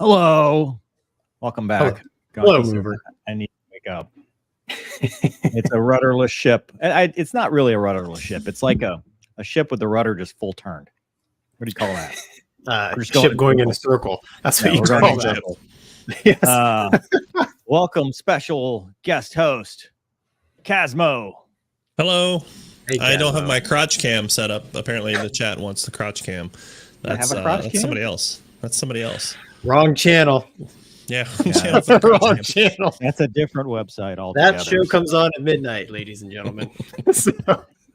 Hello. Welcome back. Hello, Mover. I need to wake up. It's a rudderless ship. It's not really a rudderless ship. It's like a ship with the rudder just full turned. What do you call that? Ship going in a circle. That's what you call that. Yes. Welcome, special guest host, Casmo. Hello. Hey, I don't have my crotch cam set up. Apparently, the chat wants the crotch cam. That's somebody else. That's somebody else. Wrong channel. Yeah, wrong channel. That's a different website altogether. That show comes on at midnight, ladies and gentlemen.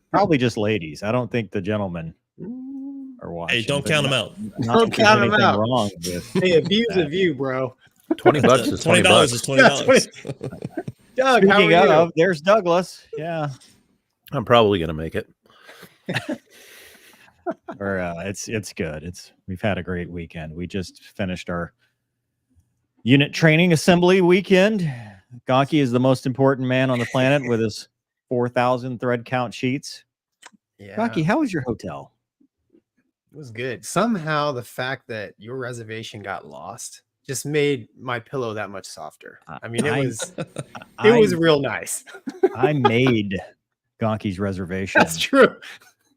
Probably just ladies. I don't think the gentlemen are watching. Hey, don't count them out. Don't count them out. Wrong with hey, a view's a view, bro. $20 is $20 is $20. Doug, how are you? There's Douglas. Yeah. I'm probably gonna make it. It's good. We've had a great weekend. We just finished our unit training assembly weekend. Gonky is the most important man on the planet with his 4,000 thread count sheets. Yeah. Gonky, how was your hotel? It was good. Somehow the fact that your reservation got lost just made my pillow that much softer. I mean, it was real nice. I made Gonky's reservation. That's true.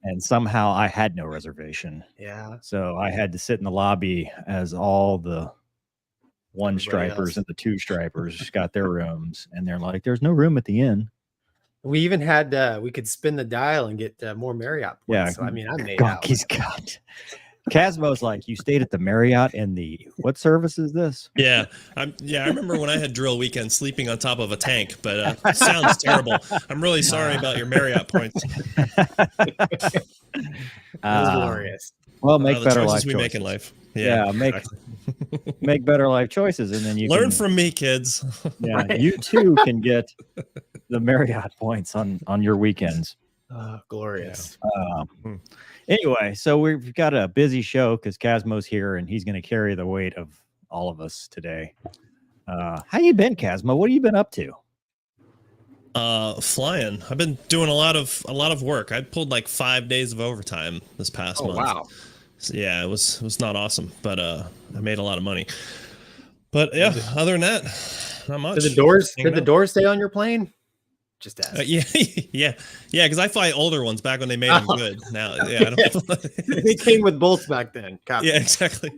And somehow I had no reservation. Yeah. So I had to sit in the lobby as all the one stripers and the two stripers got their rooms. And they're like, there's no room at the inn. We even had, we could spin the dial and get more Marriott points. Yeah. So, I mean, I made Gonky's got. Casmo's like, you stayed at the Marriott in the, what service is this? Yeah. I remember when I had drill weekend sleeping on top of a tank, but it sounds terrible. I'm really sorry about your Marriott points. It was glorious. Well, make better life we choices. make in life. Yeah, make better life choices, and then you learn from me, kids. Yeah, Right. You too can get the Marriott points on your weekends. Glorious. Anyway, so we've got a busy show because Casmo's here, and he's going to carry the weight of all of us today. How you been, Casmo? What have you been up to? Flying. I've been doing a lot of work. I pulled like 5 days of overtime this past month. Wow. So, yeah, it was not awesome, but I made a lot of money. But yeah, other than that, not much. Did the doors stay on your plane? Just ask. Yeah, because I fly older ones back when they made them good. Now, yeah, I don't. They came with bolts back then. Copy. Yeah, exactly,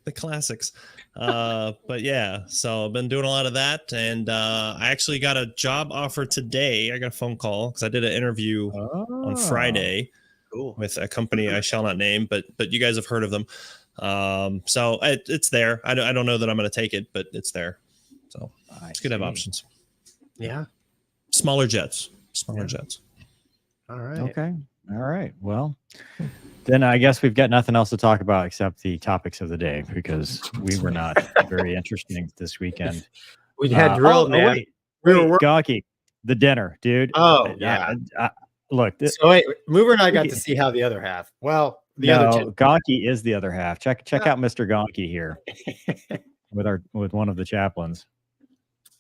the classics. But yeah, so I've been doing a lot of that, and I actually got a job offer today. I got a phone call because I did an interview on Friday with a company I shall not name, but you guys have heard of them. So it's there. I don't know that I'm going to take it, but it's there. So it's good to have options. Yeah. Smaller jets. All right. Okay. All right. Well, then I guess we've got nothing else to talk about except the topics of the day because we were not very interesting this weekend. We had drill, man. Wait, Gonky, the dinner, dude. Oh, yeah. Look. So wait, Mover and I got to see how the other half. Well, other Gonky is the other half. Check out Mr. Gonky here with one of the chaplains.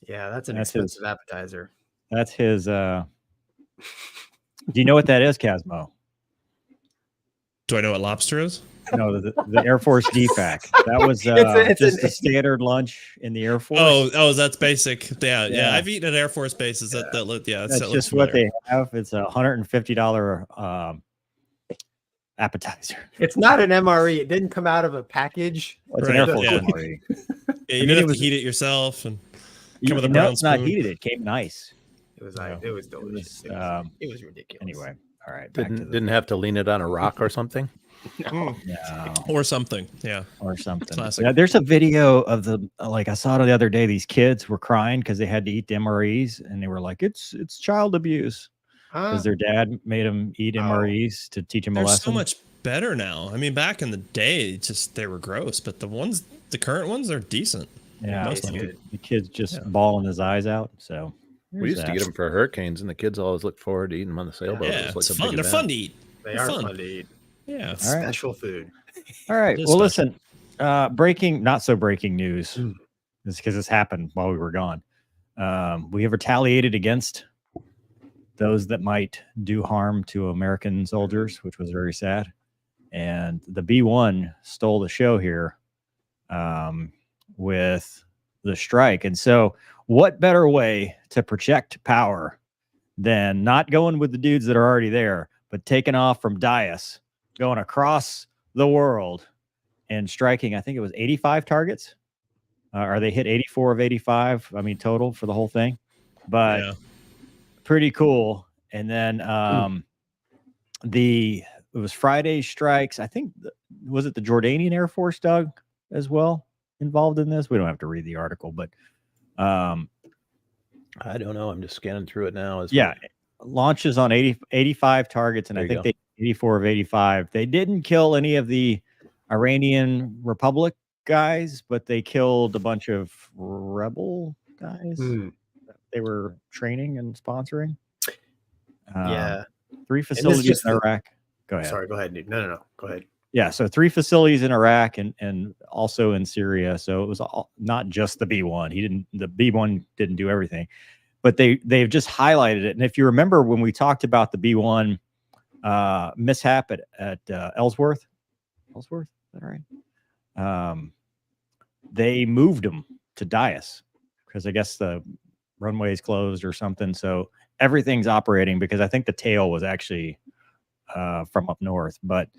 Yeah, that's an expensive appetizer. That's his. Do you know what that is, Casmo? Do I know what lobster is? No, the Air Force DFAC. That was just a standard lunch in the Air Force. Oh, that's basic. Yeah. I've eaten at Air Force bases. That's just what they have. It's $150 appetizer. It's not an MRE. It didn't come out of a package. It's an Air Force MRE. Yeah, you didn't have to heat it yourself and come with a brown it's not spoon. heated. It came nice. It was delicious. It was ridiculous. Anyway, all right. Didn't have to lean it on a rock or something. No. Or something. Yeah. Or something. Classic. Yeah, there's a video of I saw it the other day. These kids were crying because they had to eat the MREs, and they were like, "It's child abuse," because their dad made them eat MREs to teach them a lesson. They're so much better now. I mean, back in the day, they were gross, but the current ones are decent. Yeah, the kids just bawling his eyes out. So we used to get them for hurricanes, and the kids always looked forward to eating them on the sailboat. Yeah, it's fun. They're fun to eat. They are fun to eat. Yeah, special food. All right. Well, listen. Not so breaking news. Is because this happened while we were gone. We have retaliated against those that might do harm to American soldiers, which was very sad. And the B-1 stole the show here. with the strike. And so what better way to protect power than not going with the dudes that are already there, but taking off from Dias, going across the world and striking, I think it was 85 targets. Or they hit 84 of 85, I mean, total for the whole thing. But pretty cool. And then it was Friday strikes. I think, was it the Jordanian Air Force, Doug, as well, involved in this? We don't have to read the article, but I don't know. I'm just scanning through it now. Launches on 85 targets, and I think they 84 of 85. They didn't kill any of the Iranian Republic guys, but they killed a bunch of rebel guys they were training and sponsoring. 3 facilities in Iraq. Go ahead. Sorry, go ahead, dude. No. Go ahead. Yeah, so 3 facilities in Iraq and also in Syria. So it was not just the B1. The B1 didn't do everything, but they've just highlighted it. And if you remember when we talked about the B1 mishap at Ellsworth, is that right? They moved them to Dias because I guess the runway is closed or something. So everything's operating because I think the tail was actually from up north. But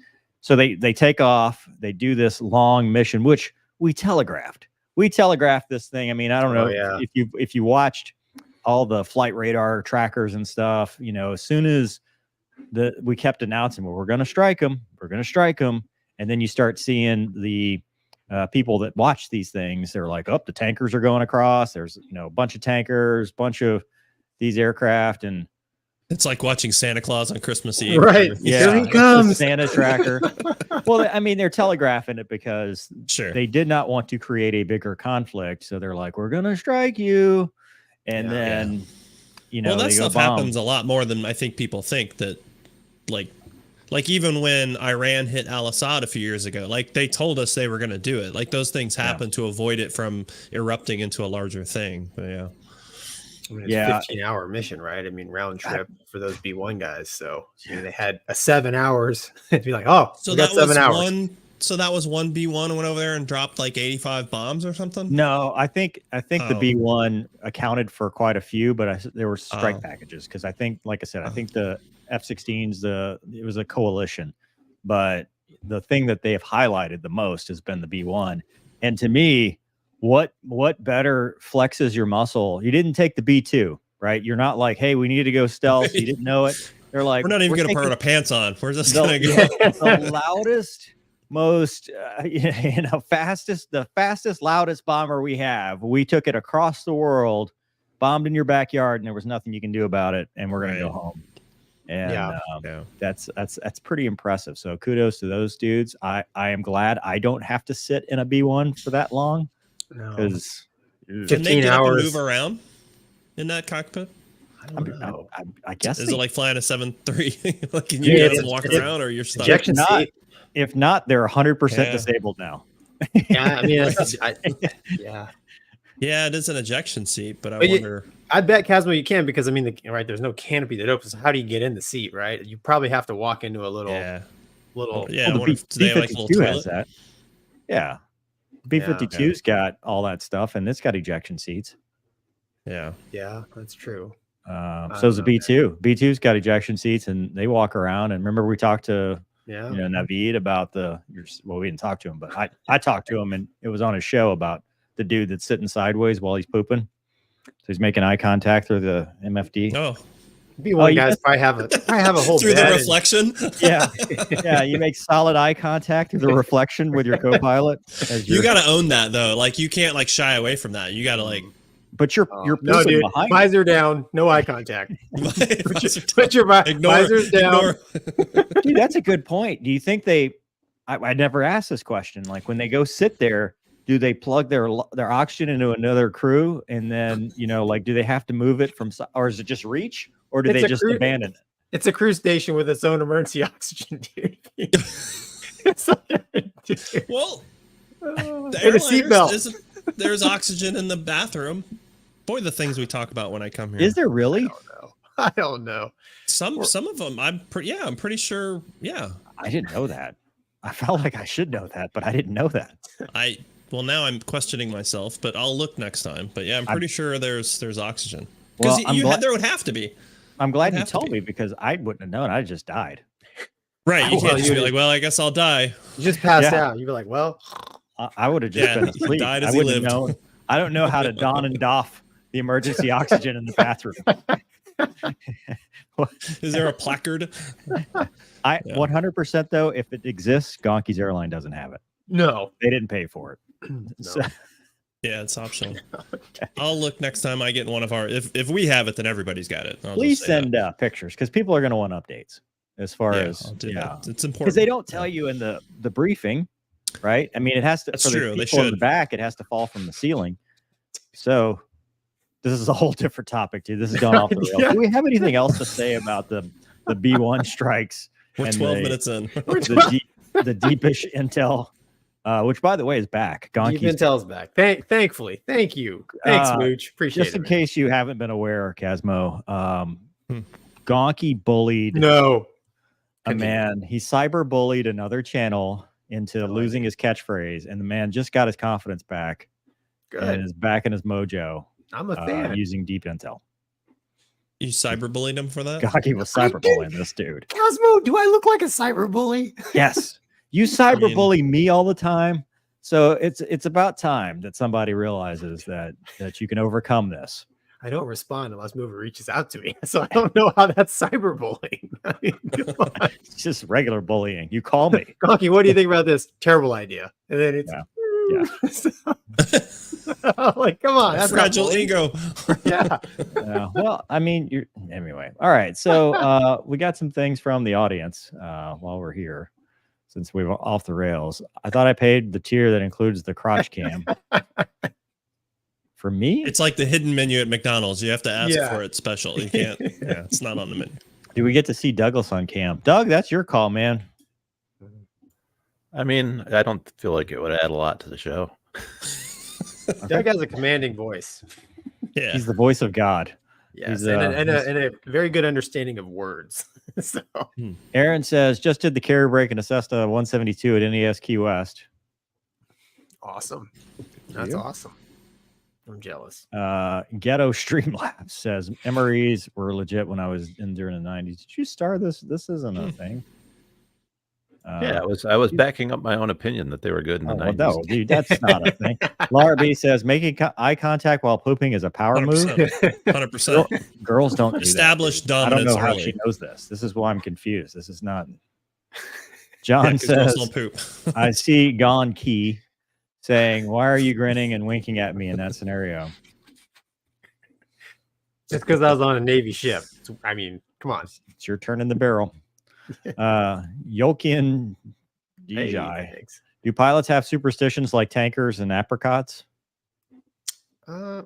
so they take off, they do this long mission, which we telegraphed. We telegraphed this thing. I mean, I don't know if you watched all the flight radar trackers and stuff, as soon as we kept announcing, well, we're going to strike them. And then you start seeing the people that watch these things. They're like, the tankers are going across. There's, a bunch of tankers, bunch of these aircraft. And it's like watching Santa Claus on Christmas Eve. Right. Yeah. Here he comes. Santa tracker. Well, I mean, they're telegraphing it because they did not want to create a bigger conflict. So they're like, we're going to strike you. And then, that stuff happens a lot more than I think people think. That like even when Iran hit Al-Assad a few years ago, like they told us they were going to do it. Like those things happen to avoid it from erupting into a larger thing. But I mean, it's a 15-hour mission, right? I mean, round trip for those B1 guys. So they had 7 hours. It'd be like, so that was 7 hours. So that was one B1 went over there and dropped like 85 bombs or something. No, I think the B1 accounted for quite a few, but there were strike packages because I think, like I said, I think the F-16s, it was a coalition, but the thing that they have highlighted the most has been the B1. And to me, what better flexes your muscle? You didn't take the B2, right? You're not like, hey, we need to go stealth. Right. You didn't know it. They're like, we're not even going to put our pants on. We're just going to go. The loudest, most, the fastest, loudest bomber we have. We took it across the world, bombed in your backyard, and there was nothing you can do about it. And we're going to go home. And that's pretty impressive. So kudos to those dudes. I am glad I don't have to sit in a B1 for that long. Because 15 hours move around in that cockpit. I don't know. I guess is it like flying a 7-3? Like, can you guys walk around, or you're stuck? If not, they're 100% disabled now. Yeah, I mean, yeah, it is an ejection seat, but I wonder. I bet, Casmo, you can, because I mean, there's no canopy that opens. So how do you get in the seat, right? You probably have to walk into a little. Well, the B-52 has that. Yeah. B-52's got all that stuff, and it's got ejection seats. Yeah, that's true. So is the B2. B2's got ejection seats, and they walk around. And remember, we talked to Naveed about we didn't talk to him, but I talked to him, and it was on his show about the dude that's sitting sideways while he's pooping. So he's making eye contact through the MFD. Oh. B1 guys probably have a whole through the reflection. Yeah, you make solid eye contact through the reflection with your co-pilot. You got to own that though. Like you can't shy away from that. You got to But you're no, dude. Behind visor down, no eye contact. put your visors down. Dude, that's a good point. Do you think I never asked this question. Like when they go sit there, do they plug their oxygen into another crew, and then do they have to move it from, or is it just reach? Or do they just abandon it? It's a cruise station with its own emergency oxygen, dude. Well, there's oxygen in the bathroom. Boy, the things we talk about when I come here. Is there really? I don't know. Some of them. I'm pretty sure. Yeah. I didn't know that. I felt like I should know that, but I didn't know that. well, now I'm questioning myself, but I'll look next time. But yeah, I'm pretty sure there's oxygen. Well, Because there would have to be. I'm glad you told me because I wouldn't have known. I just died. Right. You can't just be like, well, I guess I'll die. You just passed out. You'd be like, well, I would have just been asleep. Died as I he wouldn't lived. know. I don't know how to don and doff the emergency oxygen in the bathroom. Is there a placard? 100% though, if it exists, Gonky's airline doesn't have it. no. They didn't pay for it. So, Yeah, it's optional. I'll look next time I get one of our. If we have it, then everybody's got it. please send pictures because people are going to want updates as far as that. It's important because they don't tell you in the briefing, right? I mean, it has to. That's for the true. They people in should. the back. It has to fall from the ceiling. So this is a whole different topic, dude. This has gone off the rails. Do we have anything else to say about the B1 strikes? We're 12 minutes in. The deepish intel. Which, by the way, is back. Deep Intel's back. Thankfully. Thank you. Thanks, Mooch. Appreciate it. Just in case you haven't been aware, Casmo, Gonky bullied a man. He cyber bullied another channel into losing his catchphrase, and the man just got his confidence back. Good. And is back in his mojo. I'm a fan. Using deep intel. You cyberbullied him for that? Gonky was cyberbullying this dude. Cosmo, do I look like a cyber bully? Yes. You cyberbully me all the time. So it's about time that somebody realizes that you can overcome this. I don't respond unless Mover reaches out to me. So I don't know how that's cyberbullying. I mean, it's just regular bullying. You call me. Gonky, what do you think about this? Terrible idea. And then it's like, come on, that's fragile ego. Yeah. Well, I mean, anyway. All right. So we got some things from the audience while we're here. Since we were off the rails, I thought I paid the tier that includes the crotch cam. For me, it's like the hidden menu at McDonald's. You have to ask for it special. You can't. Yeah, it's not on the menu. Do we get to see Douglas on cam? Doug, that's your call, man. I mean, I don't feel like it would add a lot to the show. Doug has a commanding voice. Yeah, he's the voice of God. Yes, and a very good understanding of words. So Aaron says, just did the carrier break in a Cessna 172 at NES Key West. Awesome. That's awesome. I'm jealous. Ghetto Streamlabs says MREs were legit when I was in during the 90s. Did you start this? This isn't a thing. Yeah, I was backing up my own opinion that they were good in the 90s. No, dude, that's not a thing. Laura B says making eye contact while pooping is a power 100%, move. 100%. Girls don't do established that. dominance. I don't know how early. she knows this. This is why I'm confused. This is not. John says, don't poop. I see Gonky saying, "Why are you grinning and winking at me in that scenario?" Just because I was on a Navy ship. I mean, come on. It's your turn in the barrel. Yolkian DJI. Do pilots have superstitions like tankers and apricots? I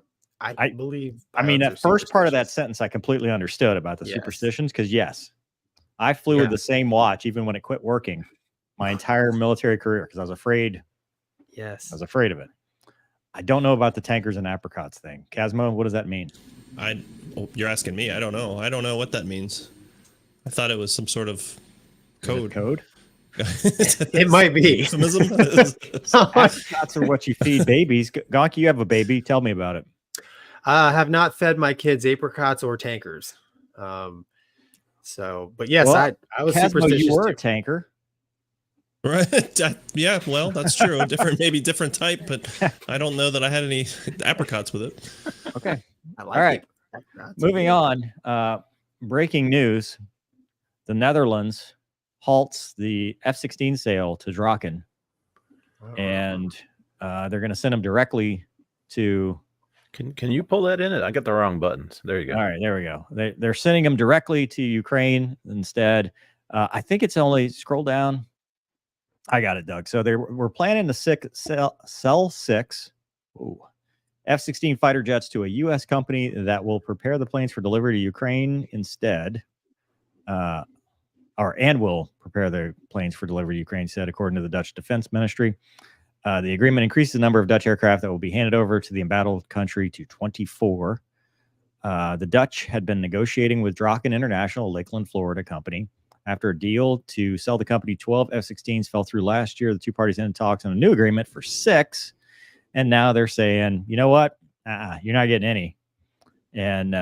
believe. I mean, that first part of that sentence I completely understood about the superstitions because yes, I flew with the same watch even when it quit working my entire military career because I was afraid. Yes, I was afraid of it. I don't know about the tankers and apricots thing. Casmo, what does that mean? You're asking me. I don't know. I don't know what that means. I thought it was some sort of code. It might be. Apricots are what you feed babies. Gonky, you have a baby. Tell me about it. I have not fed my kids apricots or tankers. So, but yes, well, I was Casmo, superstitious. You were too. a tanker. Right. Yeah, well, that's true. Maybe different type, but I don't know that I had any apricots with it. Okay. I like all right. Moving on. Breaking news. The Netherlands halts the F-16 sale to Draken. And they're going to send them directly to... Can you pull that in? I got the wrong buttons. There you go. All right, there we go. They're sending them directly to Ukraine instead. I think it's only... Scroll down. I got it, Doug. So we're planning to sell 6 F-16 fighter jets to a U.S. company that will prepare the planes for delivery to Ukraine instead. And will prepare the planes for delivery to Ukraine instead, according to the Dutch Defense Ministry. The agreement increases the number of Dutch aircraft that will be handed over to the embattled country to 24. The Dutch had been negotiating with Draken International, a Lakeland, Florida company. After a deal to sell the company 12 F-16s fell through last year, the two parties ended talks on a new agreement for 6. And now they're saying, you know what? You're not getting any. And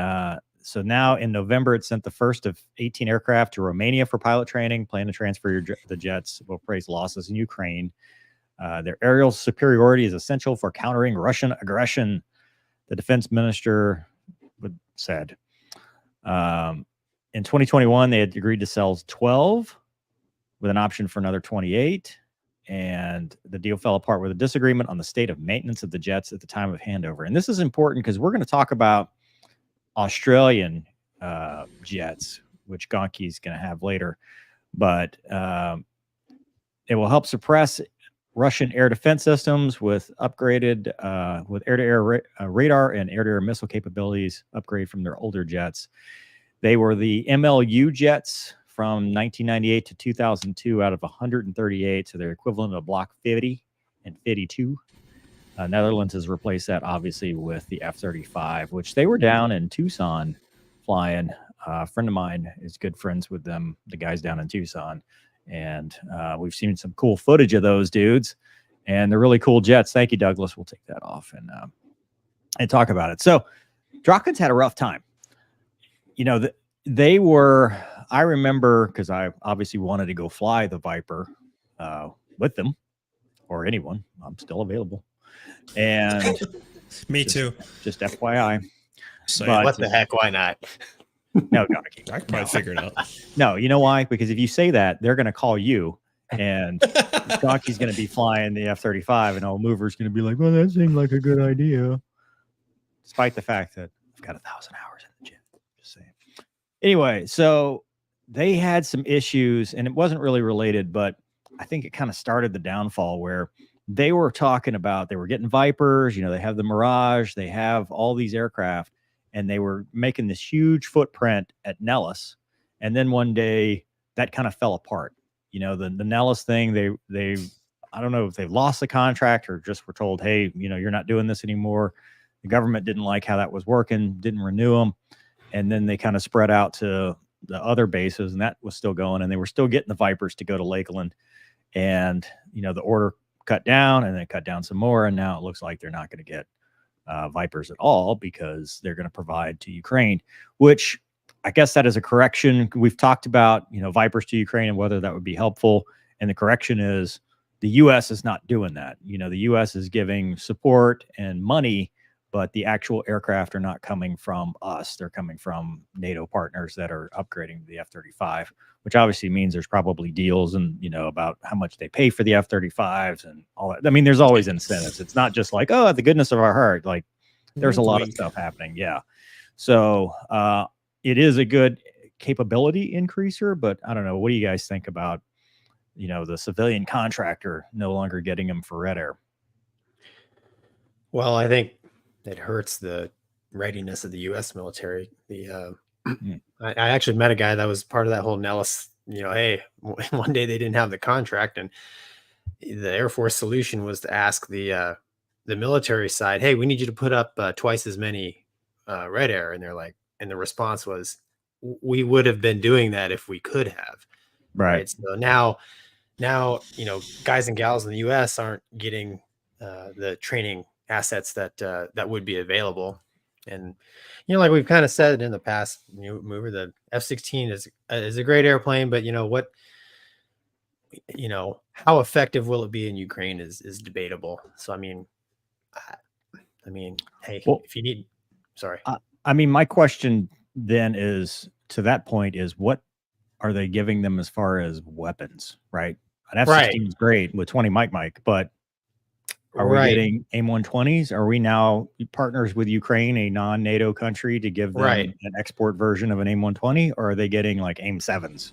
so now in November, it sent the first of 18 aircraft to Romania for pilot training. Plan to transfer the jets. Will praise losses in Ukraine. Their aerial superiority is essential for countering Russian aggression, the defense minister said. In 2021, they had agreed to sell 12 with an option for another 28. And the deal fell apart with a disagreement on the state of maintenance of the jets at the time of handover. And this is important because we're going to talk about Australian jets, which Gonky is going to have later. But it will help suppress Russian air defense systems with upgraded with air-to-air radar and air-to-air missile capabilities, upgrade from their older jets. They were the MLU jets from 1998 to 2002 out of 138, so they're equivalent of Block 50 and 52. Netherlands has replaced that, obviously, with the F-35, which they were down in Tucson flying. A friend of mine is good friends with them, the guys down in Tucson. And we've seen some cool footage of those dudes. And they're really cool jets. Thank you, Douglas. We'll take that off and talk about it. So Drakens had a rough time. You know, they were, I remember, because I obviously wanted to go fly the Viper with them or anyone. I'm still available. And me too. Just FYI. So but what the heck? Why not? No, I can probably figure it out. No, you know why? Because if you say that, they're going to call you, and Gonky's going to be flying the F-35, and all movers going to be like, "Well, that seemed like a good idea," despite the fact that I've got 1,000 hours in the gym. Just saying. Anyway, so they had some issues, and it wasn't really related, but I think it kind of started the downfall where they were talking about they were getting Vipers. You know, they have the Mirage, they have all these aircraft. And they were making this huge footprint at Nellis. And then one day that kind of fell apart. You know, the Nellis thing, they I don't know if they've lost the contract or just were told, hey, you know, you're not doing this anymore. The government didn't like how that was working, didn't renew them. And then they kind of spread out to the other bases, and that was still going. And they were still getting the Vipers to go to Lakeland. And, you know, the order cut down and then cut down some more. And now it looks like they're not going to get Vipers at all because they're going to provide to Ukraine, which I guess that is a correction. We've talked about, you know, Vipers to Ukraine and whether that would be helpful. And the correction is the U.S. is not doing that. You know, the U.S. is giving support and money, but the actual aircraft are not coming from us. They're coming from NATO partners that are upgrading the F-35, which obviously means there's probably deals and, you know, about how much they pay for the F-35s and all that. I mean, there's always incentives. It's not just like, oh, the goodness of our heart. Like there's a lot of stuff happening. Yeah. So it is a good capability increaser, but I don't know. What do you guys think about, you know, the civilian contractor no longer getting them for Red Air? Well, I think it hurts the readiness of the U.S. military. I actually met a guy that was part of that whole Nellis, you know, hey, one day they didn't have the contract, and the Air Force solution was to ask the military side, hey, we need you to put up twice as many Red Air. And they're like, and the response was, we would have been doing that if we could have. Right. So now, you know, guys and gals in the U.S. aren't getting the training assets that would be available. And, you know, like we've kind of said in the past, you know, Mover, the F-16 is a great airplane, but you know what, you know, how effective will it be in Ukraine is debatable. So, I mean, hey, well, if you need, sorry. I mean, my question then is to that point is what are they giving them as far as weapons, right? An F-16 is great with 20 Mike, but are we getting AIM-120s? Are we now partners with Ukraine, a non-NATO country, to give them an export version of an AIM-120? Or are they getting like AIM-7s?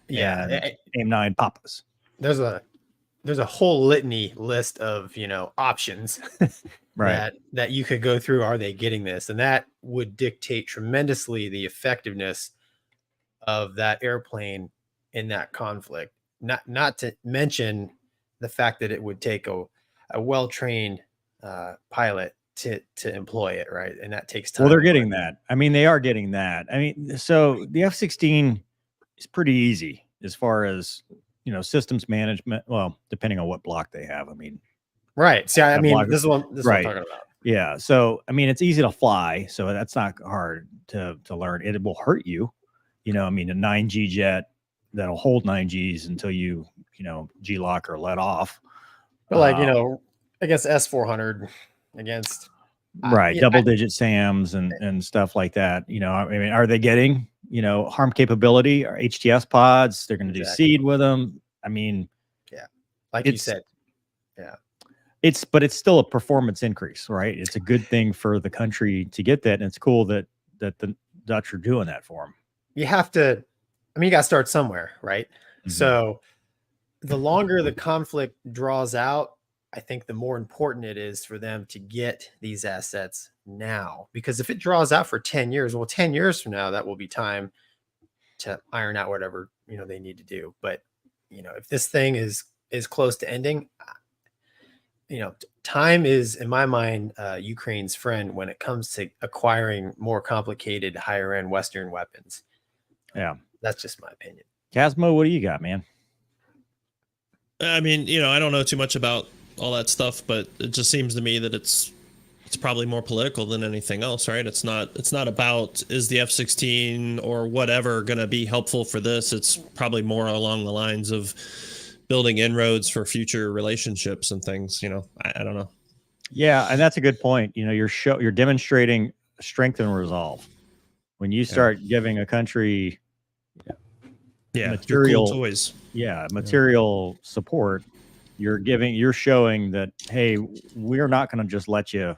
Yeah, AIM-9 Papas. There's a whole litany list of, you know, options that you could go through. Are they getting this? And that would dictate tremendously the effectiveness of that airplane in that conflict. Not to mention the fact that it would take a well-trained pilot to employ it, right? And that takes time. Well, they're getting that. I mean, they are getting that. I mean, so the F-16 is pretty easy as far as, you know, systems management. Well, depending on what block they have. I mean, Right. See, I mean, this is what I'm Right. talking about. Yeah. So, I mean, it's easy to fly. So that's not hard to learn. It will hurt you. You know, I mean, a 9G jet that'll hold 9Gs until you G-lock or let off. But like, against S-400, against right, double-digit SAMs and stuff like that. You know, I mean, are they getting harm capability or HTS pods? They're going to do seed with them. I mean, yeah, like you said, yeah. But it's still a performance increase, right? It's a good thing for the country to get that, and it's cool that the Dutch are doing that for them. You have to. I mean, you got to start somewhere, right? Mm-hmm. So the longer the conflict draws out, I think the more important it is for them to get these assets now. Because if it draws out for 10 years, well, 10 years from now, that will be time to iron out whatever, they need to do. But, if this thing is close to ending, time is, in my mind, Ukraine's friend when it comes to acquiring more complicated, higher end Western weapons. Yeah. That's just my opinion. Casmo, what do you got, man? I mean, I don't know too much about all that stuff, but it just seems to me that it's probably more political than anything else, right? It's not about is the F-16 or whatever going to be helpful for this. It's probably more along the lines of building inroads for future relationships and things. I don't know. Yeah, and that's a good point. You're demonstrating strength and resolve when you start giving a country material cool toys. Material support. You're showing that, hey, we're not going to just let you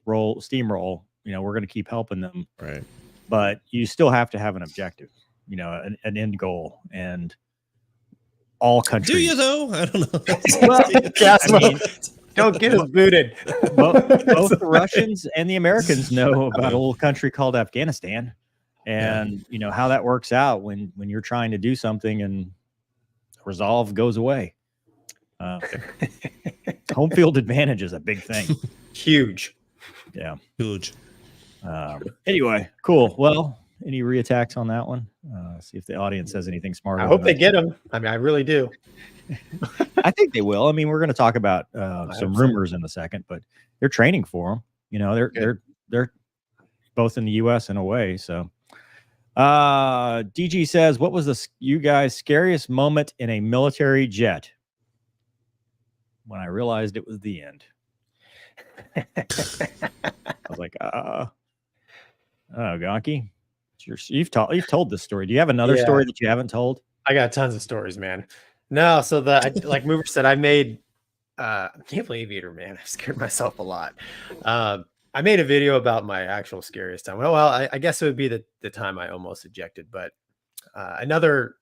steamroll. We're going to keep helping them. Right. But you still have to have an objective, an end goal, and all countries. Do you though? I don't know. Well, don't get us booted. Both the Russians and the Americans know about a little country called Afghanistan, and how that works out when you're trying to do something and resolve goes away. Home field advantage is a big thing. Huge. Yeah. Huge. Anyway, cool. Well, any reattacks on that one? See if the audience says anything smart. I hope they get them. I mean, I really do. I think they will. I mean, we're going to talk about some rumors in a second, but they're training for them. They're both in the U.S. and away. So, DG says, "What was you guys' scariest moment in a military jet?" When I realized it was the end. I was like, oh, Gonky, you've told this story. Do you have another story that you haven't told? I got tons of stories, man. No, so like Mover said, I made Naval Aviator, man. I scared myself a lot. I made a video about my actual scariest time. Well, I guess it would be the time I almost ejected, but another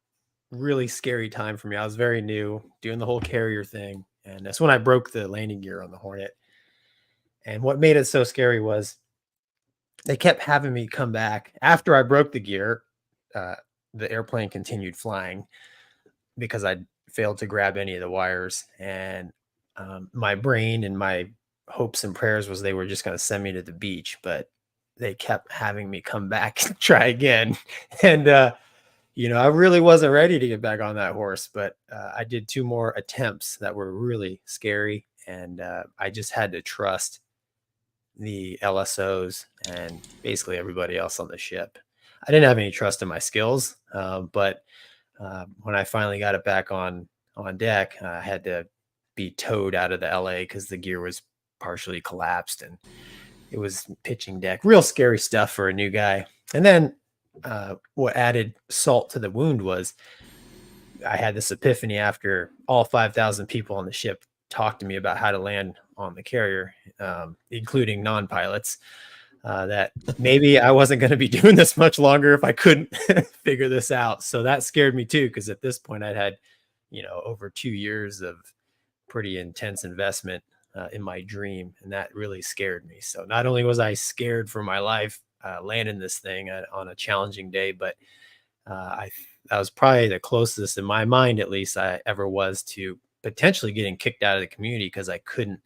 really scary time for me. I was very new, doing the whole carrier thing. And that's when I broke the landing gear on the Hornet. And what made it so scary was they kept having me come back after I broke the gear. The airplane continued flying because I failed to grab any of the wires. And my brain and my hopes and prayers was they were just going to send me to the beach, but they kept having me come back and try again. And, I really wasn't ready to get back on that horse, but I did 2 more attempts that were really scary. And I just had to trust the LSOs and basically everybody else on the ship. I didn't have any trust in my skills, but when I finally got it back on deck, I had to be towed out of the LA because the gear was partially collapsed and it was pitching deck. Real scary stuff for a new guy. And then what added salt to the wound was I had this epiphany after all 5,000 people on the ship talked to me about how to land on the carrier, including non-pilots, that maybe I wasn't going to be doing this much longer if I couldn't figure this out. So that scared me too, because at this point I'd had, over 2 years of pretty intense investment in my dream, and that really scared me. So not only was I scared for my life landing this thing on a challenging day, but that was probably the closest in my mind, at least, I ever was to potentially getting kicked out of the community because I couldn't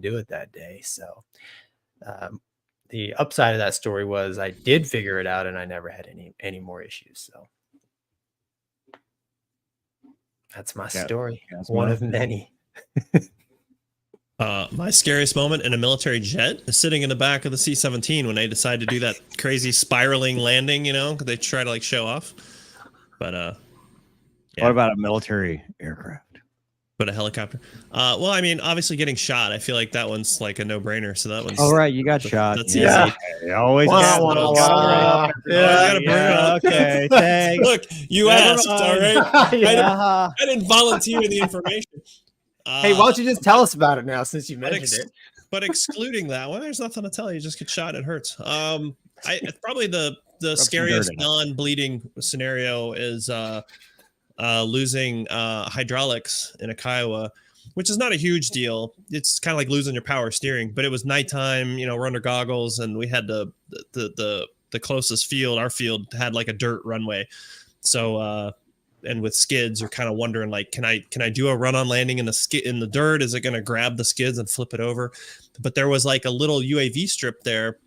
do it that day. So the upside of that story was I did figure it out and I never had any more issues. So that's my story. One of many. My scariest moment in a military jet is sitting in the back of the C-17 when they decide to do that crazy spiraling landing, you know, 'cause they try to like show off. But yeah. What about a military aircraft? But a helicopter. Well, I mean, obviously getting shot. I feel like that one's like a no-brainer. So that one's. Oh right, you got shot. That's Yeah. easy. Okay, always Wah, got wah, those. wah. Yeah, gotta bring it up. Okay, thanks. Look, you Never asked, all mind. right? Yeah. I didn't volunteer the information. Hey, why don't you just tell us about it now since you mentioned it? But excluding that one, there's nothing to tell you. You just get shot. It hurts. It's probably the some scariest dirt in it. non-bleeding scenario is losing hydraulics in a Kiowa, which is not a huge deal. It's kind of like losing your power steering, but it was nighttime. You know, we're under goggles, and we had the closest field. Our field had like a dirt runway, so and with skids, you're kind of wondering like, can I do a run on landing in the dirt? Is it going to grab the skids and flip it over? But there was like a little UAV strip there,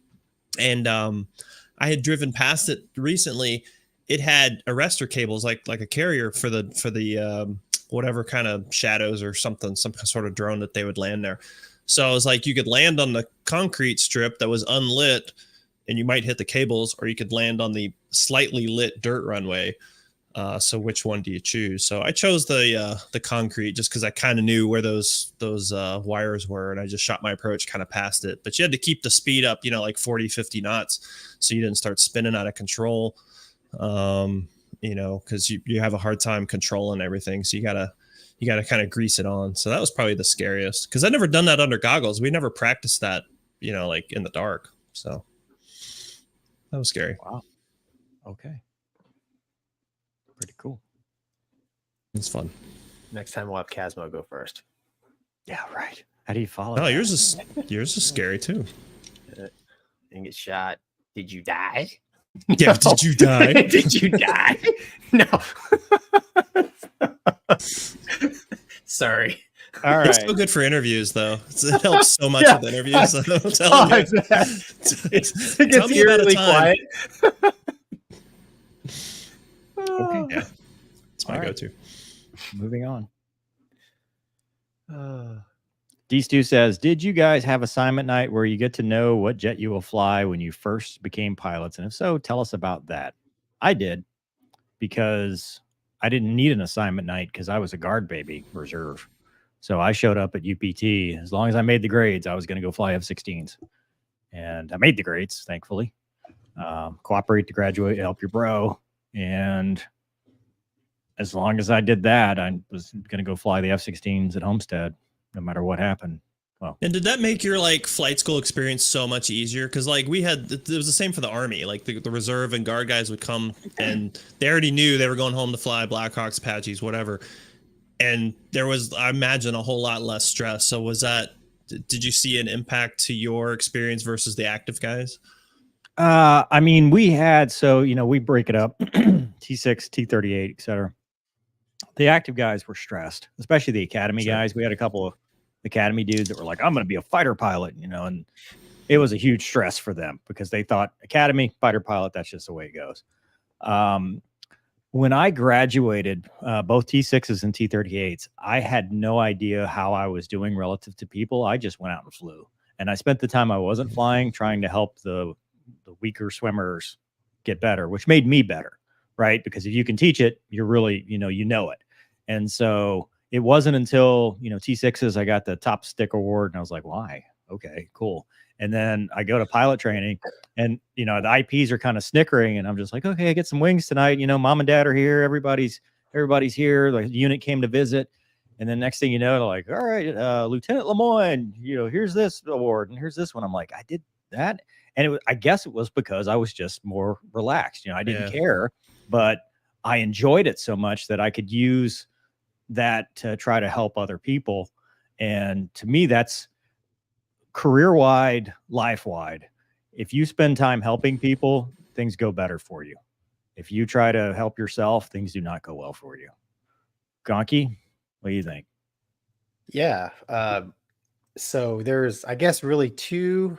and I had driven past it recently. It had arrestor cables, like a carrier for the whatever kind of shadows or something, some sort of drone that they would land there. So it was like you could land on the concrete strip that was unlit, and you might hit the cables, or you could land on the slightly lit dirt runway. So which one do you choose? So I chose the concrete just because I kind of knew where those wires were, and I just shot my approach kind of past it. But you had to keep the speed up, you know, like 40, 50 knots, so you didn't start spinning out of control. You know, because you have a hard time controlling everything, so you gotta kind of grease it on. So that was probably the scariest because I'd never done that under goggles. We never practiced that, you know, like in the dark. So that was scary. Wow. Okay. Pretty cool. It's fun. Next time we'll have Casmo go first. Yeah, right. How do you follow? Oh, that? yours is scary too. And get shot. Did you die? Yeah, did you die? Did you die? No. Sorry. All right. It's so good for interviews, though. It helps so much with interviews. I'm telling you. It Tell gets me about a eerily time. quiet. Okay. Yeah, it's my All right. go-to. Moving on. D-Stu says, did you guys have assignment night where you get to know what jet you will fly when you first became pilots? And if so, tell us about that. I did, because I didn't need an assignment night because I was a guard baby reserve. So I showed up at UPT. As long as I made the grades, I was going to go fly F-16s. And I made the grades, thankfully. Cooperate to graduate, help your bro. And as long as I did that, I was going to go fly the F-16s at Homestead, no matter what happened. Well, And did that make your like flight school experience so much easier? Because like it was the same for the Army. Like the reserve and guard guys would come, and they already knew they were going home to fly Blackhawks, Apaches, whatever. And there was, I imagine, a whole lot less stress. So did you see an impact to your experience versus the active guys? I mean, we break it up, T6, T38, etc. The active guys were stressed, especially the academy guys. We had a couple of academy dudes that were like, I'm going to be a fighter pilot, you know, and it was a huge stress for them because they thought academy, fighter pilot, that's just the way it goes. When I graduated, both T6s and T38s, I had no idea how I was doing relative to people. I just went out and flew. And I spent the time I wasn't flying trying to help the weaker swimmers get better, which made me better, right? Because if you can teach it, you're really, you know it. And so it wasn't until, T6s, I got the top stick award and I was like, why? Okay, cool. And then I go to pilot training and, the IPs are kind of snickering and I'm just like, okay, I get some wings tonight. Mom and dad are here. Everybody's here. The unit came to visit. And then next thing you know, they're like, all right, Lieutenant Lemoyne, here's this award and here's this one. I'm like, I did that. And I guess it was because I was just more relaxed. I didn't care, but I enjoyed it so much that I could use that to try to help other people. And to me, that's career-wide, life-wide. If you spend time helping people, things go better for you. If you try to help yourself, things do not go well for you. Gonky, what do you think? Yeah. So there's, I guess, really two.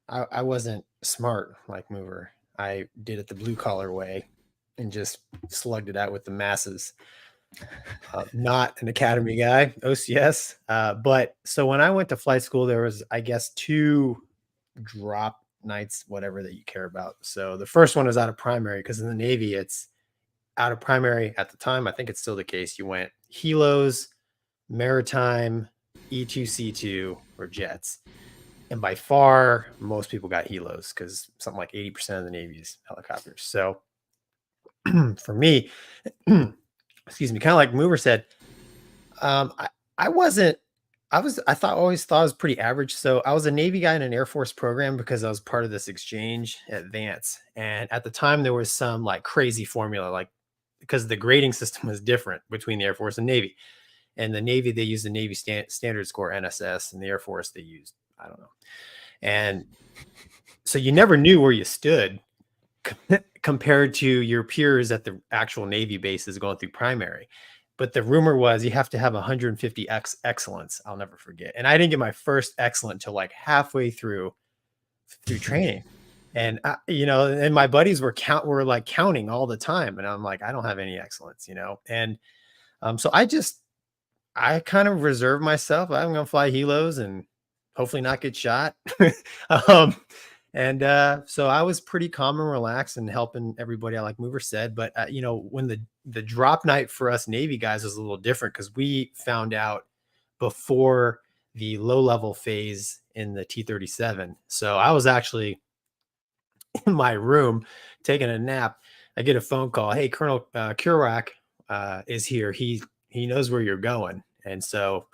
I wasn't smart like Mover. I did it the blue collar way and just slugged it out with the masses. Not an academy guy, OCS. But so when I went to flight school, there was, I guess, 2 drop nights, whatever that you care about. So the first one is out of primary, because in the Navy, it's out of primary at the time. I think it's still the case. You went helos, maritime, E2C2, or jets. And by far, most people got helos because something like 80% of the Navy's helicopters. So for me, excuse me, kind of like Mover said, I wasn't, always thought I was pretty average. So I was a Navy guy in an Air Force program because I was part of this exchange at Vance. And at the time there was some like crazy formula, like because the grading system was different between the Air Force and Navy. And the Navy, they used the Navy standard score NSS, and the Air Force, they used, I don't know. And so you never knew where you stood compared to your peers at the actual Navy bases going through primary. But the rumor was you have to have 150 excellence. I'll never forget. And I didn't get my first excellent until like halfway through training. And and my buddies were like counting all the time. And I'm like, I don't have any excellence, And so I kind of reserved myself. I'm going to fly helos and hopefully not get shot. So I was pretty calm and relaxed and helping everybody out, like Mover said. But, when the drop night for us Navy guys was a little different because we found out before the low level phase in the T-37. So I was actually in my room taking a nap. I get a phone call. Hey, Colonel Kurak is here. He knows where you're going. And so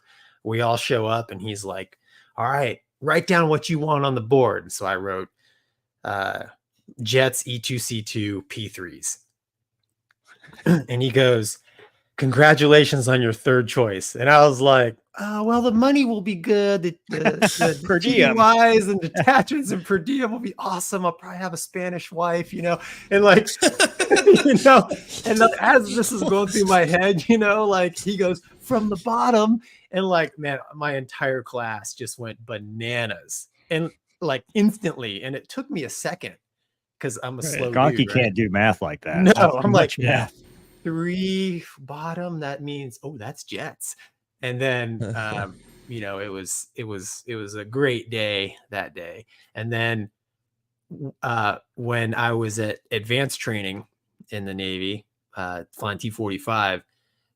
we all show up and he's like, all right, write down what you want on the board. And so I wrote jets, E2C2, P3s. And he goes, congratulations on your third choice. And I was like, oh, well, the money will be good. The per diem TDYs and detachments and per diem will be awesome. I'll probably have a Spanish wife, and like, and as this is going through my head, like he goes from the bottom, and like, man, my entire class just went bananas and like instantly. And it took me a second because I'm a slow Gonky dude, right? can't do math like that. No, That's I'm like, math. 3 bottom, that means, oh, that's jets. And then it was a great day that day. And then when I was at advanced training in the Navy, flying T-45,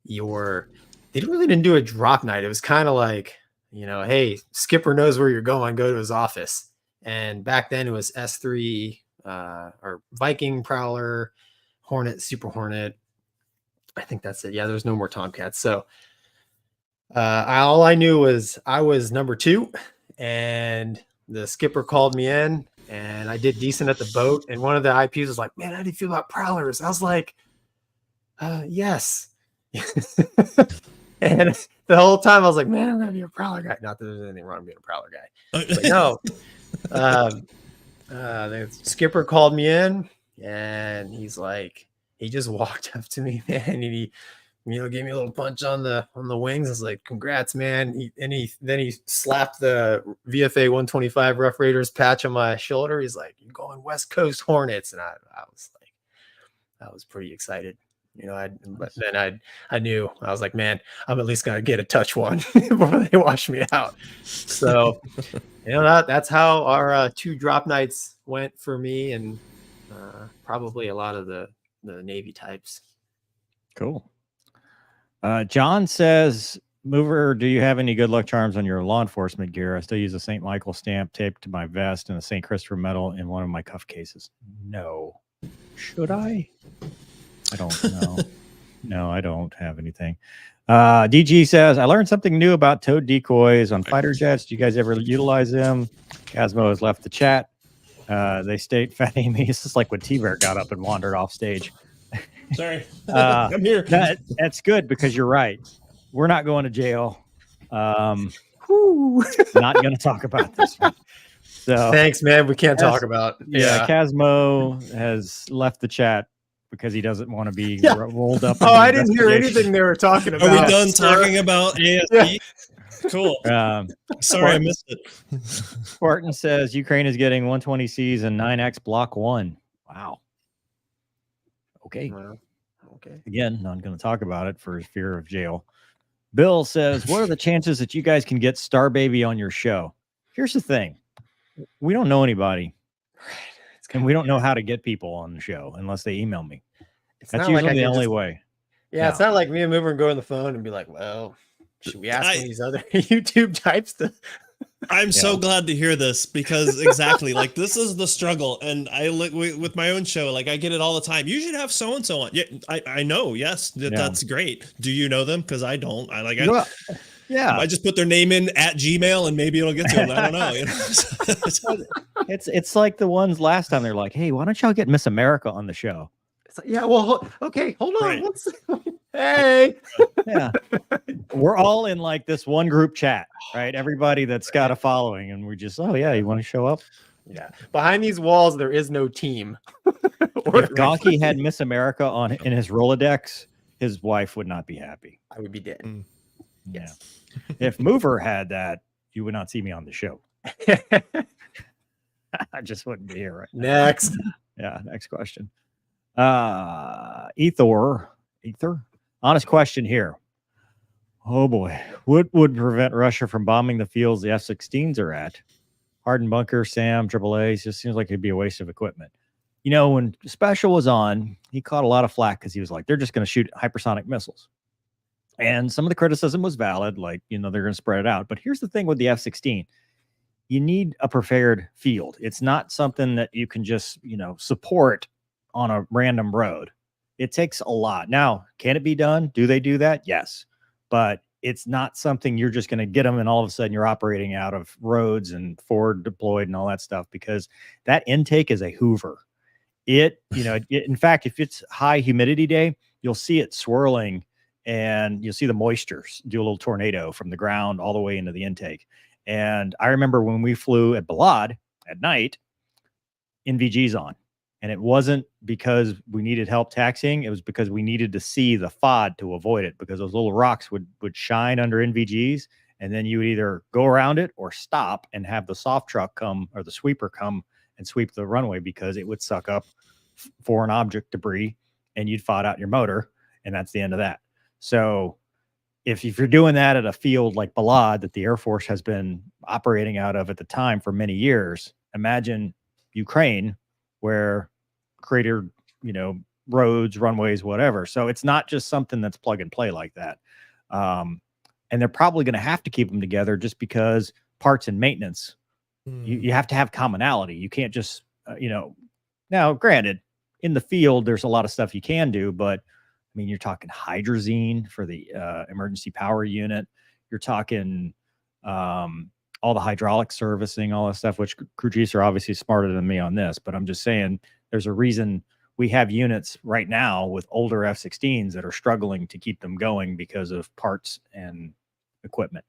they didn't do a drop night. It was kind of like, hey, skipper knows where you're going, go to his office. And back then it was S3 or Viking, Prowler, Hornet, Super Hornet. I think that's it. Yeah, there's no more Tomcats. So all I knew was I was number 2, and the skipper called me in, and I did decent at the boat. And one of the IPs was like, man, how do you feel about Prowlers? I was like, yes. And the whole time I was like, man, I'm going to be a Prowler guy. Not that there's anything wrong with being a Prowler guy. But no. The skipper called me in, and he's like, he just walked up to me, man, and he gave me a little punch on the wings. I was like, congrats, man. Then he slapped the VFA 125 Rough Raiders patch on my shoulder. He's like, you're going West Coast Hornets. And I was like, I was pretty excited. But then I knew, I was like, man, I'm at least going to get a touch one before they wash me out. So, that's how our 2 drop nights went for me, and probably a lot of the Navy types. Cool. John says, Mover, do you have any good luck charms on your law enforcement gear? I still use a St. Michael stamp taped to my vest and a St. Christopher medal in one of my cuff cases. No. Should I? I don't know. No, I don't have anything. DG says, I learned something new about towed decoys on fighter jets. Do you guys ever utilize them? Casmo has left the chat. They state, Fat Amy, this is like when T-Bear got up and wandered off stage. Sorry. I'm here. That's good because you're right. We're not going to jail. Not going to talk about this one. So thanks, man. We can't talk about. Yeah, Casmo has left the chat because he doesn't want to be rolled up. Oh, I didn't hear anything they were talking about. Are we done talking about ASD? Yeah. Cool. Sorry, I missed it. Spartan says Ukraine is getting 120Cs and 9X Block 1. Wow. Okay. Okay. Again, not going to talk about it for fear of jail. Bill says, what are the chances that you guys can get Star Baby on your show? Here's the thing. We don't know anybody. And we don't know how to get people on the show unless they email me. That's usually the only way. Yeah, it's not like me and Mover and go on the phone and be like, well, should we ask these other YouTube types to... I'm so glad to hear this because exactly like this is the struggle. And I with my own show, like I get it all the time. You should have so-and-so on. Yeah, I know. Yes, that's great. Do you know them? Because I don't. I just put their name in at Gmail and maybe it'll get to them. I don't know. You know? It's like the ones last time they're like, hey, why don't y'all get Miss America on the show? It's like, yeah, well, okay, hold on. Right. Hey. Yeah. We're all in like this one group chat, right? Everybody that's got a following, and we just, oh yeah, you want to show up? Yeah. Behind these walls, there is no team. If Gonky had Miss America in his Rolodex, his wife would not be happy. I would be dead. Yes. If Mover had that, you would not see me on the show. I just wouldn't be here right now. Next. Yeah, next question. Ether. Honest question here. Oh boy. What would prevent Russia from bombing the fields the F-16s are at? Hardened bunker, SAM, AAA. Just seems like it'd be a waste of equipment. You know, when Special was on, he caught a lot of flack because he was like, they're just going to shoot hypersonic missiles. And some of the criticism was valid, like, you know, they're going to spread it out. But here's the thing with the F-16. You need a prepared field. It's not something that you can just, you know, support on a random road. It takes a lot. Now, can it be done? Do they do that? Yes. But it's not something you're just going to get them and all of a sudden you're operating out of roads and forward deployed and all that stuff, because that intake is a Hoover. In fact, if it's high humidity day, you'll see it swirling and you'll see the moisture do a little tornado from the ground all the way into the intake. And I remember when we flew at Balad at night, NVG's on. And it wasn't because we needed help taxiing. It was because we needed to see the FOD to avoid it, because those little rocks would shine under NVGs. And then you would either go around it or stop and have the soft truck come or the sweeper come and sweep the runway, because it would suck up foreign object debris and you'd FOD out your motor. And that's the end of that. So if you're doing that at a field like Balad that the Air Force has been operating out of at the time for many years, imagine Ukraine, where cratered, you know, roads, runways, whatever. So it's not just something that's plug and play like that. And they're probably going to have to keep them together just because parts and maintenance, you have to have commonality. You can't just, now granted, in the field, there's a lot of stuff you can do, but I mean, you're talking hydrazine for the emergency power unit. You're talking all the hydraulic servicing, all that stuff, which crew chiefs are obviously smarter than me on this. But I'm just saying there's a reason we have units right now with older F-16s that are struggling to keep them going because of parts and equipment.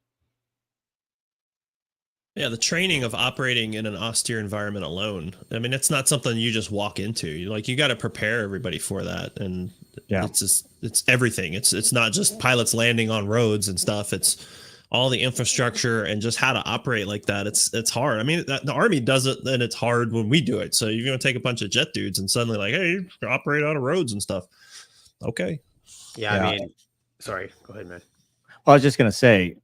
Yeah, the training of operating in an austere environment alone. I mean, it's not something you just walk into. You got to prepare everybody for that, and it's everything. It's not just pilots landing on roads and stuff. It's all the infrastructure and just how to operate like that. It's hard. I mean, the Army does it, and it's hard when we do it. So you're going to take a bunch of jet dudes and suddenly like, hey, you operate on roads and stuff. Okay. Yeah. I mean, sorry. Go ahead, man. Well, I was just going to say,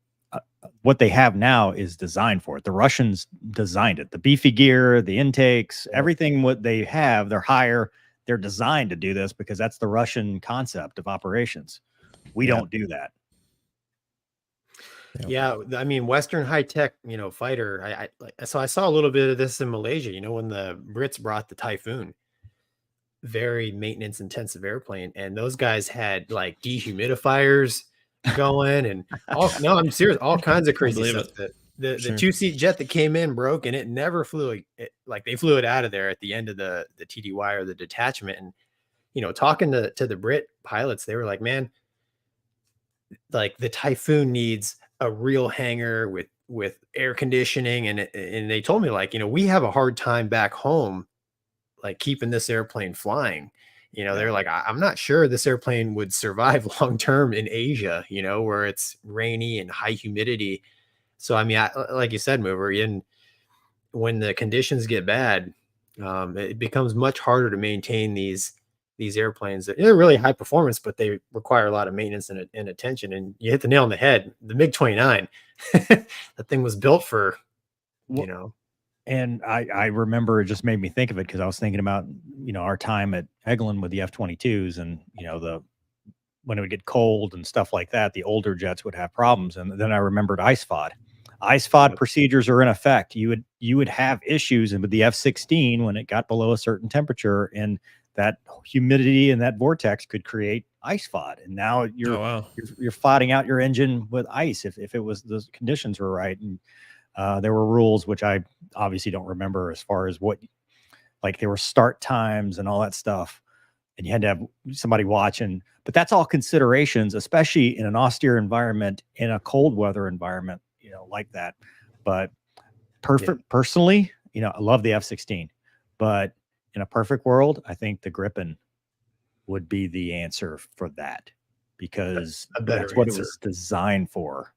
what they have now is designed for it. The Russians designed it. The beefy gear, the intakes, everything what they have, they're higher. They're designed to do this because that's the Russian concept of operations. We don't do that. Yeah, I mean, Western high tech, fighter. So I saw a little bit of this in Malaysia. When the Brits brought the Typhoon, very maintenance intensive airplane, and those guys had like dehumidifiers going and no, I'm serious, all kinds of crazy stuff. The 2-seat jet that came in broke, and it never flew. Like they flew it out of there at the end of the TDY or the detachment. And talking to the Brit pilots, they were like, man, like the Typhoon needs a real hangar with air conditioning, and they told me like, we have a hard time back home like keeping this airplane flying. They're like, I'm not sure this airplane would survive long term in Asia, where it's rainy and high humidity. So I mean, like you said, Mover, when the conditions get bad, it becomes much harder to maintain these these airplanes that they're really high performance, but they require a lot of maintenance and attention. And you hit the nail on the head. The MiG-29, that thing was built for, you know. And I remember it just made me think of it because I was thinking about, our time at Eglin with the F-22s and, when it would get cold and stuff like that, the older jets would have problems. And then I remembered ICE-FOD. ICE-FOD procedures are in effect. You would have issues with the F-16 when it got below a certain temperature, and that humidity and that vortex could create ICE-FOD. And now you're FODing out your engine with ice if it was the conditions were right. And there were rules which I obviously don't remember as far as what, like there were start times and all that stuff, and you had to have somebody watching. But that's all considerations, especially in an austere environment, in a cold weather environment, like that. But personally, I love the F-16, but in a perfect world, I think the Gripen would be the answer for that, because that's what it was designed for.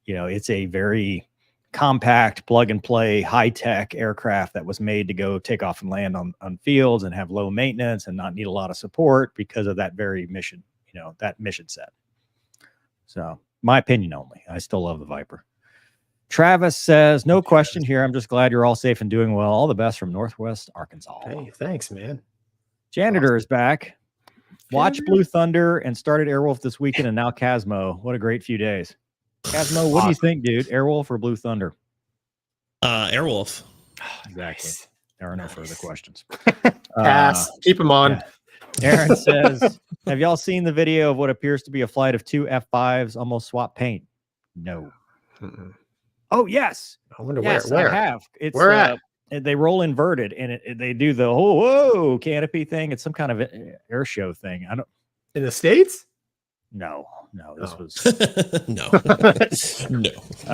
It's a very compact, plug and play, high tech aircraft that was made to go take off and land on fields and have low maintenance and not need a lot of support because of that very mission, that mission set. So my opinion only. I still love the Viper. Travis says, no question here. I'm just glad you're all safe and doing well. All the best from Northwest Arkansas. Hey, thanks, man. Janitor is back. Watch Blue Thunder and started Airwolf this weekend, and now Casmo. What a great few days. Casmo, what do you think, dude? Airwolf or Blue Thunder? Airwolf. Exactly. There are no further questions. Pass. Keep them on. Yeah. Aaron says, have y'all seen the video of what appears to be a flight of two F5s almost swap paint? No. Mm-mm. Oh, yes. I wonder where. I have. It's where at? They roll inverted, and they do the whoa canopy thing. It's some kind of air show thing. I don't. In the States? No. This was no.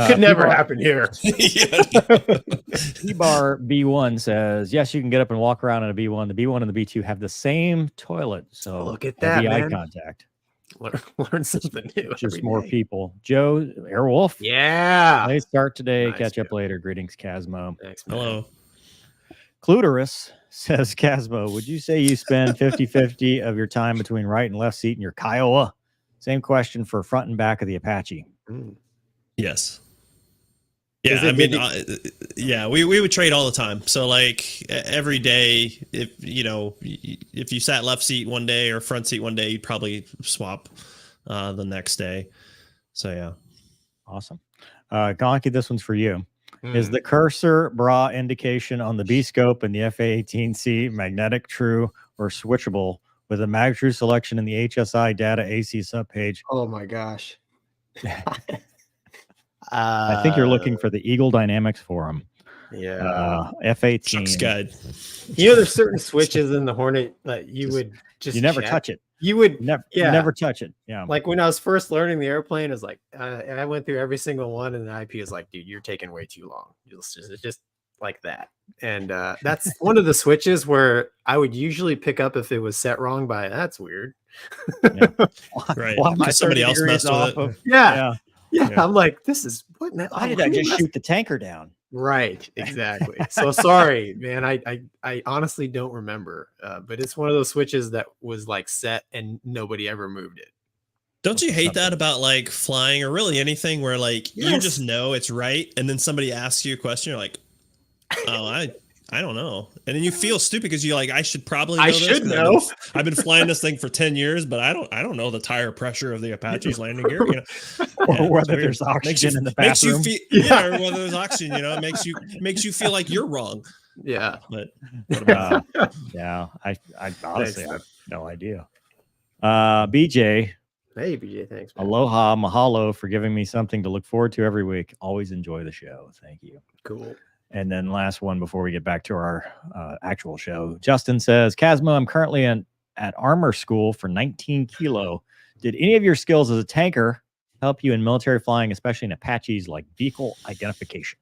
Could never happen here. T-Bar B1 says, yes, you can get up and walk around in a B1. The B1 and the B2 have the same toilet. So look at that, eye man. Contact. Learn something new. Just more people. Joe, Airwolf. Yeah. They start today. Nice, Catch up Joe. later. Greetings, Casmo. Thanks, man. Hello. Cluterus says, Casmo, would you say you spend 50-50 of your time between right and left seat in your Kiowa? Same question for front and back of the Apache. Yes. Yeah, I mean, we would trade all the time. So like every day, if you sat left seat one day or front seat one day, you'd probably swap the next day. So yeah. Awesome. Gonky, this one's for you. Is the cursor bra indication on the B scope and the FA-18C magnetic, true, or switchable with a mag true selection in the HSI data AC subpage? Oh my gosh. I think you're looking for the Eagle Dynamics forum. Yeah. F-18. Chuck's guide. There's certain switches in the Hornet that you would just you never check. touch it. You would never touch it. Yeah. Like when I was first learning the airplane, it's like I went through every single one, and the IP is like, dude, you're taking way too long. It's just like that. And that's one of the switches where I would usually pick up if it was set wrong by that's weird. Yeah. Right. Because somebody else messed with it. Yeah. I'm like, this is what now? Why did I just shoot the tanker down? Right, exactly. So sorry, man. I honestly don't remember, but it's one of those switches that was like set and nobody ever moved it. Don't you hate that about like flying or really anything where like you just know it's right, and then somebody asks you a question, you're like, oh, I don't know, and then you feel stupid because you're like, I should probably know I this. should know. I've been flying this thing for 10 years, but I don't know the tire pressure of the Apache's landing gear, or whether there's oxygen in the bathroom. Or whether there's oxygen, it makes you feel like you're wrong. Yeah, but I honestly have no idea. BJ. Hey, BJ, thanks, man. Aloha, mahalo for giving me something to look forward to every week. Always enjoy the show. Thank you. Cool. And then last one before we get back to our actual show. Justin says, Casmo, I'm currently at armor school for 19 kilo. Did any of your skills as a tanker help you in military flying, especially in Apaches, like vehicle identification?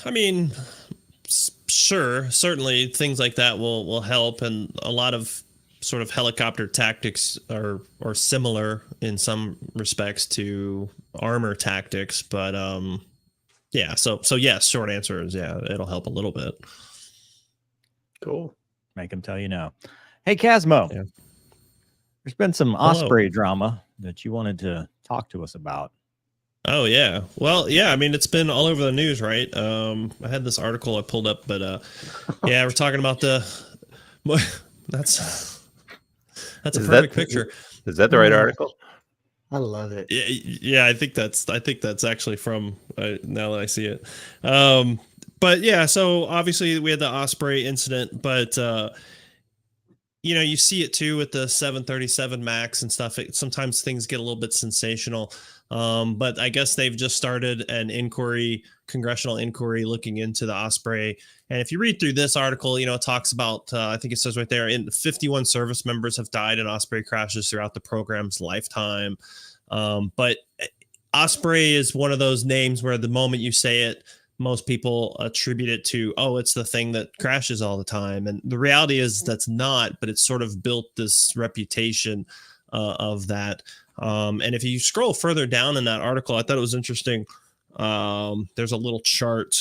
I mean, sure. Certainly things like that will help. And a lot of sort of helicopter tactics are similar in some respects to armor tactics, but yeah, so yes, short answer is it'll help a little bit. Cool. Make them tell you no. Hey, Casmo. Yeah. There's been some Hello. Osprey drama that you wanted to talk to us about. Oh yeah. Well, yeah, I mean it's been all over the news, right? I had this article I pulled up, but yeah, we're talking about that's a perfect picture. Is that the right article? I love it. Yeah, I think that's actually from now that I see it. But yeah, so obviously we had the Osprey incident, but you see it too with the 737 Max and stuff. Sometimes things get a little bit sensational. But I guess they've just started an congressional inquiry looking into the Osprey. And if you read through this article, it talks about, I think it says right there, 51 service members have died in Osprey crashes throughout the program's lifetime. But Osprey is one of those names where the moment you say it, most people attribute it to, it's the thing that crashes all the time. And the reality is that's not, but it's sort of built this reputation of that. And if you scroll further down in that article, I thought it was interesting. There's a little chart.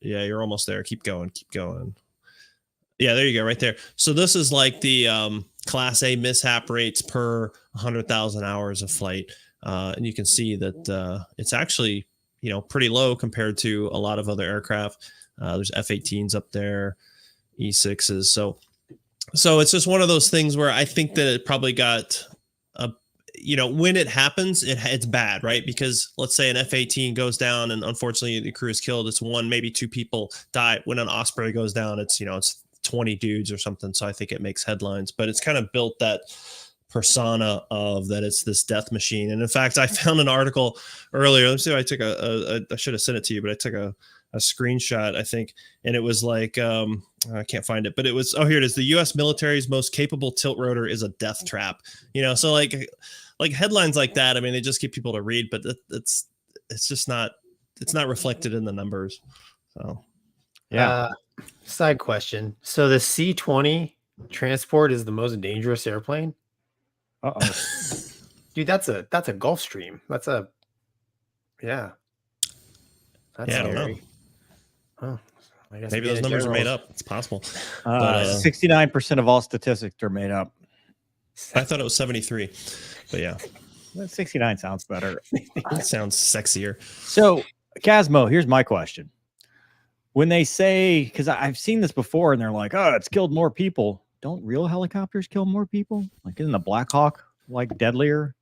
Yeah, you're almost there. Keep going. Yeah, there you go, right there. So this is like the Class A mishap rates per 100,000 hours of flight. And you can see that it's actually, pretty low compared to a lot of other aircraft. There's F-18s up there, E-6s. So it's just one of those things where I think that it probably got when it happens, it's bad, right? Because let's say an F-18 goes down and unfortunately the crew is killed. It's one, maybe two people die. When an Osprey goes down, it's 20 dudes or something. So I think it makes headlines, but it's kind of built that persona of that it's this death machine. And in fact, I found an article earlier. Let me see. I took I should have sent it to you, but I took a screenshot, I think, and it was like I can't find it, but it was here it is. The U.S. military's most capable tilt rotor is a death trap. So like headlines like that. I mean, they just get people to read, but it's just not reflected in the numbers. So yeah. Side question. So the C-20 transport is the most dangerous airplane? Dude, that's a Gulfstream. That's I don't know. Oh, I guess maybe those numbers are made up. It's possible. 69% of all statistics are made up. I thought it was 73, but yeah. 69 sounds better. It sounds sexier. So, Casmo, here's my question. When they say, because I've seen this before, and they're like, it's killed more people. Don't real helicopters kill more people? Like, isn't the Black Hawk like deadlier?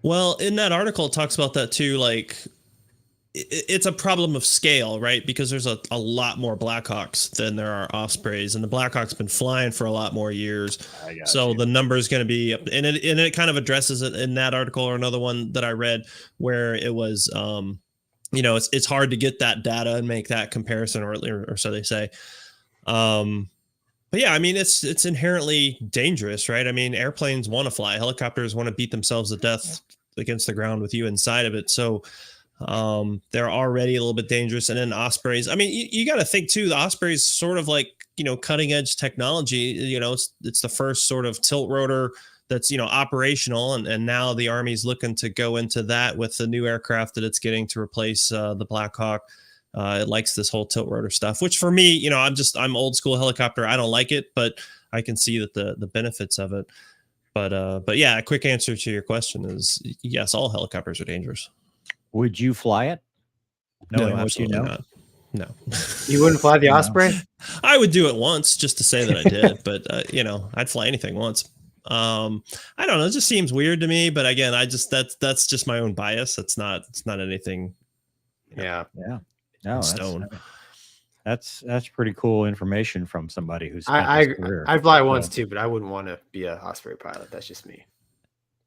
Well, in that article, it talks about that too. Like, it's a problem of scale, right? Because there's a lot more Blackhawks than there are Ospreys, and the Blackhawk's been flying for a lot more years. So the number is going to be up, and it kind of addresses it in that article or another one that I read where it was, it's hard to get that data and make that comparison, or so they say. But yeah, I mean, it's inherently dangerous, right? I mean, airplanes want to fly, helicopters want to beat themselves to death against the ground with you inside of it. So they're already a little bit dangerous. And then Ospreys, I mean, you got to think too, the Ospreys sort of like, cutting edge technology, it's the first sort of tilt rotor that's, operational. And now the Army's looking to go into that with the new aircraft that it's getting to replace the Black Hawk. It likes this whole tilt rotor stuff, which for me, I'm old school helicopter. I don't like it, but I can see that the benefits of it. But yeah, a quick answer to your question is yes, all helicopters are dangerous. Would you fly it? No, absolutely not. No. You wouldn't fly the Osprey? I would do it once just to say that I did, but I'd fly anything once. I don't know. It just seems weird to me, but again, that's just my own bias. It's not anything. Yeah. No, stone. That's pretty cool information from somebody who's. I'd fly once too, but I wouldn't want to be a Osprey pilot. That's just me.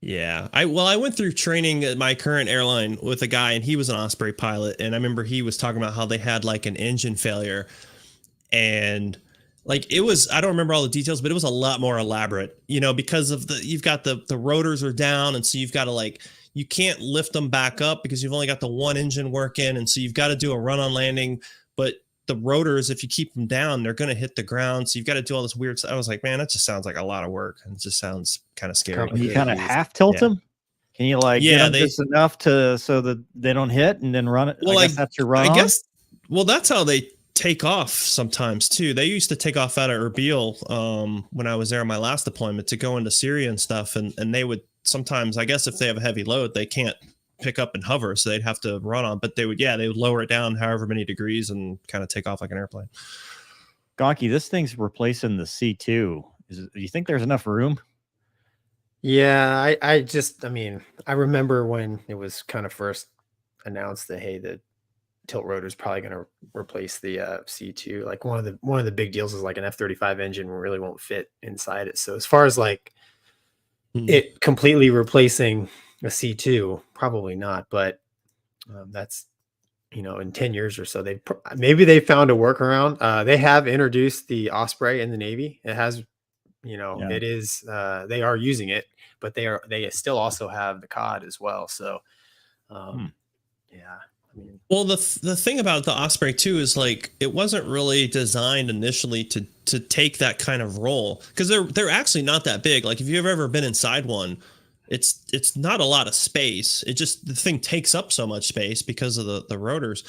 Yeah. I went through training at my current airline with a guy, and he was an Osprey pilot. And I remember he was talking about how they had like an engine failure, and like it was, I don't remember all the details, but it was a lot more elaborate, because of you've got the rotors are down. And so you've got to you can't lift them back up because you've only got the one engine working. And so you've got to do a run on landing, but the rotors, if you keep them down, they're going to hit the ground. So you've got to do all this weird stuff. I was like, man, that just sounds like a lot of work. And it just sounds kind of scary. Can you kind of half tilt them? Can you get them just enough so that they don't hit and then run it? Well, I guess that's your run. Well, that's how they take off sometimes too. They used to take off out of Erbil when I was there on my last deployment to go into Syria and stuff, and they would sometimes, I guess if they have a heavy load, they can't pick up and hover, so they'd have to run on, but they would lower it down however many degrees and kind of take off like an airplane. Gonky, this thing's replacing the C2. Do you think there's enough room? Yeah, I mean, I remember when it was kind of first announced that, hey, the tilt rotor is probably going to replace the C2. Like one of the big deals is like an F-35 engine really won't fit inside it. So as far as like it completely replacing a C2, probably not. But that's, in 10 years or so, maybe they found a workaround. They have introduced the Osprey in the Navy. It has, it is, they are using it, but they still also have the COD as well. So, yeah. I mean, well, the thing about the Osprey too is like it wasn't really designed initially to take that kind of role, because they're actually not that big. Like if you've ever been inside one, it's not a lot of space. It just, the thing takes up so much space because of the rotors.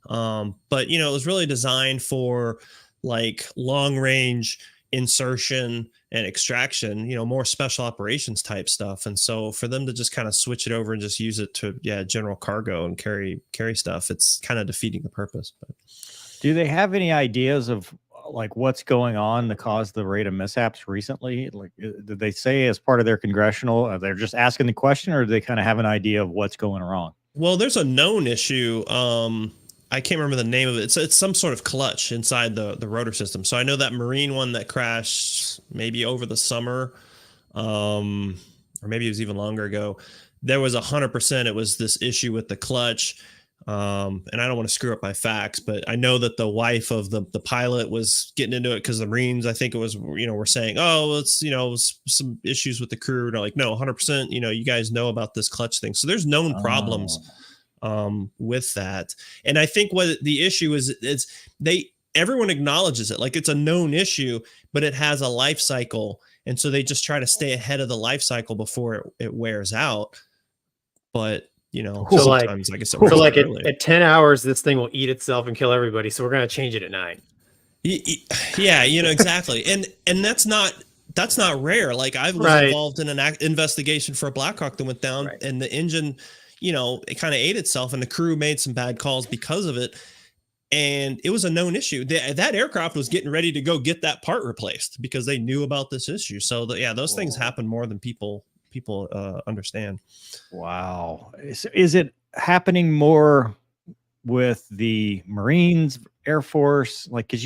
But it was really designed for like long range insertion and extraction, more special operations type stuff. And so for them to just kind of switch it over and just use it to general cargo and carry stuff, it's kind of defeating the purpose. But do they have any ideas of like what's going on to cause the rate of mishaps recently? Like, did they say as part of their congressional, they're just asking the question, or do they kind of have an idea of what's going wrong? Well, there's a known issue. I can't remember the name of it. It's some sort of clutch inside the rotor system. So I know that Marine one that crashed maybe over the summer, or maybe it was even longer ago. There was 100%. It was this issue with the clutch. And I don't want to screw up my facts, but I know that the wife of the pilot was getting into it because the Marines, I think it was, were saying, oh, it's, some issues with the crew. And they're like, no, 100%, you guys know about this clutch thing. So there's known problems with that. And I think what the issue is everyone acknowledges it. Like it's a known issue, but it has a life cycle. And so they just try to stay ahead of the life cycle before it wears out. But so like at 10 hours, this thing will eat itself and kill everybody. So we're going to change it at 9. Yeah, exactly. And that's not rare. Like I was involved in an investigation for a Black Hawk that went down, and the engine, it kind of ate itself, and the crew made some bad calls because of it. And it was a known issue. That aircraft was getting ready to go get that part replaced because they knew about this issue. So those things happen more than people understand. Wow. Is it happening more with the Marines, Air Force? Like, because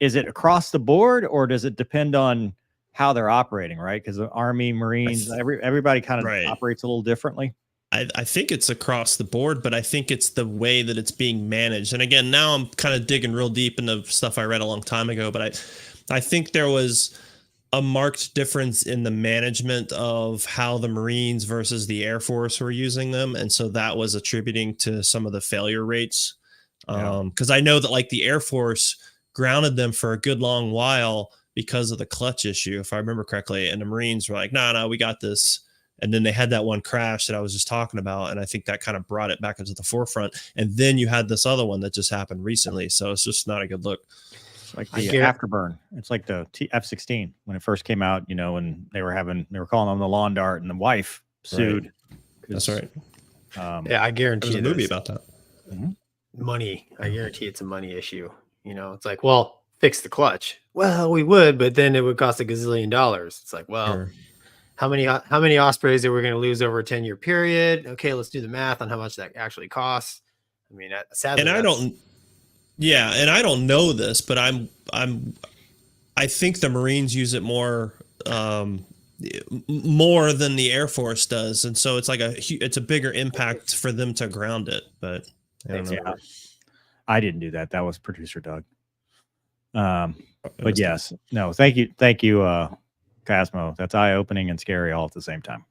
is it across the board, or does it depend on how they're operating, right? Because the Army, Marines, everybody kind of operates a little differently. I think it's across the board, but I think it's the way that it's being managed. And again, now I'm kind of digging real deep into stuff I read a long time ago, but I think there was a marked difference in the management of how the Marines versus the Air Force were using them. And so that was attributing to some of the failure rates. Because I know that like the Air Force grounded them for a good long while because of the clutch issue, if I remember correctly. And the Marines were like, no, we got this. And then they had that one crash that I was just talking about. And I think that kind of brought it back into the forefront. And then you had this other one that just happened recently. So it's just not a good look. It's like the afterburn. It's like the F-16 when it first came out, and they were calling them the lawn dart, and the wife sued. That's right. I guarantee there's a movie about that. Money. I guarantee it's a money issue. It's like, well, fix the clutch. Well, we would, but then it would cost $1 gazillion. It's like, well, Sure. How many Ospreys are we going to lose over a 10-year period? Okay, let's do the math on how much that actually costs. I mean, sadly, and I don't know this, but I think the Marines use it more than the Air Force does, and so it's like it's a bigger impact for them to ground it. But I don't know. I didn't do that. That was producer Doug. But yes, no, thank you, Cosmo. That's eye-opening and scary all at the same time.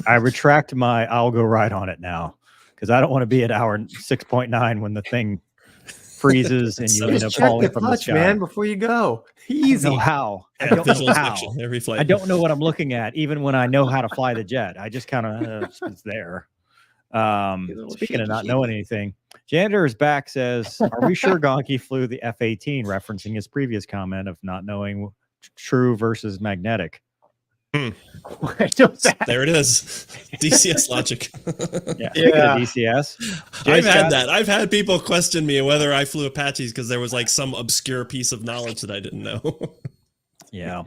I retract I'll go right on it now, because I don't want to be at hour 6.9 when the thing freezes and you end up falling from the sky. Man, before you go, easy. I don't know how. Every flight. I don't know what I'm looking at, even when I know how to fly the jet. I just kind of it's there. Speaking of not knowing anything, Janitor is back says, are we sure Gonky flew the F-18, referencing his previous comment of not knowing true versus magnetic? There it is. DCS logic. Yeah. Speaking of DCS, I've had that. I've had people question me whether I flew Apaches because there was like some obscure piece of knowledge that I didn't know. Yeah.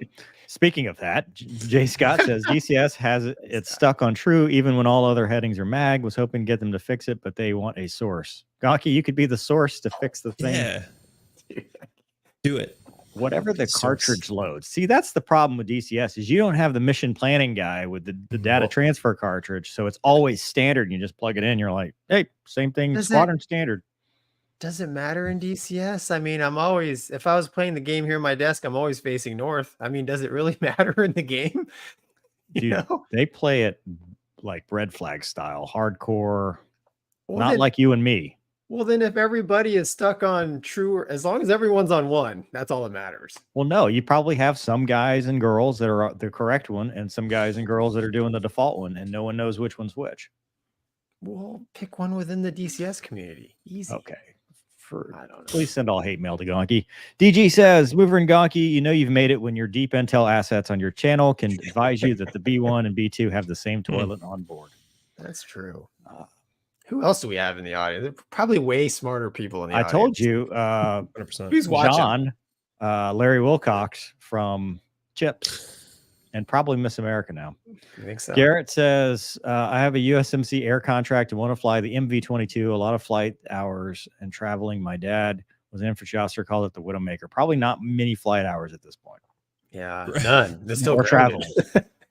Speaking of that, Jay Scott says DCS has it stuck on true even when all other headings are mag. Was hoping to get them to fix it, but they want a source. Gonky, you could be the source to fix the thing. Yeah. Do it. Whatever the cartridge loads. See, that's the problem with DCS is you don't have the mission planning guy with the data transfer cartridge. So it's always standard. And you just plug it in. You're like, hey, same thing, squadron standard. Does it matter in DCS? I mean, if I was playing the game here on my desk, I'm always facing north. I mean, does it really matter in the game? Dude, they play it like red flag style, hardcore, not like you and me. Well, then if everybody is stuck on true, as long as everyone's on one, that's all that matters. Well, no, you probably have some guys and girls that are the correct one and some guys and girls that are doing the default one, and no one knows which one's which. Well, pick one within the DCS community. Easy. Okay. I don't know. Please send all hate mail to Gonky. DG says, Mover and Gonky, you know you've made it when your deep intel assets on your channel can advise you that the B1 and B2 have the same toilet on board. That's true. Who else do we have in the audience? There are probably way smarter people in the audience. I told you, 100%. Who's watching? John, Larry Wilcox from Chips, and probably Miss America now. I think so. Garrett says, I have a USMC air contract and want to fly the MV-22, a lot of flight hours and traveling. My dad was an infantry officer, called it the Widowmaker. Probably not many flight hours at this point. Yeah, none. There's still more traveling.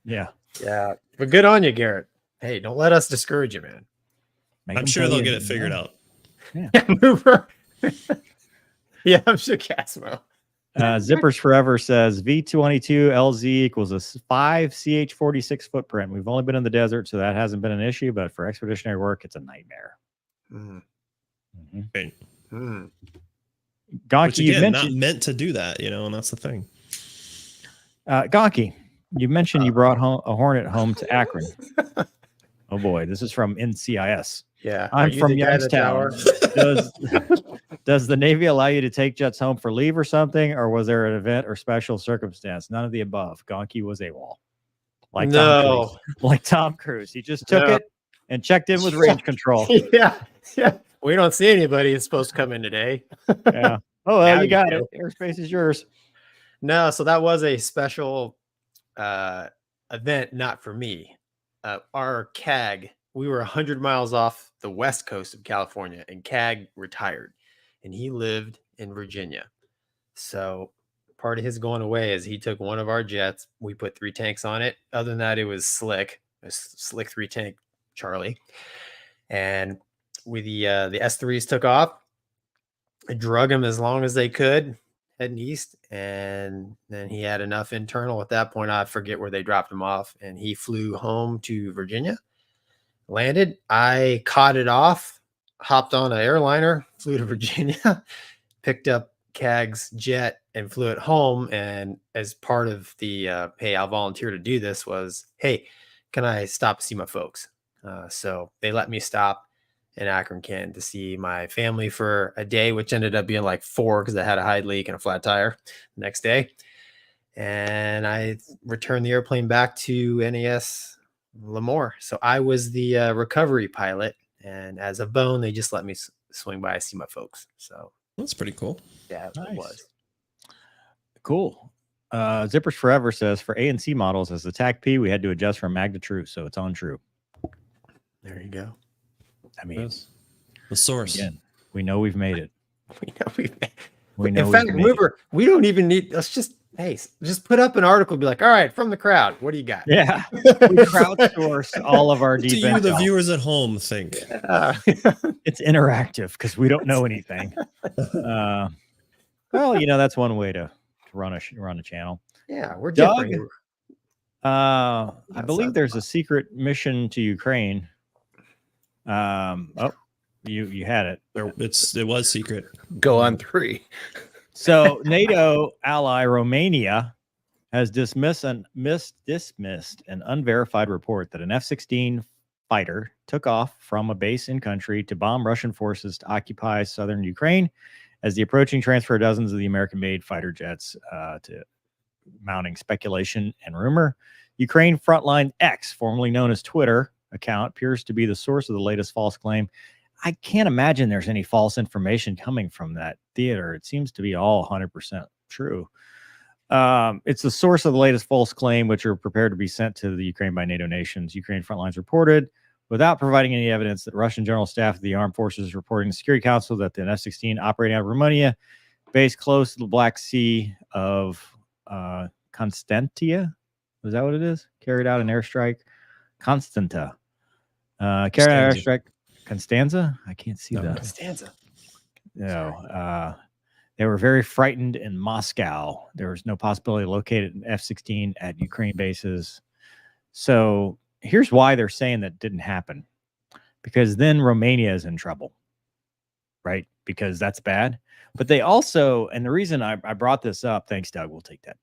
Yeah. Yeah. But good on you, Garrett. Hey, don't let us discourage you, man. I'm sure they'll get it figured out. Yeah. Mover. Yeah, I'm sure Casmo. Zippers Forever says V22 LZ equals a 5 CH46 footprint. We've only been in the desert, so that hasn't been an issue, but for expeditionary work, it's a nightmare. Okay. Gonky, Which again, you mentioned not meant to do that, and that's the thing. Gonky, you mentioned you brought home a Hornet home to Akron. Oh boy, this is from NCIS. Yeah, I'm from Youngstown. Does the Navy allow you to take jets home for leave or something, or was there an event or special circumstance? None of the above. Gonky was AWOL. Like Tom Cruise. He just took it and checked in with range control. Yeah. We don't see anybody that's supposed to come in today. Yeah. Oh, well, you got it. Airspace is yours. No, so that was a special event, not for me. Our CAG, we were 100 miles off the west coast of California, and CAG retired, and he lived in Virginia. So part of his going away is he took one of our jets. We put 3 tanks on it. Other than that, it was slick, a slick 3-tank Charlie. And with the S3s took off, I drug him as long as they could heading east, and then he had enough internal at that point. I forget where they dropped him off, and he flew home to Virginia, landed. I caught it off, hopped on an airliner, flew to Virginia, picked up CAG's jet and flew it home. And as part of the hey, I'll volunteer to do this, was, hey, can I stop to see my folks? So they let me stop in Akron, Kent, to see my family for a day, which ended up being like 4 because I had a hide leak and a flat tire the next day. And I returned the airplane back to NAS Lemoore. So I was the recovery pilot, and as a bone, they just let me swing by and see my folks. So that's pretty cool. Yeah, nice. It was cool. Zippers Forever says for A and C models as the TAC P, we had to adjust from mag to true, so it's on true. There you go. I mean, the source. Again, we know we've made it. We know. In fact, Mover, we don't even need. Let's just put up an article. Be like, all right, from the crowd, what do you got? Yeah, we crowdsource all of our deep. Do you, the viewers at home, think it's interactive because we don't know anything. Well, that's one way to run a channel. Yeah, we're Doug. different. I believe there's a secret mission to Ukraine. You had it. It was secret. Go on 3. So NATO ally Romania has dismissed an unverified report that an F-16 fighter took off from a base in country to bomb Russian forces to occupy southern Ukraine as the approaching transfer of dozens of the American-made fighter jets to mounting speculation and rumor. Ukraine Frontline X, formerly known as Twitter account, appears to be the source of the latest false claim. I can't imagine there's any false information coming from that theater. It seems to be all 100% true. It's the source of the latest false claim, which are prepared to be sent to the Ukraine by NATO nations. Ukraine Frontlines reported, without providing any evidence, that Russian General Staff of the Armed Forces reporting to the Security Council that the F-16 operating out of Romania, based close to the Black Sea of Constantia, is that what it is? Carried out an airstrike. Constanta. Carried out an airstrike. Constanza? I can't see that. Constanza. No. They were very frightened in Moscow. There was no possibility of locating an F-16 at Ukraine bases. So here's why they're saying that didn't happen. Because then Romania is in trouble, right? Because that's bad. But they also, and the reason I brought this up, thanks, Doug, we'll take that.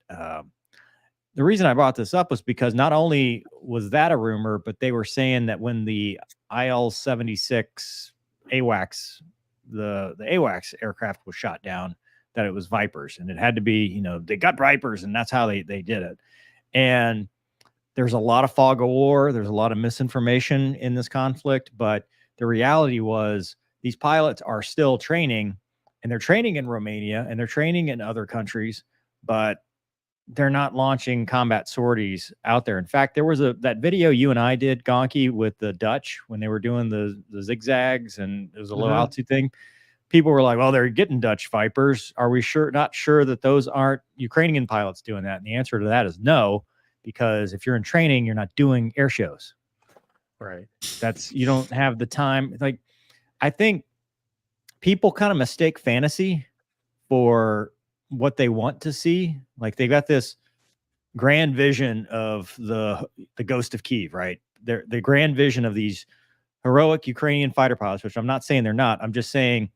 The reason I brought this up was because not only was that a rumor, but they were saying that when the IL-76 AWACS, the AWACS aircraft was shot down, that it was Vipers, and it had to be, they got Vipers, and that's how they did it. And there's a lot of fog of war. There's a lot of misinformation in this conflict, but the reality was these pilots are still training, and they're training in Romania, and they're training in other countries, but they're not launching combat sorties out there. In fact, there was that video you and I did, Gonky, with the Dutch when they were doing the zigzags, and it was a low altitude thing. People were like, well, they're getting Dutch Vipers. Are we not sure that those aren't Ukrainian pilots doing that? And the answer to that is no, because if you're in training, you're not doing air shows. Right. You don't have the time. Like, I think people kind of mistake fantasy for what they want to see. Like, they got this grand vision of the Ghost of Kyiv, right? The grand vision of these heroic Ukrainian fighter pilots, which I'm not saying they're not. I'm just saying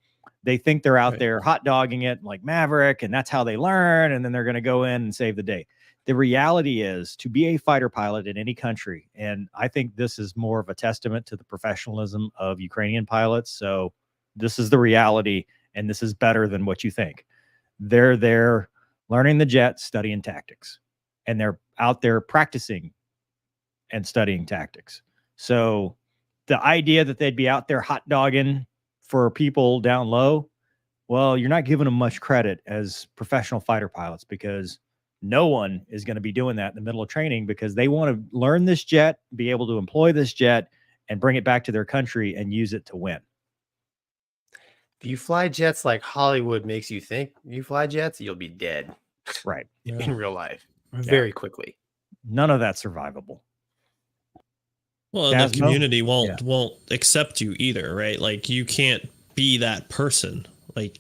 they think they're out there hot dogging it like Maverick, and that's how they learn, and then they're going to go in and save the day. The reality is, to be a fighter pilot in any country, and I think this is more of a testament to the professionalism of Ukrainian pilots. So this is the reality, and this is better than what you think. They're there learning the jet, studying tactics, and they're out there practicing and studying tactics. So the idea that they'd be out there hot dogging for people down low, well, you're not giving them much credit as professional fighter pilots, because no one is going to be doing that in the middle of training, because they want to learn this jet, be able to employ this jet, and bring it back to their country and use it to win. If you fly jets like Hollywood makes you think you fly jets, you'll be dead. Right. In real life. Very quickly. None of that's survivable. Well, the community won't accept you either, right? Like, you can't be that person. Like,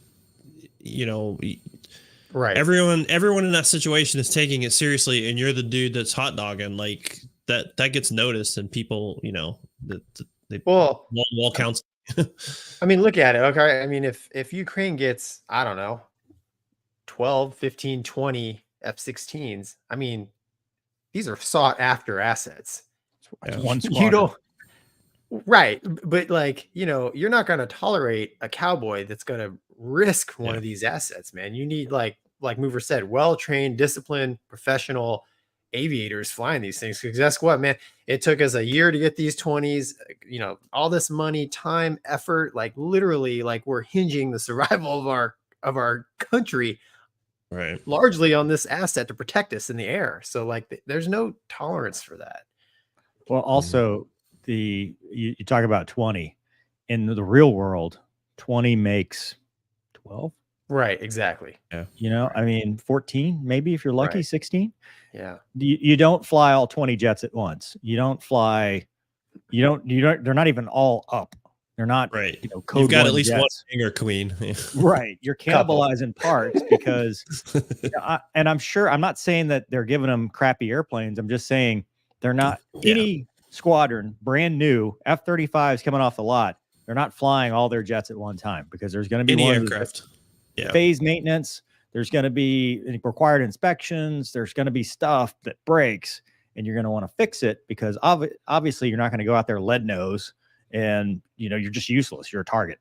right. Everyone in that situation is taking it seriously, and you're the dude that's hot dogging. Like, that gets noticed, and people, they wall counts. I mean, look at it. Okay. I mean, if Ukraine gets, I don't know, 12, 15, 20 F-16s, I mean, these are sought after assets. One squadron. Right. But you're not going to tolerate a cowboy that's going to risk one of these assets, man. You need, like Mover said, well-trained, disciplined, professional aviators flying these things. Because guess what, man? It took us a year to get these 20s, all this money, time, effort, like literally, like we're hinging the survival of our country largely on this asset to protect us in the air. So there's no tolerance for that. Well, also you talk about 20 in the real world, 20 makes 12. Right. Exactly. Yeah. I mean, 14, maybe if you're lucky, 16. Yeah. You don't fly all 20 jets at once. You don't fly. They're not even all up. They're not right. Code You've got at least jets. one hangar queen. Right. You're cannibalizing parts because, and I'm not saying that they're giving them crappy airplanes. I'm just saying they're not any squadron, brand new F-35s coming off the lot. They're not flying all their jets at one time, because there's going to be any aircraft. Phase maintenance. There's going to be required inspections. There's going to be stuff that breaks, and you're going to want to fix it because obviously you're not going to go out there lead nose and you're just useless. You're a target.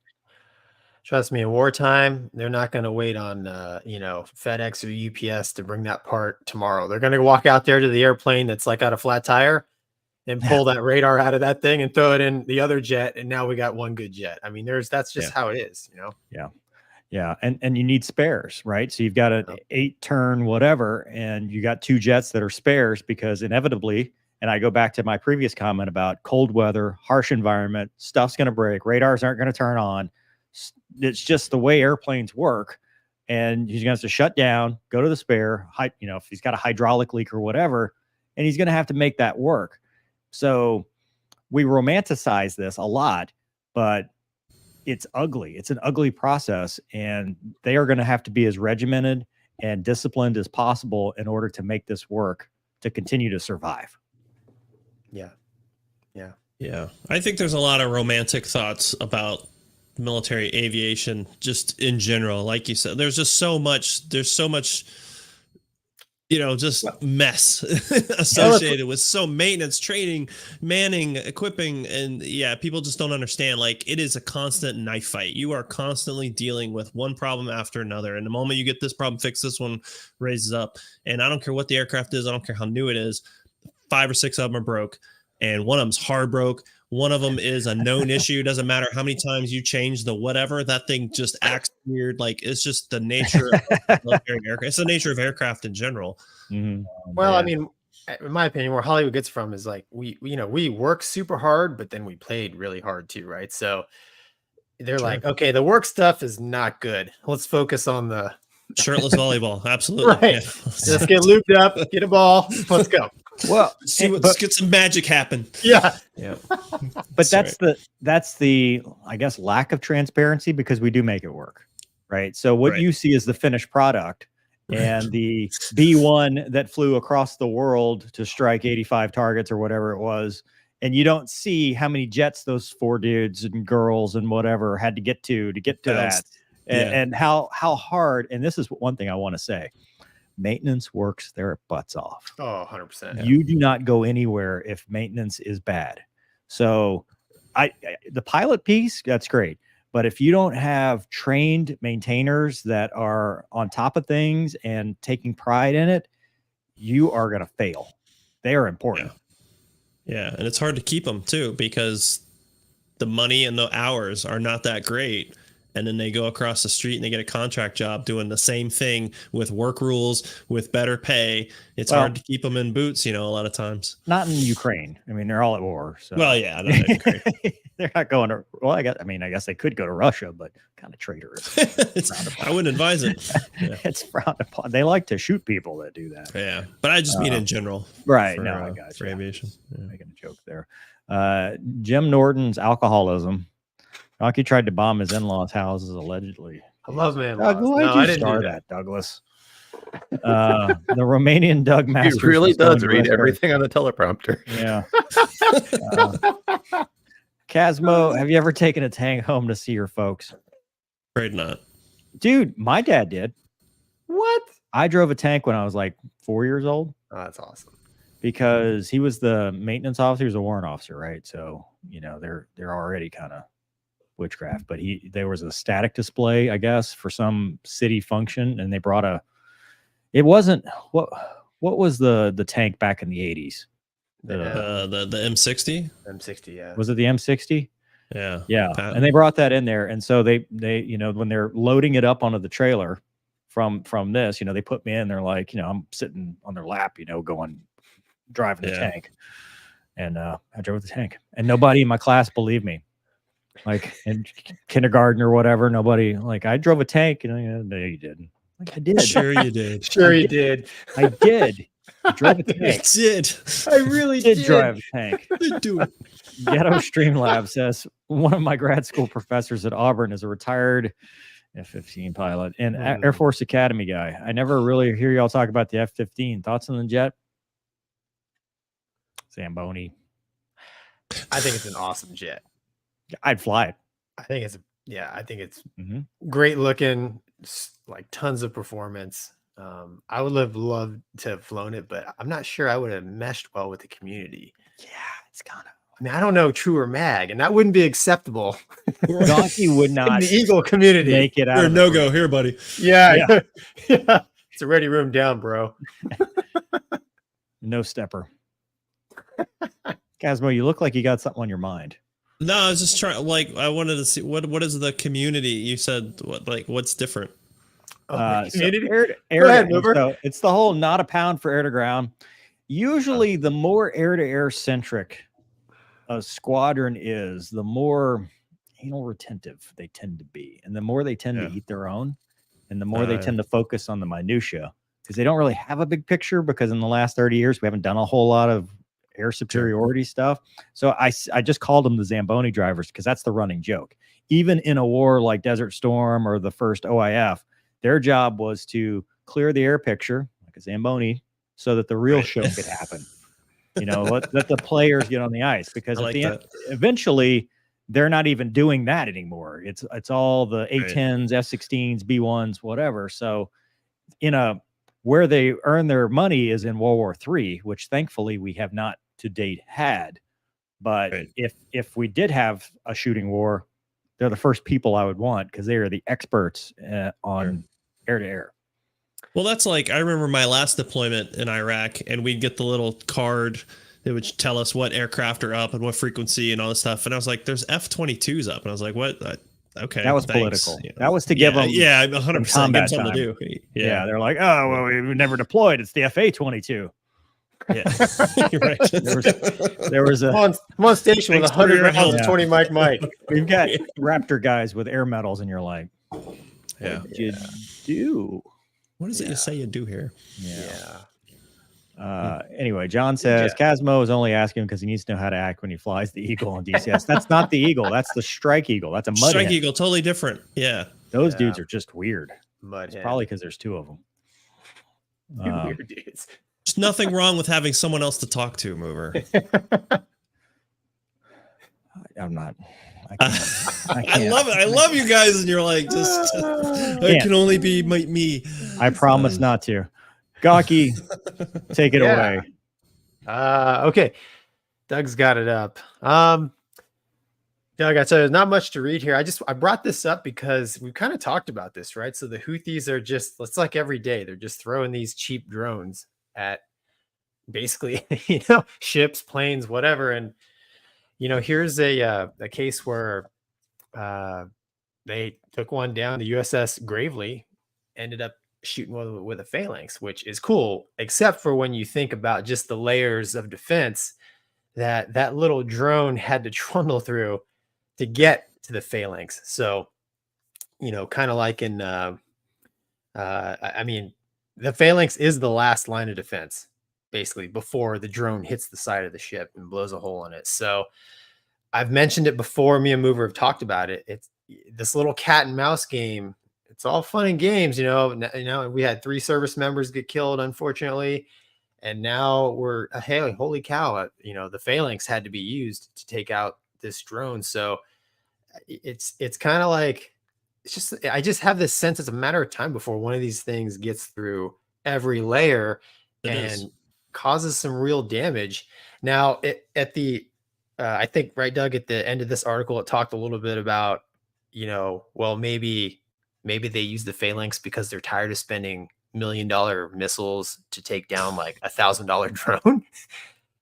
Trust me, in wartime, they're not going to wait on, FedEx or UPS to bring that part tomorrow. They're going to walk out there to the airplane that's like got a flat tire and pull that radar out of that thing and throw it in the other jet. And now we got one good jet. I mean, that's just how it is, Yeah. Yeah. And you need spares, right? So you've got an 8-turn whatever, and you got 2 jets that are spares because inevitably, and I go back to my previous comment about cold weather, harsh environment, stuff's going to break, radars aren't going to turn on. It's just the way airplanes work, and he's going to have to shut down, go to the spare, if he's got a hydraulic leak or whatever, and he's going to have to make that work. So we romanticize this a lot, but it's ugly. It's an ugly process, and they are going to have to be as regimented and disciplined as possible in order to make this work to continue to survive. Yeah. I think there's a lot of romantic thoughts about military aviation just in general. Like you said, there's so much just mess associated with maintenance, training, manning, equipping, and people just don't understand. Like, it is a constant knife fight. You are constantly dealing with one problem after another, and the moment you get this problem fixed, this one raises up. And I don't care what the aircraft is, I don't care how new it is, 5 or 6 of them are broke, and one of them's hard broke. One of them is a known issue. Doesn't matter how many times you change the whatever, that thing just acts weird. Like, it's just the nature of military aircraft. It's the nature of aircraft in general. Mm-hmm. Well, I mean, in my opinion, where Hollywood gets from is like we work super hard, but then we played really hard too, right? So they're like, okay, the work stuff is not good. Let's focus on the shirtless volleyball. Absolutely. Right. Yeah. Let's get looped up, get a ball. Let's go. Well, let's get some magic happen. Yeah. But that's the I guess lack of transparency, because we do make it work, right? So what you see is the finished product, and the B-1 that flew across the world to strike 85 targets or whatever it was, and you don't see how many jets those 4 dudes and girls and whatever had to get to that, and how hard. And this is one thing I want to say. Maintenance works their butts off. Oh, 100%. You do not go anywhere if maintenance is bad. So the pilot piece, that's great. But if you don't have trained maintainers that are on top of things and taking pride in it, you are going to fail. They are important. Yeah. And it's hard to keep them too, because the money and the hours are not that great. And then they go across the street and they get a contract job doing the same thing with work rules, with better pay. It's hard to keep them in boots, a lot of times. Not in Ukraine. I mean, they're all at war. So. Well, yeah, not in Ukraine. They're not going to. Well, I guess they could go to Russia, but kind of traitorous. I wouldn't advise it. Yeah. It's frowned upon. They like to shoot people that do that. Yeah, but I just mean in general. Right. For, I got you. For aviation. Yeah. Making a joke there. Jim Norton's alcoholism. Gonky tried to bomb his in-laws' houses, allegedly. I love man. I didn't do that, Douglas. The Romanian Doug Masters. He really does read everything on the teleprompter. Yeah. Casmo, have you ever taken a tank home to see your folks? Afraid not. Dude, my dad did. What? I drove a tank when I was like 4 years old. Oh, that's awesome. Because he was the maintenance officer. He was a warrant officer, right? So, they're already kind of witchcraft, but there was a static display, I guess, for some city function, and they brought it wasn't what was the tank back in the 80s? The M60? M60, yeah. Was it the M60? Yeah. And they brought that in there, and so they when they're loading it up onto the trailer from this, they put me in. They're like, I'm sitting on their lap, driving the tank, and I drove the tank, and nobody in my class believed me. Like in kindergarten or whatever, nobody, like, I drove a tank, no, you didn't. Like, I did. Sure you did. Sure you did. I did. I drove a tank. You did. I really did drive a tank. You do it. Ghetto Streamlab says one of my grad school professors at Auburn is a retired F-15 pilot and Air Force Academy guy. I never really hear y'all talk about the F-15. Thoughts on the jet? Zamboni. I think it's an awesome jet. I'd fly it. I think it's great looking, like tons of performance. I would have loved to have flown it, but I'm not sure I would have meshed well with the community. Yeah, it's kind of. I mean, I don't know true or mag, and that wouldn't be acceptable. Gonky would in not the Eagle community. make it out. You're of no go here, buddy. Yeah. Yeah. It's already room down, bro. No stepper. Cosmo, you look like you got something on your mind. No, I was just trying. Like, I wanted to see what is the community. You said what's different. Community? So Go ahead, Mover. so it's the whole not a pound for air to ground. Usually, the more air to air centric a squadron is, the more anal retentive they tend to be, and the more they tend to eat their own, and the more they tend to focus on the minutia, because they don't really have a big picture. Because in the last 30 years, we haven't done a whole lot of air superiority stuff. So I just called them the Zamboni drivers, because that's the running joke. Even in a war like Desert Storm or the first OIF, their job was to clear the air picture like a Zamboni, so that the real show could happen. Let the players get on the ice, because at the end, eventually they're not even doing that anymore. It's all the A10s, F-16s, B1s, whatever. So where they earn their money is in World War III, which thankfully we have not to date had. But if we did have a shooting war, they're the first people I would want, because they are the experts on air to air. Well, that's like, I remember my last deployment in Iraq, and we'd get the little card that would tell us what aircraft are up and what frequency and all this stuff. And I was like, there's F-22s up. And I was like, what? Okay. That was political. That was to give them 100% combat something time. to do. Yeah. They're like, oh, well, we never deployed. It's the FA-22. Yeah. You're right. There was a I'm on station with 100 rounds of 20 Mike. We've got Raptor guys with air medals, and you're like, what did you do? What is it you say you do here? Anyway, John says Cosmo is only asking because he needs to know how to act when he flies the Eagle on DCS. That's not the Eagle. That's the Strike Eagle. That's a mud Strike hen. Eagle, totally different. Yeah. Those dudes are just weird. It's probably because there's two of them. Weird dudes. There's nothing wrong with having someone else to talk to, Mover. I'm not. I love it. I love you guys, and you're like, it can only be me. I promise not to. Gonky, take it away. Okay. Doug's got it up. Doug, I said there's not much to read here. I brought this up because we've kind of talked about this, right? So the Houthis are it's like every day they're just throwing these cheap drones at basically, ships, planes, whatever. And here's a case where they took one down. The USS Gravely ended up shooting with a phalanx, which is cool, except for when you think about just the layers of defense that little drone had to trundle through to get to the phalanx. So, kind of like in, I mean, the phalanx is the last line of defense, basically, before the drone hits the side of the ship and blows a hole in it. So I've mentioned it before. Me and Mover have talked about it. It's this little cat and mouse game. It's all fun and games, we had 3 service members get killed, unfortunately. And now we're, hey, holy cow, the phalanx had to be used to take out this drone. So it's kind of like, I just have this sense it's a matter of time before one of these things gets through every layer and causes some real damage. Now, I think, right, Doug, at the end of this article, it talked a little bit about, well, maybe they use the phalanx because they're tired of spending $1 million missiles to take down like $1,000 drone,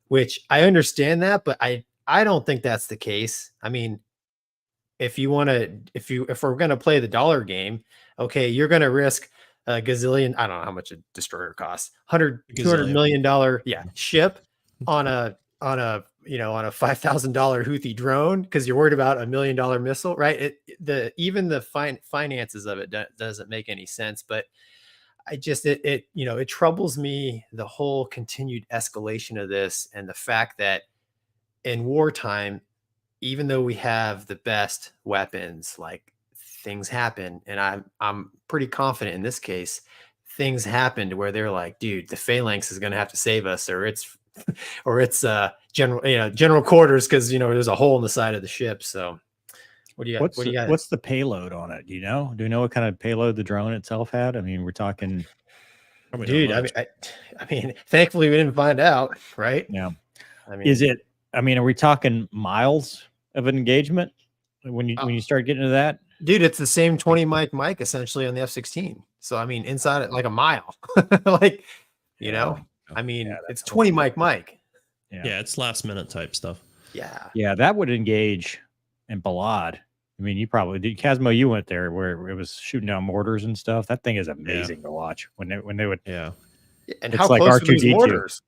which I understand that, but I don't think that's the case. I mean, if we're going to play the dollar game, okay, you're going to risk a gazillion, I don't know how much a destroyer costs, $200 million ship on a $5,000 Houthi drone because you're worried about $1 million missile, right? Even the finances of it doesn't make any sense. But it troubles me, the whole continued escalation of this, and the fact that in wartime, even though we have the best weapons, like, things happen, and I'm pretty confident in this case, things happened where they're like, dude, the phalanx is going to have to save us, or it's general quarters, because there's a hole in the side of the ship. So what do you got? What's the payload on it? Do you know what kind of payload the drone itself had? I mean, we're talking Probably not Dude, much. I mean, thankfully we didn't find out, right? Yeah. I mean, Is it? I mean, are we talking miles of an engagement when you start getting to that? dude, it's the same 20 mic essentially on the F-16. So I mean, inside it like a mile, like you know, I mean, Yeah, it's 20 mic. Yeah, it's last minute type stuff. Yeah, Yeah, that would engage in Balad. I mean, you probably did. Casmo, you went there where it was shooting down mortars and stuff. That thing is amazing to watch when they would. Yeah. and It's how like close were these R2D2. mortars?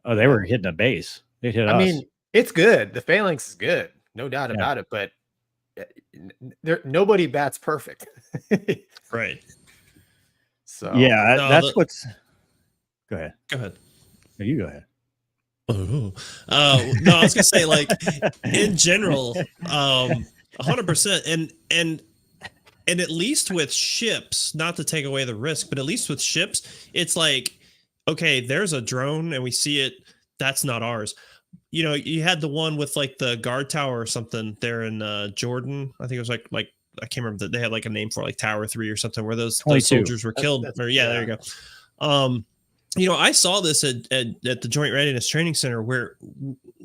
Oh, they were hitting a base. They hit I us. mean, it's good. The phalanx is good, no doubt about it. But nobody bats perfect. Right. So yeah, No, that's what's. Go ahead. Go ahead. No, you go ahead. Oh, no, I was gonna say, like, in general, 100%, and at least with ships, not to take away the risk, but at least with ships, it's like, okay, there's a drone and we see it. That's not ours. You know, you had the one with like the guard tower or something there in Jordan. I think it was like I can't remember that they had like a name for like Tower 3 or something where those 22. soldiers were killed. Or there you go. You know, I saw this at the Joint Readiness Training Center where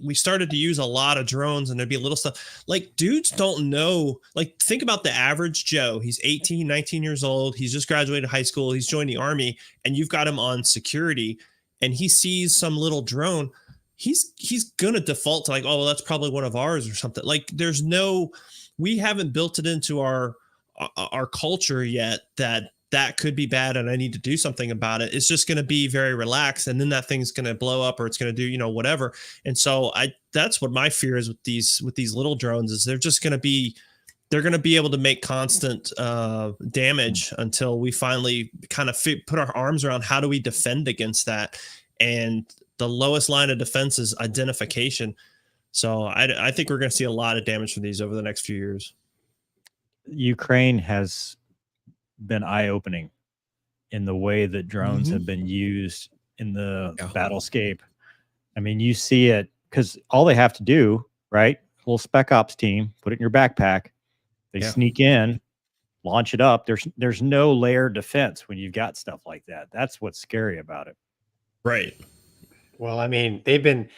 we started to use a lot of drones, and there'd be little stuff like dudes don't know. Like, think about the average Joe. He's 18, 19 years old. He's just graduated high school. He's joined the army, and you've got him on security, and he sees some little drone. He's going to default to like, oh, well, that's probably one of ours or something. Like, we haven't built it into our culture yet that could be bad and I need to do something about it. It's just going to be very relaxed, and then that thing's going to blow up or it's going to do, you know, whatever. And so that's what my fear is with these little drones is they're going to be able to make constant damage until we finally kind of put our arms around how do we defend against that. And the lowest line of defense is identification. So I think we're going to see a lot of damage from these over the next few years. Ukraine has been eye-opening in the way that drones have been used in the battlescape. I mean, you see it because all they have to do, right? A little spec ops team, put it in your backpack. They sneak in, launch it up. There's no layered defense when you've got stuff like that. That's what's scary about it. Right. well, I mean, they've been,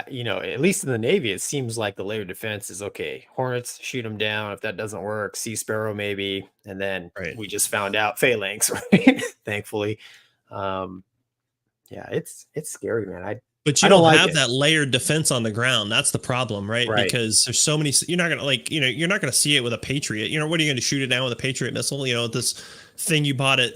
you know, at least in the Navy, it seems like the layered defense is okay. Hornets, shoot them down. If that doesn't work, Sea Sparrow maybe, and then we just found out phalanx, right? Thankfully, yeah, it's scary, man. But you don't have that layered defense on the ground. That's the problem, right? Because there's so many. You're not gonna you're not gonna see it with a Patriot. You know, what are you gonna shoot it down with a Patriot missile? You know, this thing you bought at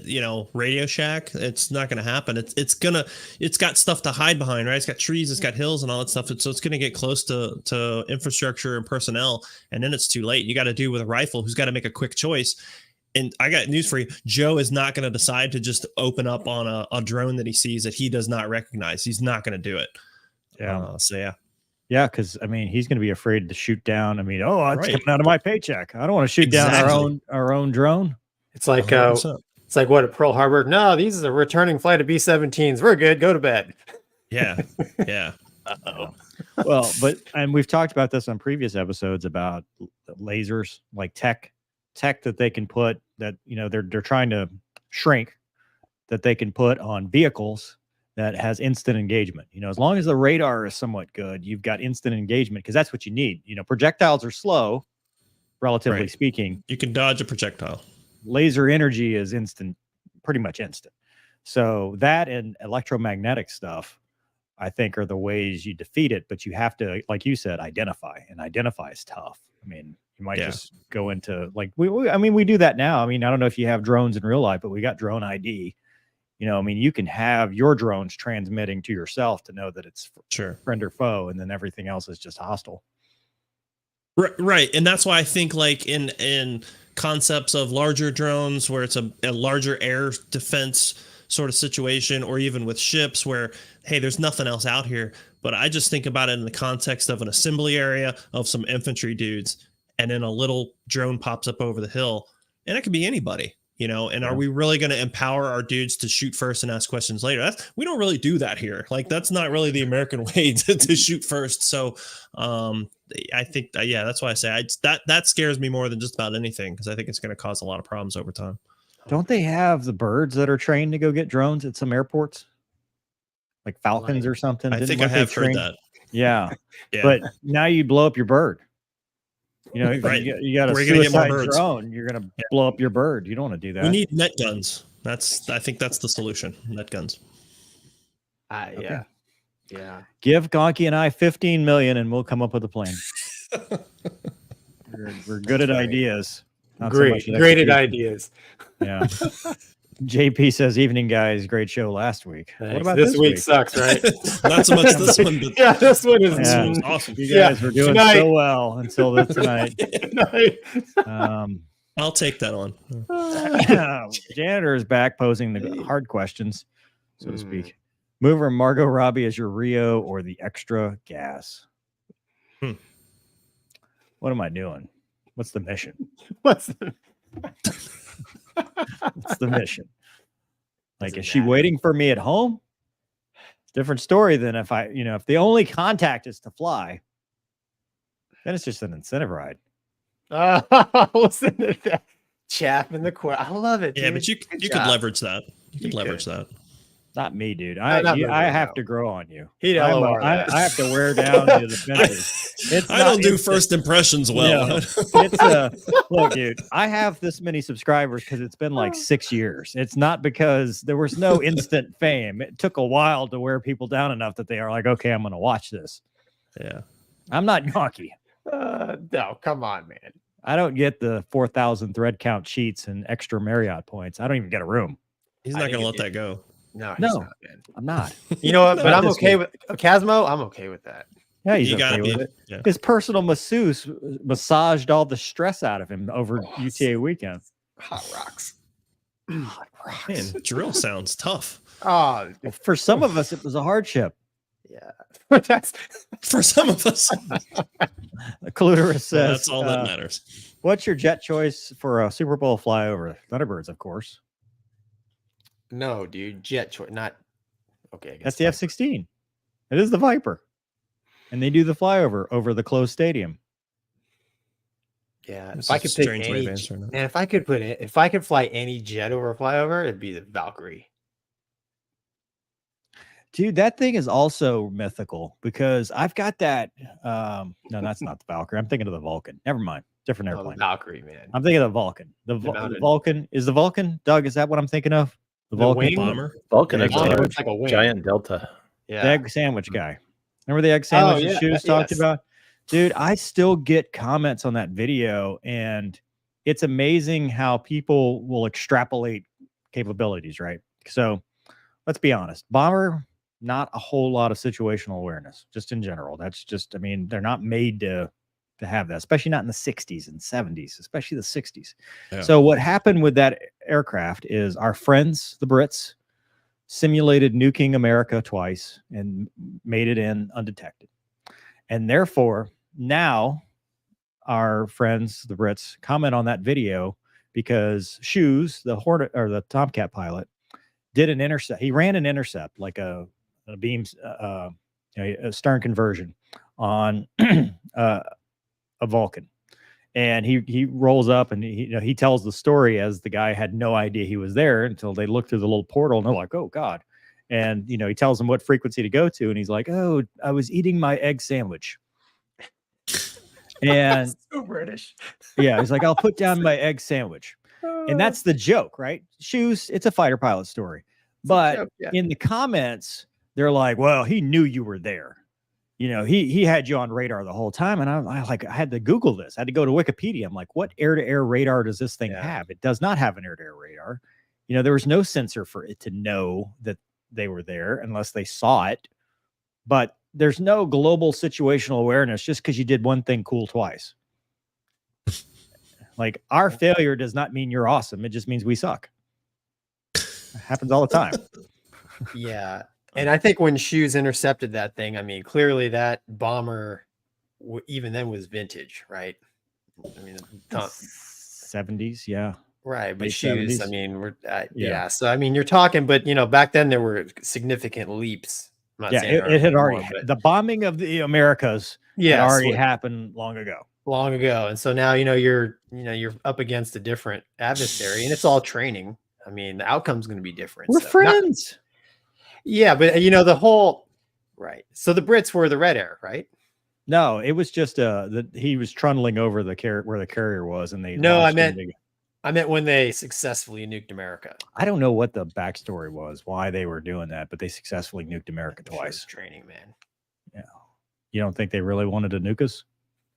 Radio Shack. It's not gonna happen. It's got stuff to hide behind, right? It's got trees, it's got hills, and all that stuff. So it's gonna get close to infrastructure and personnel, and then it's too late. You got to do with a rifle, who's got to make a quick choice. And I got news for you. Joe is not going to decide to just open up on a drone that he sees that he does not recognize. He's not going to do it. Yeah. Because I mean, he's going to be afraid to shoot down. I mean, it's coming out of my paycheck. I don't want to shoot down our own drone. It's like it's like what at Pearl Harbor. No, these is a returning flight of B-17s. We're good. Go to bed. Yeah. Well, and we've talked about this on previous episodes about lasers, like tech that they can put that, they're trying to shrink, that they can put on vehicles that has instant engagement. As long as the radar is somewhat good, you've got instant engagement, because that's what you need. Projectiles are slow, relatively speaking. You can dodge a projectile. Laser energy is instant, pretty much instant. So that and electromagnetic stuff, I think, are the ways you defeat it. But you have to, like you said, identify, and identify is tough. I mean, you might just go into we do that now. I mean, I don't know if you have drones in real life, but we got drone ID. You can have your drones transmitting to yourself to know that it's friend or foe, and then everything else is just hostile. Right. And that's why I think like in concepts of larger drones where it's a larger air defense sort of situation, or even with ships where, hey, there's nothing else out here. But I just think about it in the context of an assembly area of some infantry dudes, and then a little drone pops up over the hill, and it could be anybody, and are we really going to empower our dudes to shoot first and ask questions later? We don't really do that here. Like, that's not really the American way to shoot first. So I think, that's why I say that scares me more than just about anything, because I think it's going to cause a lot of problems over time. Don't they have the birds that are trained to go get drones at some airports? Like falcons or something? I think I weren't they have heard trained? that. Yeah. Yeah. But now you blow up your bird. You know, if Right. you got a Where are you gonna get more suicide birds? drone, you're going to blow up your bird. You don't want to do that. We need net guns. I think that's the solution. Net guns. Yeah. Yeah. Give Gonky and I 15 million and we'll come up with a plan. We're good at ideas. Not so much Great at execution. ideas. Yeah. JP says, evening guys, great show last week. Thanks. What about this week? Sucks, right? Not so much this one, but Yeah, this one is Yeah. was awesome. You guys were doing tonight. so well until tonight. I'll take that on. Janitor is back posing the hard questions, so to speak. Mover Margot Robbie as your Rio or the extra gas? What am I doing? What's the mission? What's the mission? Like, is she waiting for me at home? It's a different story than if if the only contact is to fly, then it's just an incentive ride. Listen to that chap in the corner. I love it. Yeah, dude. but you could leverage that. You could leverage that. Not me, dude. not me, I have no. to grow on you. I I have to wear down the defenses. I don't do first impressions well. No, look, dude. I have this many subscribers because it's been like 6 years. It's not because there was no instant fame. It took a while to wear people down enough that they are like, okay, I'm going to watch this. Yeah, I'm not Gonky. No, come on, man. I don't get the 4,000 thread count cheats and extra Marriott points. I don't even get a room. he's not going to let that go. No, he's No. not, man. I'm not. You know what? But I'm this okay with Casmo. I'm okay with that. Yeah, he's You okay gotta with be. it. Yeah. His personal masseuse massaged all the stress out of him over UTA weekend. Hot rocks. Hot rocks. Man, drill sounds tough. Oh, For some of us, it was a hardship. yeah. That's For some of us, Clitoris says, that's all that matters. what's your jet choice for a Super Bowl flyover? Thunderbirds, of course. no, dude. Jet choice, not okay. I guess That's the F-16. It is the Viper. And they do the flyover over the closed stadium. Yeah, It's if I a could pick strange way of any, answering that. and if I could fly any jet over a flyover, it'd be the Valkyrie. Dude, that thing is also mythical because I've got that. No, that's not the Valkyrie. I'm thinking of the Vulcan. Never mind. Different Oh, the airplane. Valkyrie, man. I'm thinking of the Vulcan. The mounted- Vulcan is the Vulcan. Doug, is that what I'm thinking of? The The Vulcan wing? Bomber. Vulcan is Bomber a looks like a wing. giant delta. Yeah. the egg sandwich guy. Remember the egg sandwich yeah, Shoes talked yes. about? Dude, I still get comments on that video, and it's amazing how people will extrapolate capabilities, right? So let's be honest. Bomber, not a whole lot of situational awareness, just in general. That's just, I mean, they're not made to have that, especially not in the 60s and 70s, especially the 60s. Yeah. So what happened with that aircraft is our friends, the Brits, simulated nuking America twice and made it in undetected. And therefore, now our friends, the Brits, comment on that video because Shoes, the Hornet or the Tomcat pilot, did an intercept. He ran an intercept, like a beam, a stern conversion on a Vulcan. And he rolls up and he tells the story as the guy had no idea he was there until they look through the little portal and they're like, oh God. And, he tells them what frequency to go to. And he's like, oh, I was eating my egg sandwich. And so British. yeah, he's like, I'll put down my egg sandwich. And that's the joke, right? Shoes, it's a fighter pilot story. But joke, yeah. in the comments, they're like, well, he knew you were there. He had you on radar the whole time. And I had to Google this. I had to go to Wikipedia. I'm like, what air-to-air radar does this thing have? It does not have an air-to-air radar. There was no sensor for it to know that they were there unless they saw it. But there's no global situational awareness just because you did one thing cool twice. Like, our failure does not mean you're awesome. It just means we suck. It happens all the time. Yeah. And I think when Shoes intercepted that thing, I mean, clearly that bomber, even then, was vintage, right? I mean, 70s, yeah. right. But Late Shoes, 70s. I mean, Yeah. yeah. So, I mean, you're talking, but, back then there were significant leaps. I'm not Yeah, saying there it had aren't already anymore, but the bombing of the Americas had yeah, already happened long ago. long ago. And so now, you're up against a different adversary, and it's all training. I mean, the outcome's going to be different. We're So friends. yeah, but the whole right. So the Brits were the red air, right? No, it was just he was trundling over where the carrier was, and they No, launched him. I meant when they successfully nuked America. I don't know what the backstory was, why they were doing that, but they successfully nuked America twice. Training, man. Yeah. You don't think they really wanted to nuke us?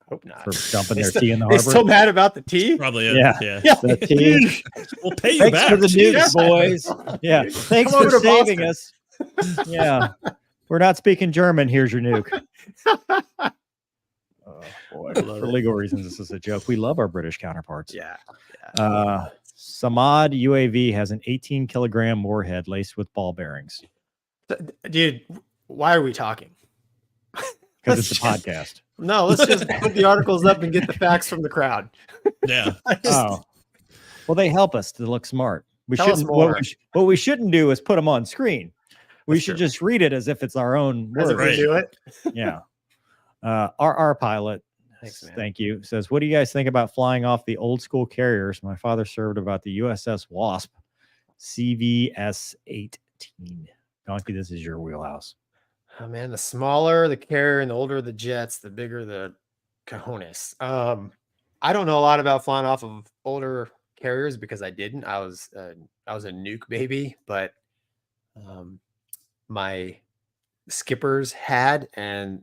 Hope not. For dumping their tea in the They harbor? still mad about the tea? Probably Yeah. The tea. We'll pay you Thanks back. for the Jeez. nukes, boys. Yeah. Thanks Come over for to saving Boston. us. Yeah. We're not speaking German. Here's your nuke. Oh, boy. For legal reasons, this is a joke. We love our British counterparts. Yeah. Samad UAV has an 18-kilogram warhead laced with ball bearings. Dude, why are we talking? Because it's a podcast. No, let's just put the articles up and get the facts from the crowd. Yeah. Oh. Well, they help us to look smart. Tell us more. What we shouldn't do is put them on screen. We That's should true. just read it as if it's our own As if words. we do it. Yeah. RR pilot, Thanks, man. thank you, says, what do you guys think about flying off the old school carriers? My father served about the USS Wasp CVS 18. Gonky, this is your wheelhouse. Oh man, the smaller the carrier and the older the jets, the bigger the cojones. I don't know a lot about flying off of older carriers because I didn't. I was a nuke baby, but my skippers had, and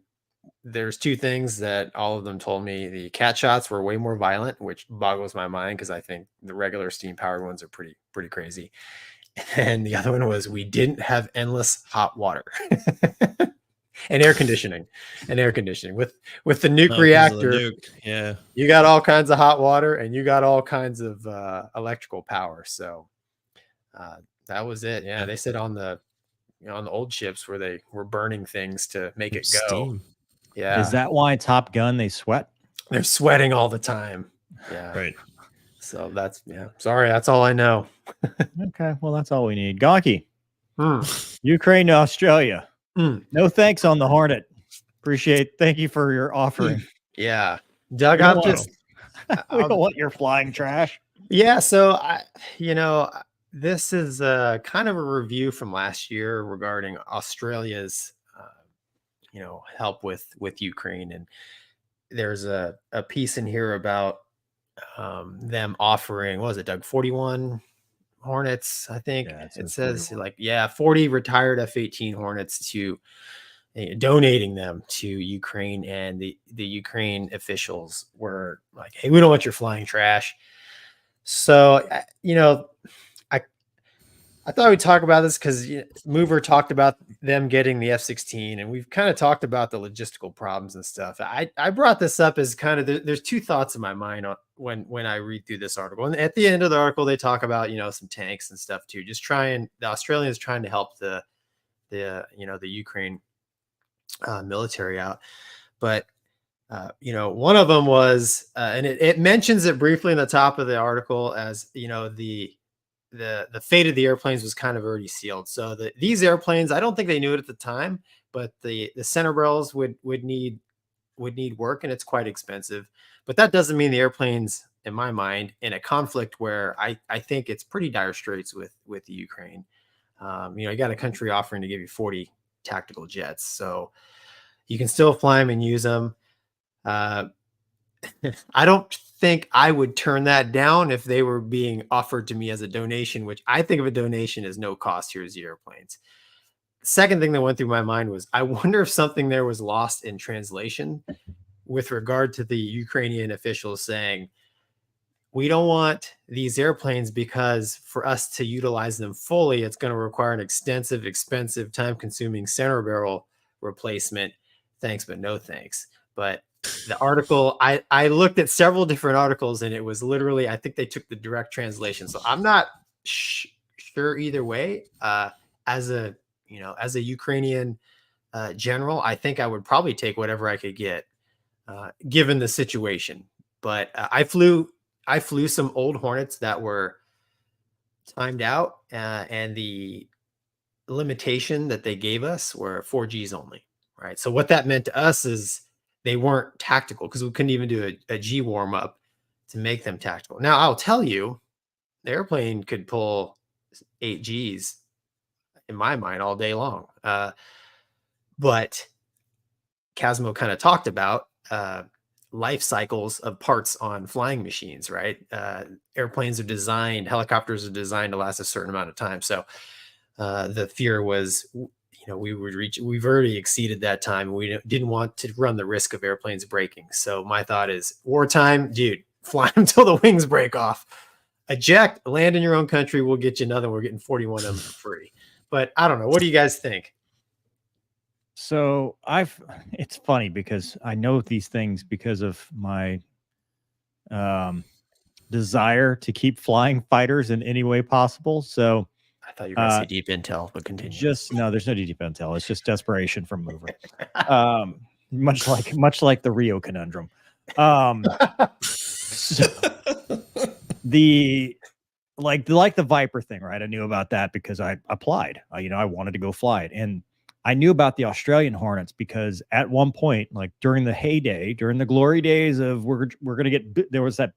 there's two things that all of them told me. The cat shots were way more violent, which boggles my mind because I think the regular steam powered ones are pretty crazy. And the other one was we didn't have endless hot water and air conditioning with the nuke reactor. Yeah. You got all kinds of hot water and you got all kinds of electrical power. So that was it. Yeah. They said on the old ships where they were burning things to make it go. Steam. Yeah. Is that why Top Gun, they sweat? They're sweating all the time. Yeah. Right. So sorry. That's all I know. Okay. Well, that's all we need. Gonky, Hmm. Ukraine to Australia. Hmm. No thanks on the Hornet. Thank you for your offering. Yeah. Doug, We I'm don't just, we don't want your flying trash. yeah. So this is kind of a review from last year regarding Australia's, help with Ukraine. And there's a piece in here about them offering, what was it, Doug, 41 Hornets, I think. Yeah, it says 40 retired F-18 Hornets to donating them to Ukraine. And the Ukraine officials were like, hey, we don't want your flying trash. So, I thought we'd talk about this because Mover talked about them getting the F-16, and we've kind of talked about the logistical problems and stuff. I brought this up as kind of there's two thoughts in my mind when I read through this article. And at the end of the article, they talk about some tanks and stuff too. Just the Australians trying to help the Ukraine military out. But one of them was, and it mentions it briefly in the top of the article as the fate of the airplanes was kind of already sealed. So these airplanes, I don't think they knew it at the time, but the center barrels would need work, and it's quite expensive. But that doesn't mean the airplanes, in my mind, in a conflict where I think it's pretty dire straits with the Ukraine. You got a country offering to give you 40 tactical jets, so you can still fly them and use them. I don't think I would turn that down if they were being offered to me as a donation, which I think of a donation as no cost. Here's the airplanes. The second thing that went through my mind was, I wonder if something there was lost in translation with regard to the Ukrainian officials saying, we don't want these airplanes because for us to utilize them fully, it's going to require an extensive, expensive, time-consuming center barrel replacement. Thanks, but no thanks. But the article, I looked at several different articles, and it was literally, I think they took the direct translation. So I'm not sure either way. As a Ukrainian general, I think I would probably take whatever I could get, given the situation. But I flew some old Hornets that were timed out, and the limitation that they gave us were 4Gs only. Right. So what that meant to us is they weren't tactical because we couldn't even do a G warm up to make them tactical. Now I'll tell you, the airplane could pull 8 Gs in my mind all day long. But Casmo kind of talked about life cycles of parts on flying machines, right? Airplanes are designed, helicopters are designed to last a certain amount of time. So the fear was, we've already exceeded that time. We didn't want to run the risk of airplanes breaking. So my thought is, wartime, dude, fly them till the wings break off. Eject, land in your own country. We'll get you another. We're getting 41 of them for free. But I don't know. What do you guys think? So it's funny because I know these things because of my desire to keep flying fighters in any way possible. So I thought you were going to say deep intel, but continue. No, there's no deep intel. It's just desperation from moving. Much like the Rio conundrum. So the Viper thing, right? I knew about that because I applied. I wanted to go fly it, and I knew about the Australian Hornets because at one point, like during the heyday, during the glory days of we're going to get, there was that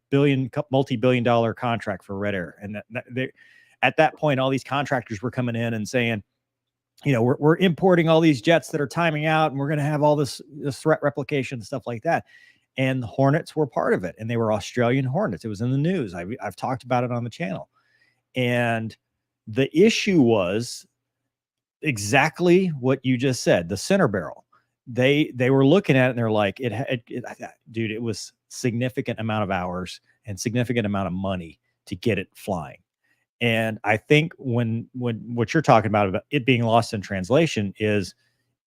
multi-billion-dollar contract for Red Air, and at that point, all these contractors were coming in and saying, we're importing all these jets that are timing out, and we're going to have all this threat replication and stuff like that. And the Hornets were part of it, and they were Australian Hornets. It was in the news. I've talked about it on the channel, and the issue was exactly what you just said. The center barrel. They were looking at it and they're like, dude, it was significant amount of hours and significant amount of money to get it flying. And I think when what you're talking about it being lost in translation is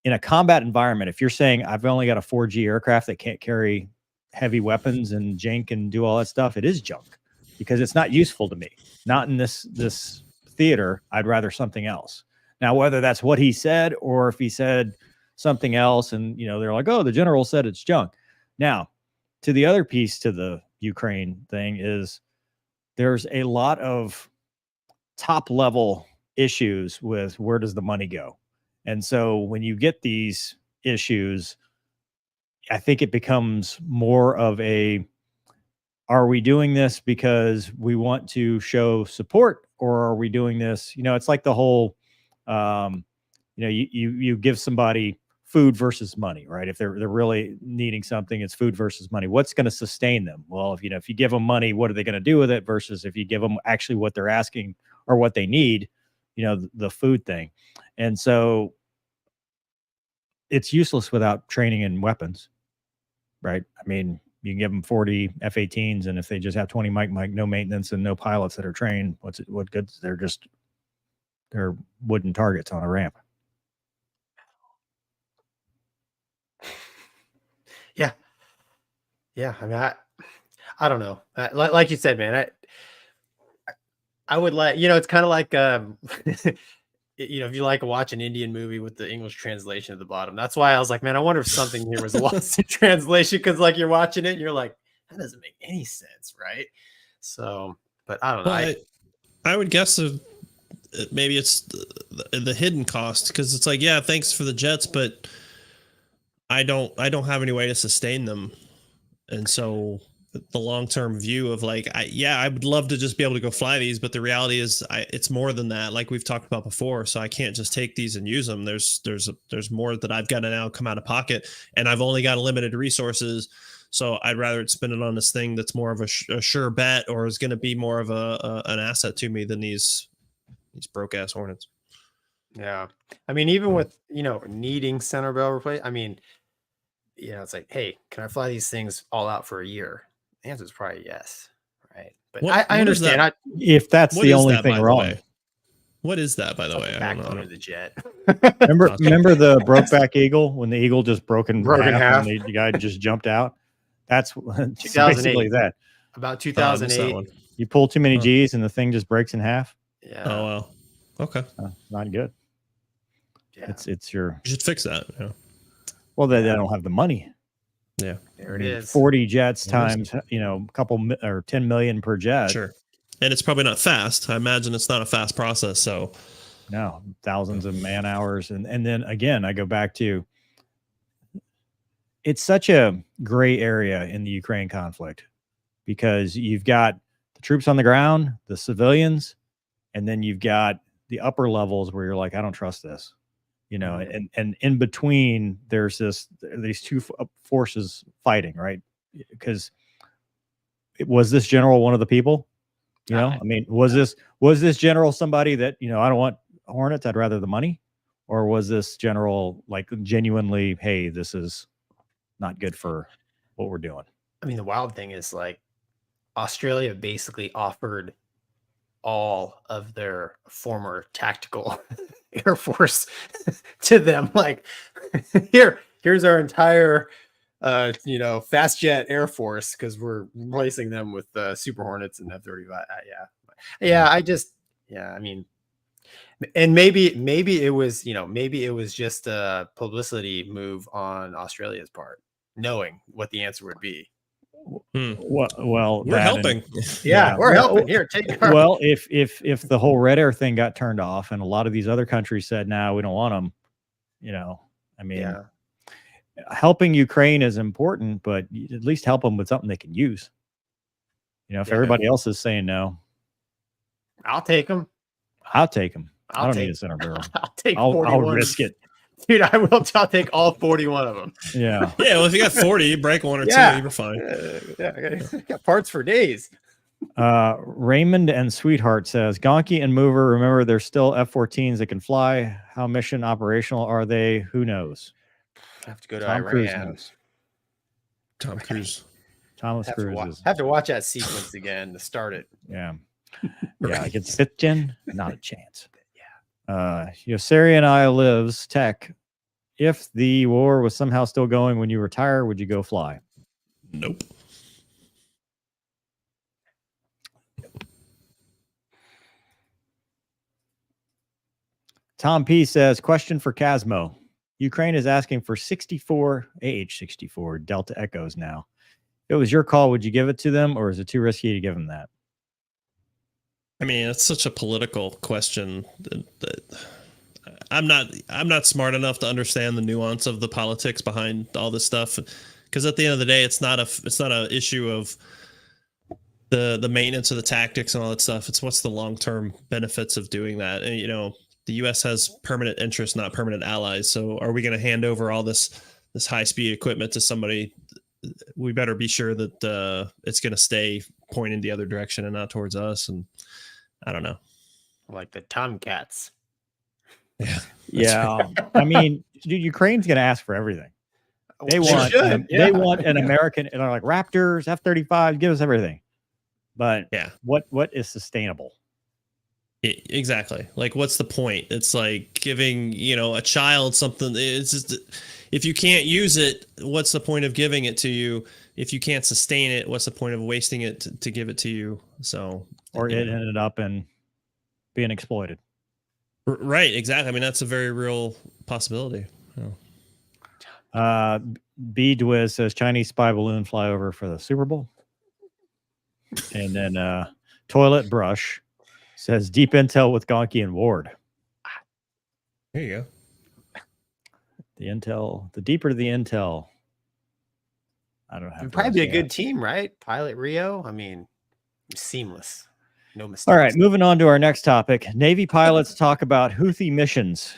in a combat environment. If you're saying I've only got a 4G aircraft that can't carry heavy weapons and jank and do all that stuff, it is junk because it's not useful to me. Not in this theater. I'd rather something else. Now, whether that's what he said or if he said something else and, they're like, oh, the general said it's junk. Now, to the other piece to the Ukraine thing is there's a lot of top level issues with where does the money go? And so when you get these issues, I think it becomes more of are we doing this because we want to show support, or are we doing this? It's like the whole, you give somebody food versus money, right? If they're really needing something, it's food versus money. What's going to sustain them? Well, if you give them money, what are they going to do with it? Versus if you give them actually what they're asking or what they need, the food thing. And so it's useless without training and weapons, right? I mean, you can give them 40 F-18s, and if they just have 20 Mike, no maintenance and no pilots that are trained, what good? They're wooden targets on a ramp. Yeah. I mean, I don't know. Like you said, man, I would like, it's kind of like, if you like watch an Indian movie with the English translation at the bottom. That's why I was like, man, I wonder if something here was lost in translation. Cause like you're watching it and you're like, that doesn't make any sense. Right. So, but I don't know. Well, I would guess maybe it's the hidden cost. Cause it's like, yeah, thanks for the jets, but I don't have any way to sustain them. And so the long-term view of like, I would love to just be able to go fly these, but the reality is it's more than that. Like we've talked about before. So I can't just take these and use them. There's more that I've got to now come out of pocket, and I've only got limited resources. So I'd rather spend it on this thing that's more of a sure bet, or is going to be more of an asset to me than these broke ass Hornets. Yeah. I mean, even with, needing center barrel replace, I mean, it's like, hey, can I fly these things all out for a year? The answer is probably yes, right? But I understand. If that's the only thing wrong. What is that, by the way? Backbone of the jet. remember the Brokeback Eagle when the eagle just broke in half and the guy just jumped out? That's basically that. About 2008. You pull too many G's and the thing just breaks in half. Yeah. Oh well. Okay. Not good. Yeah. You should fix that. Yeah. Well, they don't have the money. Yeah. There it is. 40 jets times, a couple or 10 million per jet. Sure. And it's probably not fast. I imagine it's not a fast process. So no, thousands of man hours. And then again, I go back to it's such a gray area in the Ukraine conflict because you've got the troops on the ground, the civilians, and then you've got the upper levels where you're like, I don't trust this, you know, and in between there's these two forces fighting, right? Because was this general one of the people? You know, I mean, was this general somebody that, you know, I don't want Hornets, I'd rather the money? Or was this general like genuinely, hey, this is not good for what we're doing? I mean, the wild thing is like Australia basically offered all of their former tactical Air Force to them. Like, here's our entire you know, fast jet Air Force, because we're replacing them with Super Hornets and F-35. I mean, and maybe it was, you know, maybe it was just a publicity move on Australia's part, knowing what the answer would be. Well, we're helping. We're helping here. Take our... Well, if the whole Red Air thing got turned off and a lot of these other countries said, "No, we don't want them," you know, I mean, helping Ukraine is important, but at least help them with something they can use. You know, if everybody else is saying no, I'll take them. I'll take them. I don't need a center barrel. I'll take. I'll risk it, dude. I will. I'll take all 41 of them. Yeah. Yeah. Well, if you got 40, you break one or two, you're fine. I got parts for days. Raymond and Sweetheart says, Gonky and Mover, remember they're still F-14s that can fly. How mission operational are they? Who knows? I have to go to Tom Iran. Cruise knows. Tom Cruise. Thomas Cruise. Have to watch that sequence again to start it. Yeah. Yeah, against 5th gen, not a chance. Yosari and I lives tech. If the war was somehow still going when you retire, would you go fly? Nope. Tom P says, question for Casmo. Ukraine is asking for 64 AH-64 Delta Echoes now. If it was your call, would you give it to them, or is it too risky to give them that? I mean, it's such a political question that I'm not smart enough to understand the nuance of the politics behind all this stuff. Because at the end of the day, it's not a issue of the maintenance of the tactics and all that stuff. It's what's the long-term benefits of doing that. And, you know, the U.S. has permanent interests, not permanent allies. So are we going to hand over all this high-speed equipment to somebody? We better be sure that it's going to stay pointing the other direction and not towards us. And I don't know. Like the Tomcats. Yeah. I mean, dude, Ukraine's going to ask for everything. They want an American, and they're like Raptors, F-35, give us everything. But what is sustainable? Exactly. Like, what's the point? It's like giving, you know, a child something. It's just, if you can't use it, what's the point of giving it to you? If you can't sustain it, what's the point of wasting it to give it to you? So, or it ended up in being exploited. Right. Exactly. I mean, that's a very real possibility. B Dwiz says Chinese spy balloon flyover for the Super Bowl. And then Toilet Brush says deep intel with Gonky and Ward. There you go. The intel, the deeper the intel. I don't have. It'd probably be a good team, right? Pilot Rio. I mean, seamless. No mistakes. All right, moving on to our next topic. Navy pilots talk about Houthi missions.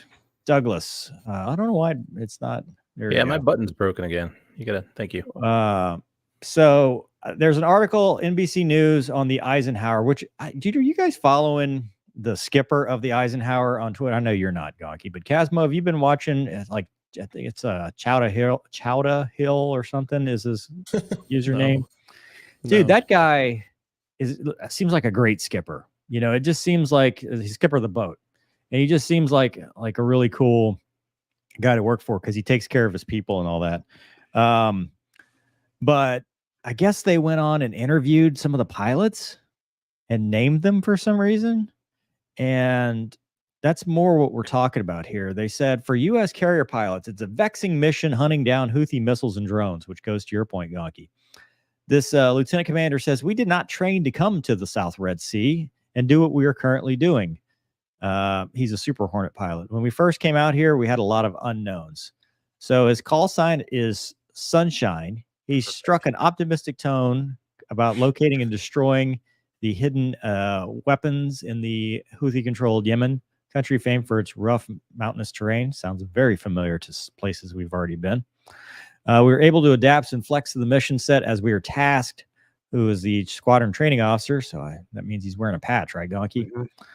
Douglas, I don't know why it's not. Yeah, my button's broken again. You gotta. Thank you. So there's an article, NBC News, on the Eisenhower. Which, dude, are you guys following the skipper of the Eisenhower on Twitter? I know you're not, Gonky, but Casmo, have you been watching? Like, I think it's Chowda Hill or something is his username. Dude, that guy seems like a great skipper. You know, it just seems like he's skipper of the boat, and he just seems like a really cool guy to work for because he takes care of his people and all that. But I guess they went on and interviewed some of the pilots and named them for some reason, and that's more what we're talking about here. They said for U.S. carrier pilots, it's a vexing mission hunting down Houthi missiles and drones, which goes to your point, Gonky. This lieutenant commander says, we did not train to come to the South Red Sea and do what we are currently doing. He's a Super Hornet pilot. When we first came out here, we had a lot of unknowns. So his call sign is sunshine. He struck an optimistic tone about locating and destroying the hidden weapons in the Houthi-controlled Yemen country, famed for its rough mountainous terrain. Sounds very familiar to places we've already been. We were able to adapt and flex to the mission set as we were tasked. Who is the squadron training officer? So that means he's wearing a patch, right, Gonky?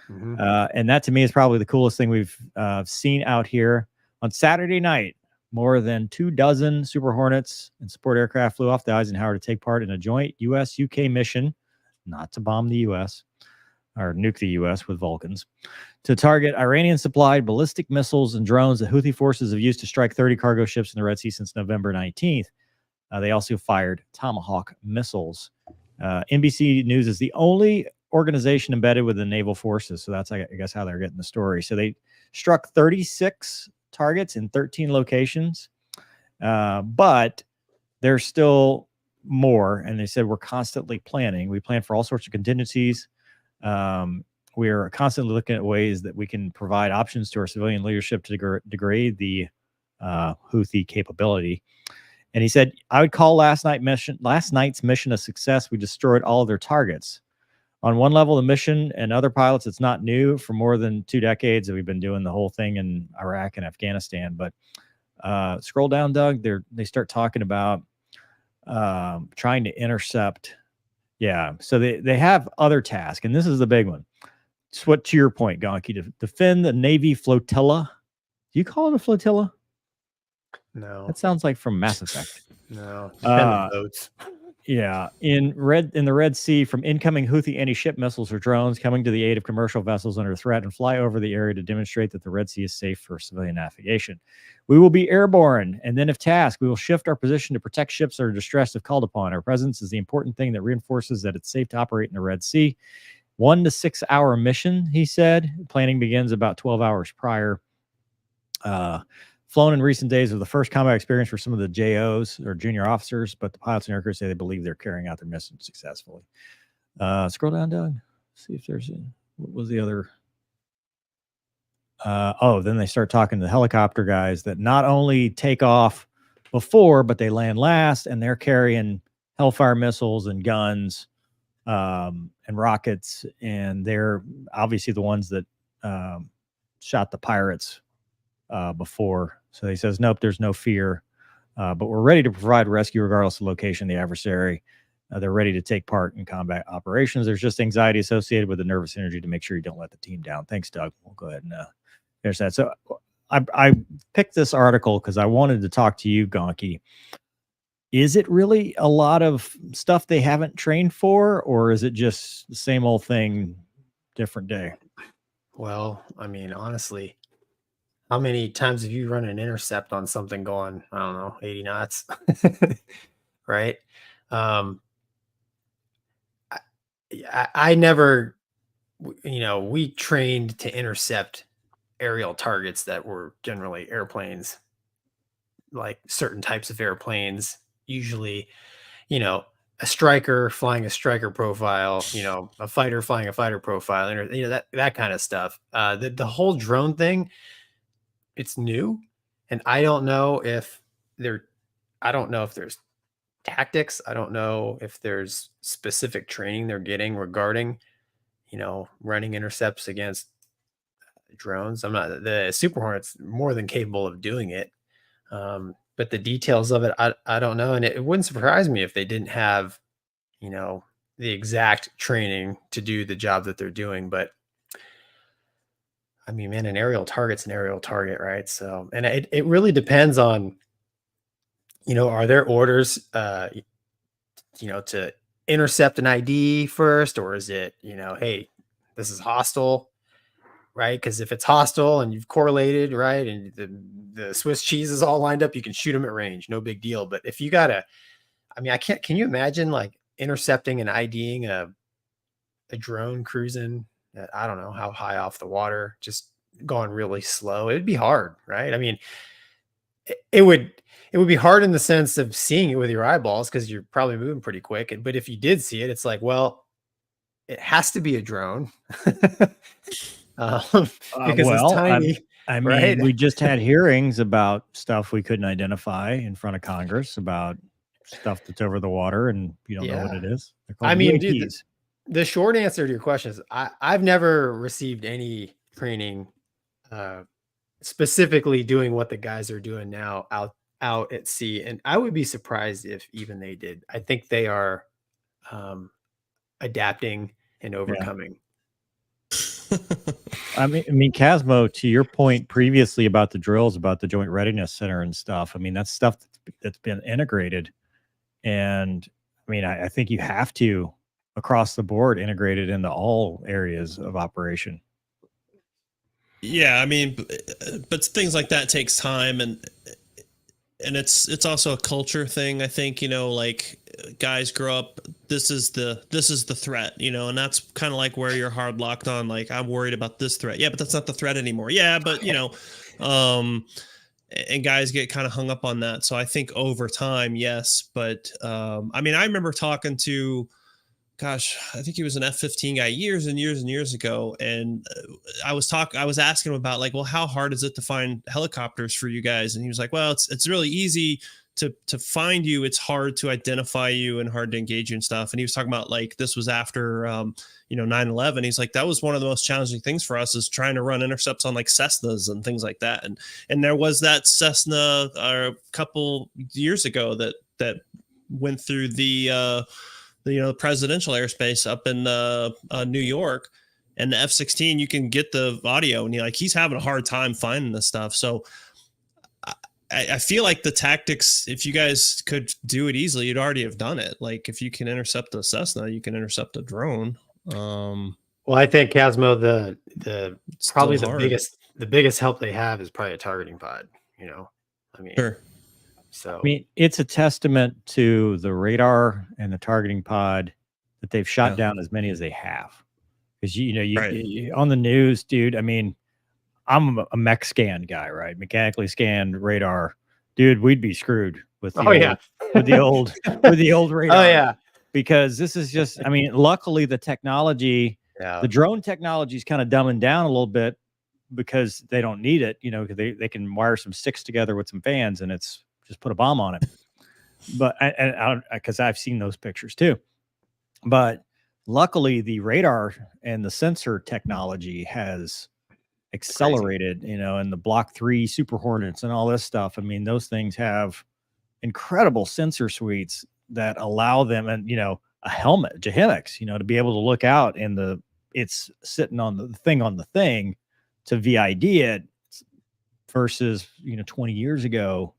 And that to me is probably the coolest thing we've seen out here. On Saturday night, more than 24 Super Hornets and support aircraft flew off the Eisenhower to take part in a joint U.S.-UK mission, not to bomb the U.S. or nuke the U.S. with Vulcans, to target Iranian-supplied ballistic missiles and drones that Houthi forces have used to strike 30 cargo ships in the Red Sea since November 19th. They also fired Tomahawk missiles. NBC News is the only organization embedded with the naval forces. So that's, I guess, how they're getting the story. So they struck 36 targets in 13 locations, but there's still more. And they said, we're constantly planning. We plan for all sorts of contingencies. We are constantly looking at ways that we can provide options to our civilian leadership to degrade the Houthi capability. And he said, I would call last night's mission a success. We destroyed all of their targets. On one level, the mission and other pilots, it's not new. For more than 2 decades that we've been doing the whole thing in Iraq and Afghanistan. But scroll down, Doug. They start talking about trying to intercept. Yeah, so they have other tasks, and this is the big one. Just what to your point, Gonky, to defend the Navy flotilla. Do you call it a flotilla? No, that sounds like from Mass Effect. No, boats. Yeah, in the Red Sea, from incoming Houthi anti-ship missiles or drones coming to the aid of commercial vessels under threat, and fly over the area to demonstrate that the Red Sea is safe for civilian navigation. We will be airborne, and then if tasked, we will shift our position to protect ships that are distressed if called upon. Our presence is the important thing that reinforces that it's safe to operate in the Red Sea. 1 to 6 hour mission, he said. Planning begins about 12 hours prior. Flown in recent days with the first combat experience for some of the JOs or junior officers, but the pilots and aircrew say they believe they're carrying out their mission successfully. Scroll down, Doug. See if there's what was the other. Then they start talking to the helicopter guys that not only take off before, but they land last, and they're carrying Hellfire missiles and guns and rockets, and they're obviously the ones that shot the pirates before. So he says, nope, there's no fear, but we're ready to provide rescue regardless of location of the adversary. They're ready to take part in combat operations. There's just anxiety associated with the nervous energy to make sure you don't let the team down. Thanks, Doug. We'll go ahead and there's that. So I picked this article because I wanted to talk to you, Gonky. Is it really a lot of stuff they haven't trained for, or is it just the same old thing, different day? Well, I mean, honestly, how many times have you run an intercept on something going, I don't know, 80 knots, right? I never, we trained to intercept aerial targets that were generally airplanes, like certain types of airplanes, usually, a striker flying a striker profile, a fighter flying a fighter profile, that kind of stuff. The whole drone thing, it's new, and I don't know if there's tactics. I don't know if there's specific training they're getting regarding, running intercepts against drones. The Super Hornet's more than capable of doing it. But the details of it, I don't know. And it wouldn't surprise me if they didn't have, the exact training to do the job that they're doing. But I mean, man, an aerial target's an aerial target, right? So, and it really depends on, are there orders, to intercept an ID first, or is it, hey, this is hostile, right? Because if it's hostile and you've correlated, right, and the Swiss cheese is all lined up, you can shoot them at range, no big deal. But if you can you imagine like intercepting and IDing a drone cruising at, I don't know how high off the water, just going really slow? It'd be hard, right? I mean, it would be hard in the sense of seeing it with your eyeballs because you're probably moving pretty quick. But if you did see it, it's like, well, it has to be a drone. Because it's tiny. I mean, Right. we just had hearings about stuff we couldn't identify in front of Congress about stuff that's over the water and you don't know what it is. They're called I mean, UAPs. dude, the short answer to your question is I've never received any training specifically doing what the guys are doing now out at sea. And I would be surprised if even they did. I think they are adapting and overcoming. I mean, Casmo, to your point previously about the drills, about the Joint Readiness Center and stuff. I mean, that's stuff that's been integrated. And I mean, I think you have to, across the board, integrate it into all areas of operation. Yeah, I mean, but things like that takes time, and it's also a culture thing. I think, you know, like guys grow up, this is the threat, you know, and that's kind of like where you're hard locked on, like, I'm worried about this threat. Yeah, but that's not the threat anymore. Yeah, but you know, and guys get kind of hung up on that. So I think over time, yes, but I mean, I remember talking to, gosh, I think he was an F-15 guy years and years and years ago. And I was asking him about, like, well, how hard is it to find helicopters for you guys? And he was like, well, it's really easy to find you. It's hard to identify you and hard to engage you and stuff. And he was talking about, like, this was after, 9/11. He's like, that was one of the most challenging things for us, is trying to run intercepts on like Cessnas and things like that. And there was that Cessna a couple years ago that went through the presidential airspace up in New York, and the F-16, you can get the audio, and he's having a hard time finding this stuff. So I feel like the tactics, if you guys could do it easily, you'd already have done it. Like, if you can intercept a Cessna, you can intercept a drone. Well, I think Casmo, the probably the biggest help they have is probably a targeting pod. You know, I mean, sure. So I mean, it's a testament to the radar and the targeting pod that they've shot down as many as they have. Because you on the news, dude. I mean, I'm a mech scan guy, right? Mechanically scanned radar, dude. We'd be screwed with the old radar. Oh yeah, because this is just. I mean, luckily the technology, the drone technology is kind of dumbing down a little bit because they don't need it. You know, because they can wire some sticks together with some fans, and it's just put a bomb on it. But because I've seen those pictures too. But luckily the radar and the sensor technology has accelerated, and the Block 3 Super Hornets and all this stuff. I mean, those things have incredible sensor suites that allow them, and a helmet, Jahimics, to be able to look out, and it's sitting on the thing to VID it, versus 20 years ago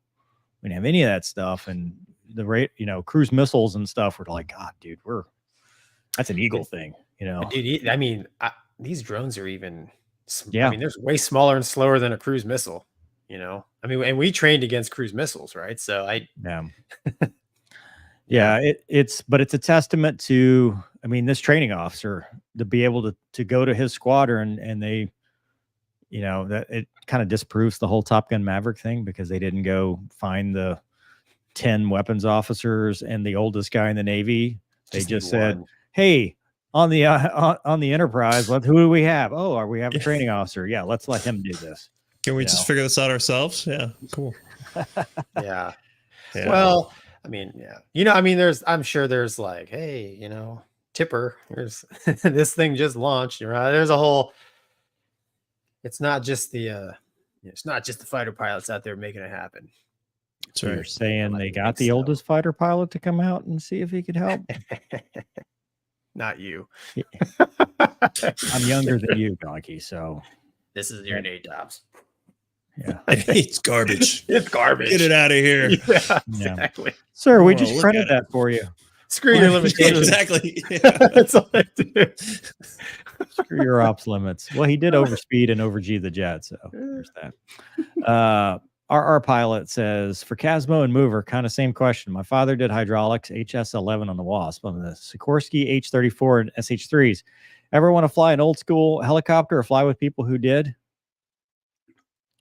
we didn't have any of that stuff. And the rate, cruise missiles and stuff were like, God, dude, that's an Eagle thing, Dude, I mean, these drones are even, I mean, they're way smaller and slower than a cruise missile, I mean, and we trained against cruise missiles, right? So it's a testament to, I mean, this training officer to be able to go to his squadron, and they, that it kind of disproves the whole Top Gun Maverick thing, because they didn't go find the 10 weapons officers and the oldest guy in the Navy. They just said, hey, on the Enterprise, who do we have? Oh, we have a training officer. Yeah, let's let him do this. Can we just figure this out ourselves? Yeah, cool. Yeah. Well, I mean, I mean, I'm sure there's like, hey, Tipper, here's this thing just launched. There's a whole. It's not just the fighter pilots out there making it happen. So you're saying they got the oldest fighter pilot to come out and see if he could help? Not you. I'm younger than you, Gonky, so this is your day, Dobbs. Yeah. It's garbage. It's garbage. Get it out of here. Yeah, exactly. Sir, we just printed that for you. Screw your limitations. Exactly. Yeah. That's all I do. Screw your ops limits. Well, he did overspeed and over-G the jet, so there's that. Our pilot says, for Casmo and Mover, kind of same question. My father did hydraulics, HS-11 on the Wasp, on the Sikorsky H-34 and SH-3s. Ever want to fly an old school helicopter or fly with people who did?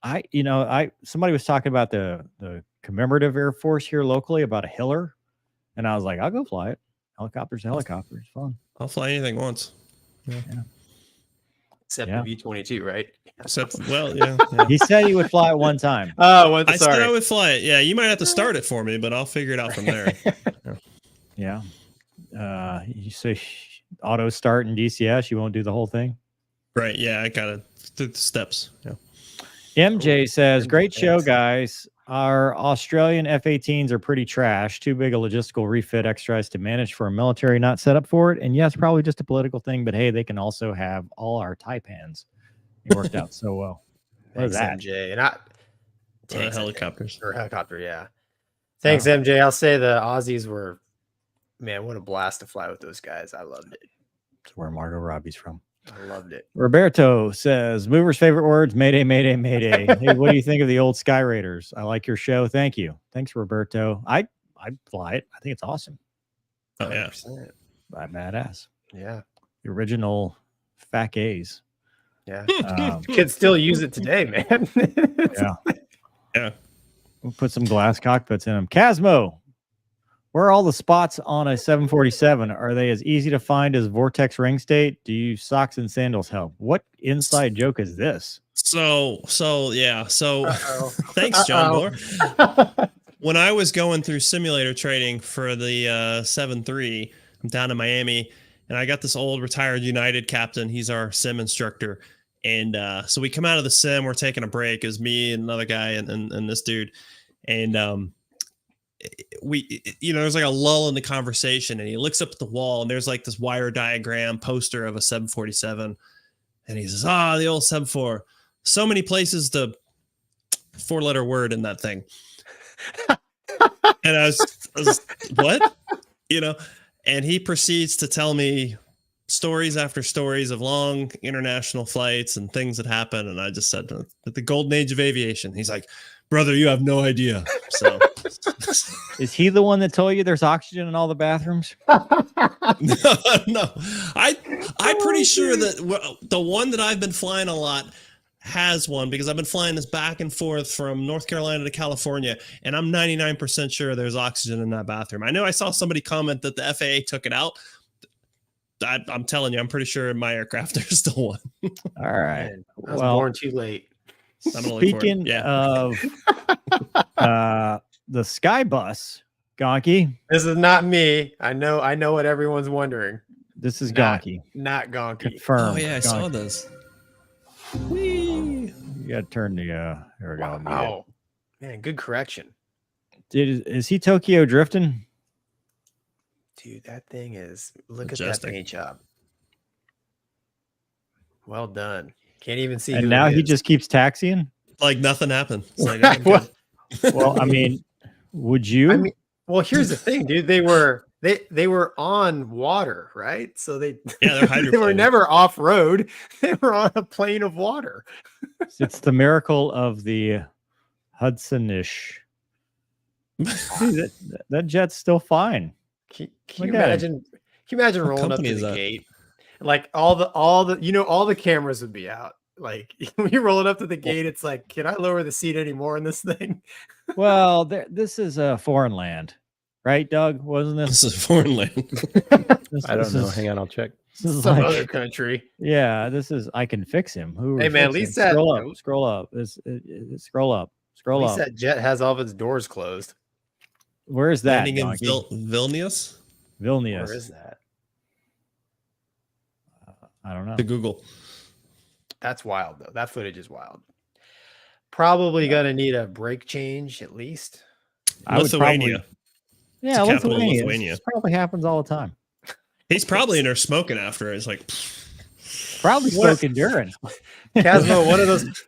Somebody was talking about the commemorative Air Force here locally about a Hiller, and I was like, I'll go fly it. Helicopter's fun. I'll fly anything once. Yeah. Except Yeah. the V-22, right? Except, well, yeah. He said he would fly it one time. Oh, I said I sorry. would fly it. Yeah, you might have to start it for me, but I'll figure it out from there. Yeah. You say auto start in DCS, you won't do the whole thing. Right. Yeah, I got it through the steps. Yeah. MJ says, MJ, great show, thanks. guys. Our Australian F-18s are pretty trash. Too big a logistical refit exercise to manage for a military not set up for it. And yes, probably just a political thing, but hey, they can also have all our Taipans. It worked out so well. What is Thanks, that? MJ. And I Thanks, MJ. Helicopters. Or helicopter, yeah. Thanks, MJ. I'll say the Aussies were, man, what a blast to fly with those guys. I loved it. That's where Margot Robbie's from. I loved it. Roberto says, Mover's favorite words, Mayday, Mayday, Mayday. Hey, what do you think of the old Sky Raiders? I like your show. Thank you. Thanks, Roberto. I'd fly it. I think it's awesome. Oh, yeah. 100%. Badass. Yeah. The original FAC A's. Yeah. Um, Kids still use it today, man. yeah. Yeah. We'll put some glass cockpits in them. Casmo, where are all the spots on a 747? Are they as easy to find as Vortex ring state? Do you socks and sandals help? What inside joke is this? So yeah. So Uh-oh. thanks, John Uh-oh. Moore. When I was going through simulator training for the 7-3, I'm down in Miami, and I got this old retired United captain. He's our sim instructor. And so we come out of the sim, we're taking a break. It was me and another guy and this dude. And we, there's like a lull in the conversation, and he looks up at the wall, and there's like this wire diagram poster of a 747. And he says, the old 74. So many places to 4-letter word in that thing. And I was what? And he proceeds to tell me stories after stories of long international flights and things that happen. And I just said, the golden age of aviation. He's like, brother, you have no idea. So Is he the one that told you there's oxygen in all the bathrooms? no, I'm pretty sure that the one that I've been flying a lot has one, because I've been flying this back and forth from North Carolina to California, and I'm 99% sure there's oxygen in that bathroom. I know I saw somebody comment that the FAA took it out. I'm telling you, I'm pretty sure in my aircraft there's still one. All right. Man, I was Well, born too late. speaking of the Sky Bus, Gonky, This is not me. I know what everyone's wondering. this is Not- Gonky. Not Gonky. Confirmed. Oh yeah, I Gonky. saw this. Whee! You got to turn the, here we go. Wow. Man, good correction. Is he Tokyo drifting? Dude, that thing is, look at Majestic. that paint job. Well done. Can't even see. And who now it he is. just keeps taxiing? Like nothing happened. It's like, I'm What? good. Well, I mean, would you? I mean, well, here's the thing, dude. They were on water, right? So they Yeah, they're they were hydroplaning. never off road. They were on a plane of water. It's the miracle of the Hudson-ish. See, that jet's still fine. Can Look you at imagine? Can you imagine What rolling up company to is the that? gate? Like all the all the cameras would be out. Like when you're rolling up to the gate, it's like, can I lower the seat anymore in this thing? Well, this is a foreign land, right, Doug? Wasn't this? This is foreign land. I don't know. Hang on, I'll check. This is Some like, other country. yeah, this is. I can fix him. Who? Hey, man, at fix him? least that- scroll up, scroll up. Scroll up, At scroll least up. that jet has all of its doors closed. Where is that? Landing in Donkey? Vilnius Vilnius. Where is that? I don't know. to Google. That's wild though. That footage is wild. Probably gonna need a brake change at least. I would Lithuania. probably- yeah, the capital of Lithuania. Lithuania. This probably happens all the time. He's probably in there smoking after it. It's like, Probably What- smoking during. Casmo,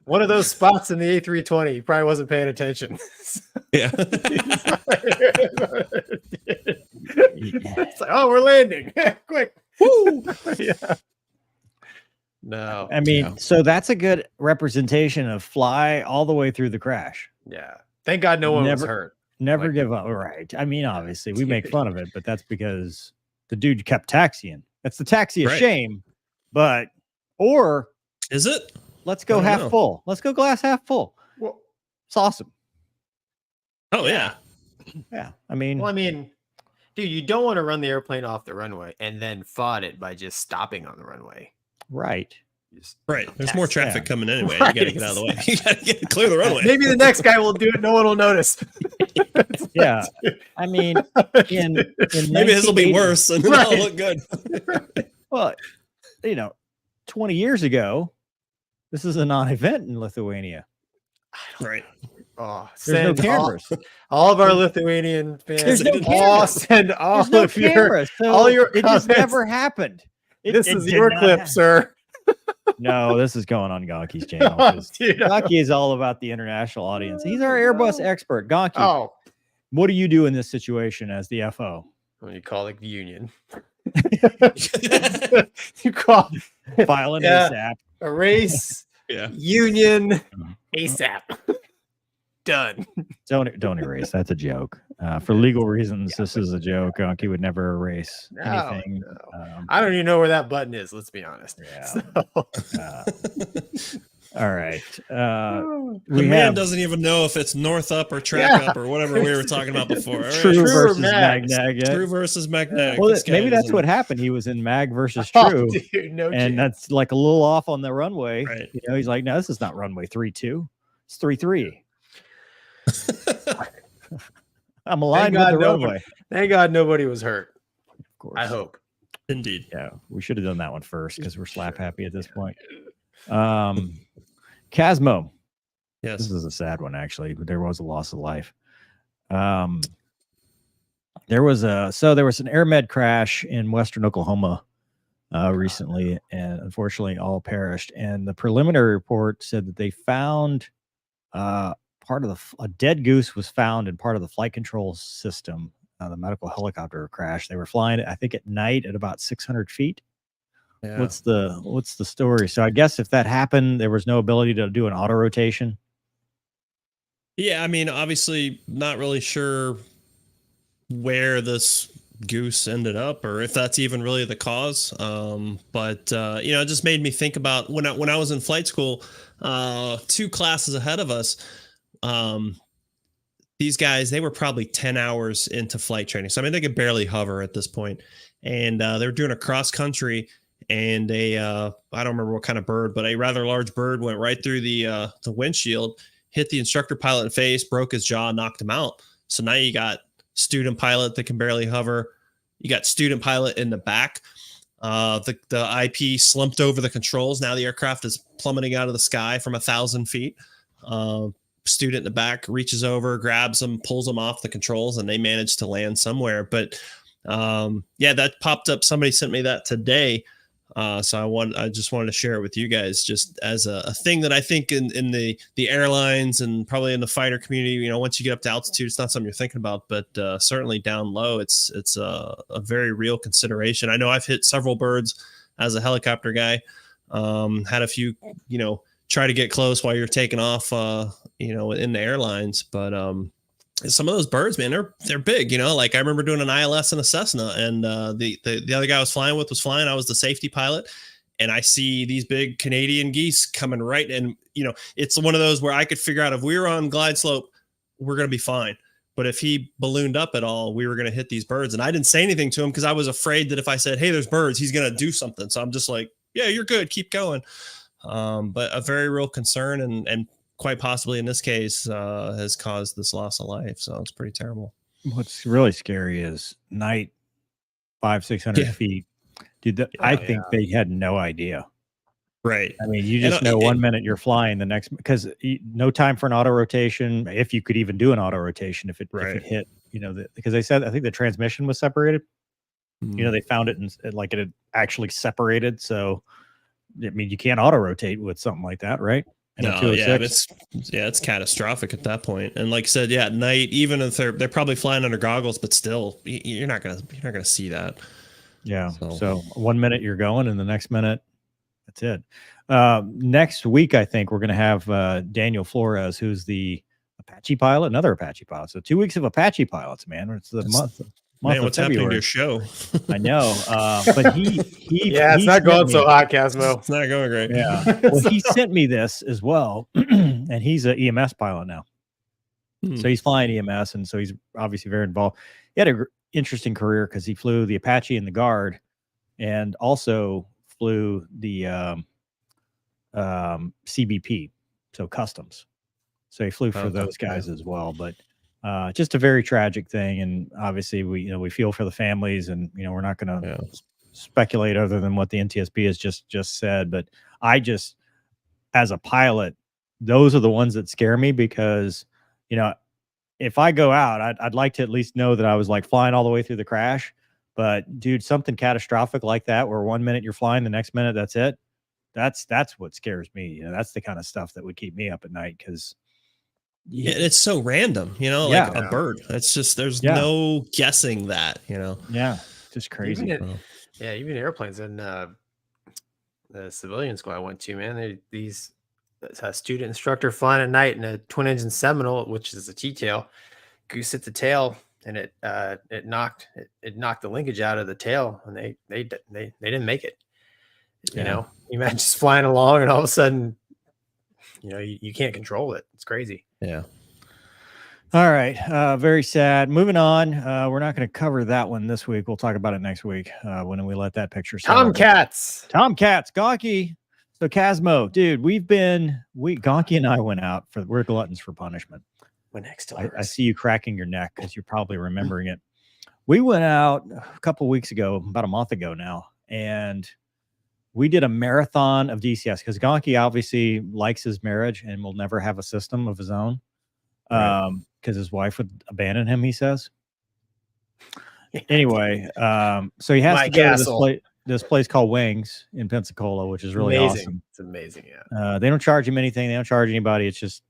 one of those spots in the A320. He probably wasn't paying attention. yeah. It's like, oh, we're landing. Quick. Woo! Yeah. No. I mean, Yeah. so that's a good representation of fly all the way through the crash. Yeah. Thank God no one was Never- hurt. Never Like- give up. Right. I mean, obviously, we make fun of it, but that's because the dude kept taxiing. That's the taxi of Right. shame. But, or Is it? let's go I don't half know. full. Let's go glass half full. Well, It's awesome. Oh yeah. Yeah. I mean, well, I mean, dude, you don't want to run the airplane off the runway and then fought it by just stopping on the runway. right. Right. There's more traffic coming anyway. Right. You got to get out of the way. You got to clear the runway. Maybe the next guy will do it. No one will notice. Yeah. I mean, in Maybe his will be 1980 worse and Right. it'll look good. Well, 20 years ago, this is a non-event in Lithuania. Right. Oh, There's no send cameras. all of our Lithuanian fans. There's no cameras. Send all There's no of your. cameras. So all your it just comments. never happened. This It is did your not clip, happen. sir. No, this is going on Gonky's channel. 'Cause Dude, Gonky is all about the international audience. He's our Airbus expert. Gonky, oh, what do you do in this situation as the FO? what do you call it? Union. You call File an Yeah. ASAP. erase Yeah. union ASAP. Done. Don't erase. That's a joke. For legal reasons, this is a joke. Gonky would never erase anything. No. I don't even know where that button is. Let's be honest. Yeah. So- All right. The We man have doesn't even know if it's north up or track up or whatever we were talking about before. All right. True True or versus Mag. Mag. Yeah. True versus magnetic. Well, This guy maybe that's doesn't- what happened. He was in Mag versus Oh, True. dude, no And chance. that's like a little off on the runway. Right. He's like, no, this is not runway 3-2. It's 3-3. I'm aligned with God the nobody- runway. Thank God nobody was hurt. Of course. I hope. Indeed. Yeah, we should have done that one first because we're slap happy at this point. Casmo. Yes. This is a sad one, actually, but there was a loss of life. There was an AirMed crash in Western Oklahoma recently, and unfortunately, all perished. And the preliminary report said that they found a dead goose was found in part of the flight control system. The medical helicopter crash. They were flying, I think, at night at about 600 feet. Yeah. What's the story? So I guess if that happened, there was no ability to do an auto rotation. Yeah, I mean, obviously, not really sure where this goose ended up or if that's even really the cause. But it just made me think about when I was in flight school, 2 classes ahead of us. These guys, they were probably 10 hours into flight training. So I mean, they could barely hover at this point. And they were doing a cross country, and I don't remember what kind of bird, but a rather large bird went right through the windshield, hit the instructor pilot in the face, broke his jaw, knocked him out. So now you got student pilot that can barely hover. You got student pilot in the back. The IP slumped over the controls. Now the aircraft is plummeting out of the sky from 1,000 feet. Student in the back reaches over, grabs them, pulls them off the controls, and they manage to land somewhere. But that popped up. Somebody sent me that today. So I just wanted to share it with you guys, just as a thing that I think in the airlines and probably in the fighter community, once you get up to altitude, it's not something you're thinking about, but certainly down low, it's a very real consideration. I know I've hit several birds as a helicopter guy, had a few, try to get close while you're taking off, in the airlines, but some of those birds, man, they're big, like I remember doing an ILS in a Cessna, and the other guy I was flying with was flying. I was the safety pilot, and I see these big Canadian geese coming right. And, it's one of those where I could figure out if we were on glide slope, we're going to be fine. But if he ballooned up at all, we were going to hit these birds. And I didn't say anything to him because I was afraid that if I said, hey, there's birds, he's going to do something. So I'm just like, yeah, you're good. Keep going. But a very real concern, and quite possibly in this case has caused this loss of life. So it's pretty terrible. What's really scary is night 500-600 feet. Dude, I think they had no idea. Right. I mean, you just know 1 minute you're flying, the next, because no time for an auto rotation. If you could even do an auto rotation, if it hit, because they said, I think the transmission was separated. They found it and like it had actually separated. So, I mean, you can't auto rotate with something like that, right? It's catastrophic at that point. And like I said, at night, even if they're probably flying under goggles, but still, you're not gonna see that. Yeah. So 1 minute you're going, and the next minute, that's it. Next week, I think we're gonna have Daniel Flores, who's the Apache pilot, another Apache pilot. So 2 weeks of Apache pilots, man. It's the month. Man, what's of happening to February. your show? I know, but he it's not going so hot, Casmo. It's not going great. Yeah, well, he sent me this as well, and he's an EMS pilot now. So he's flying EMS, and so he's obviously very involved. He had an interesting career because he flew the Apache and the Guard, and also flew the CBP, so customs. So he flew for Okay. those guys as well. But just a very tragic thing, and obviously we feel for the families, and we're not going to speculate other than what the NTSB has just said. But I just, as a pilot, those are the ones that scare me because if I go out, I'd like to at least know that I was like flying all the way through the crash. But dude, something catastrophic like that, where 1 minute you're flying, the next minute that's it. That's what scares me. That's the kind of stuff that would keep me up at night because it's so random, like a bird. It's just there's no guessing that, Yeah, just crazy. Even airplanes and the civilian school I went to, man. These student instructor flying at night in a twin engine Seminole, which is a T-tail, goose at the tail, and it knocked the linkage out of the tail, and they didn't make it. You imagine just flying along, and all of a sudden, you can't control it. It's crazy. Yeah. All right. Very sad. Moving on. We're not going to cover that one this week. We'll talk about it next week when we let that picture settle. Tomcats, Gonky. So Casmo, dude, Gonky and I went out we're gluttons for punishment. I see you cracking your neck because you're probably remembering it. We went out a couple weeks ago, about a month ago now, and we did a marathon of DCS because Gonky obviously likes his marriage and will never have a system of his own because his wife would abandon him, he says. Anyway, so he has to go to this place called Wings in Pensacola, which is really awesome. It's amazing, yeah. They don't charge him anything. They don't charge anybody. It's just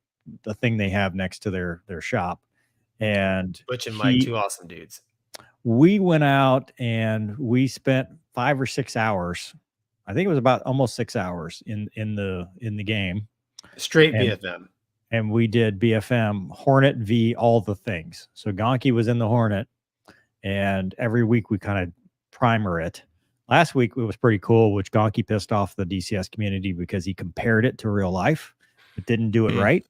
the thing they have next to their shop. And Butch and Mike, two awesome dudes. We went out and we spent 5 or 6 hours. I think it was about almost 6 hours in the game. Straight BFM. And we did BFM, Hornet V, all the things. So Gonky was in the Hornet, and every week we kind of primer it. Last week it was pretty cool, which Gonky pissed off the DCS community because he compared it to real life, but didn't do it right.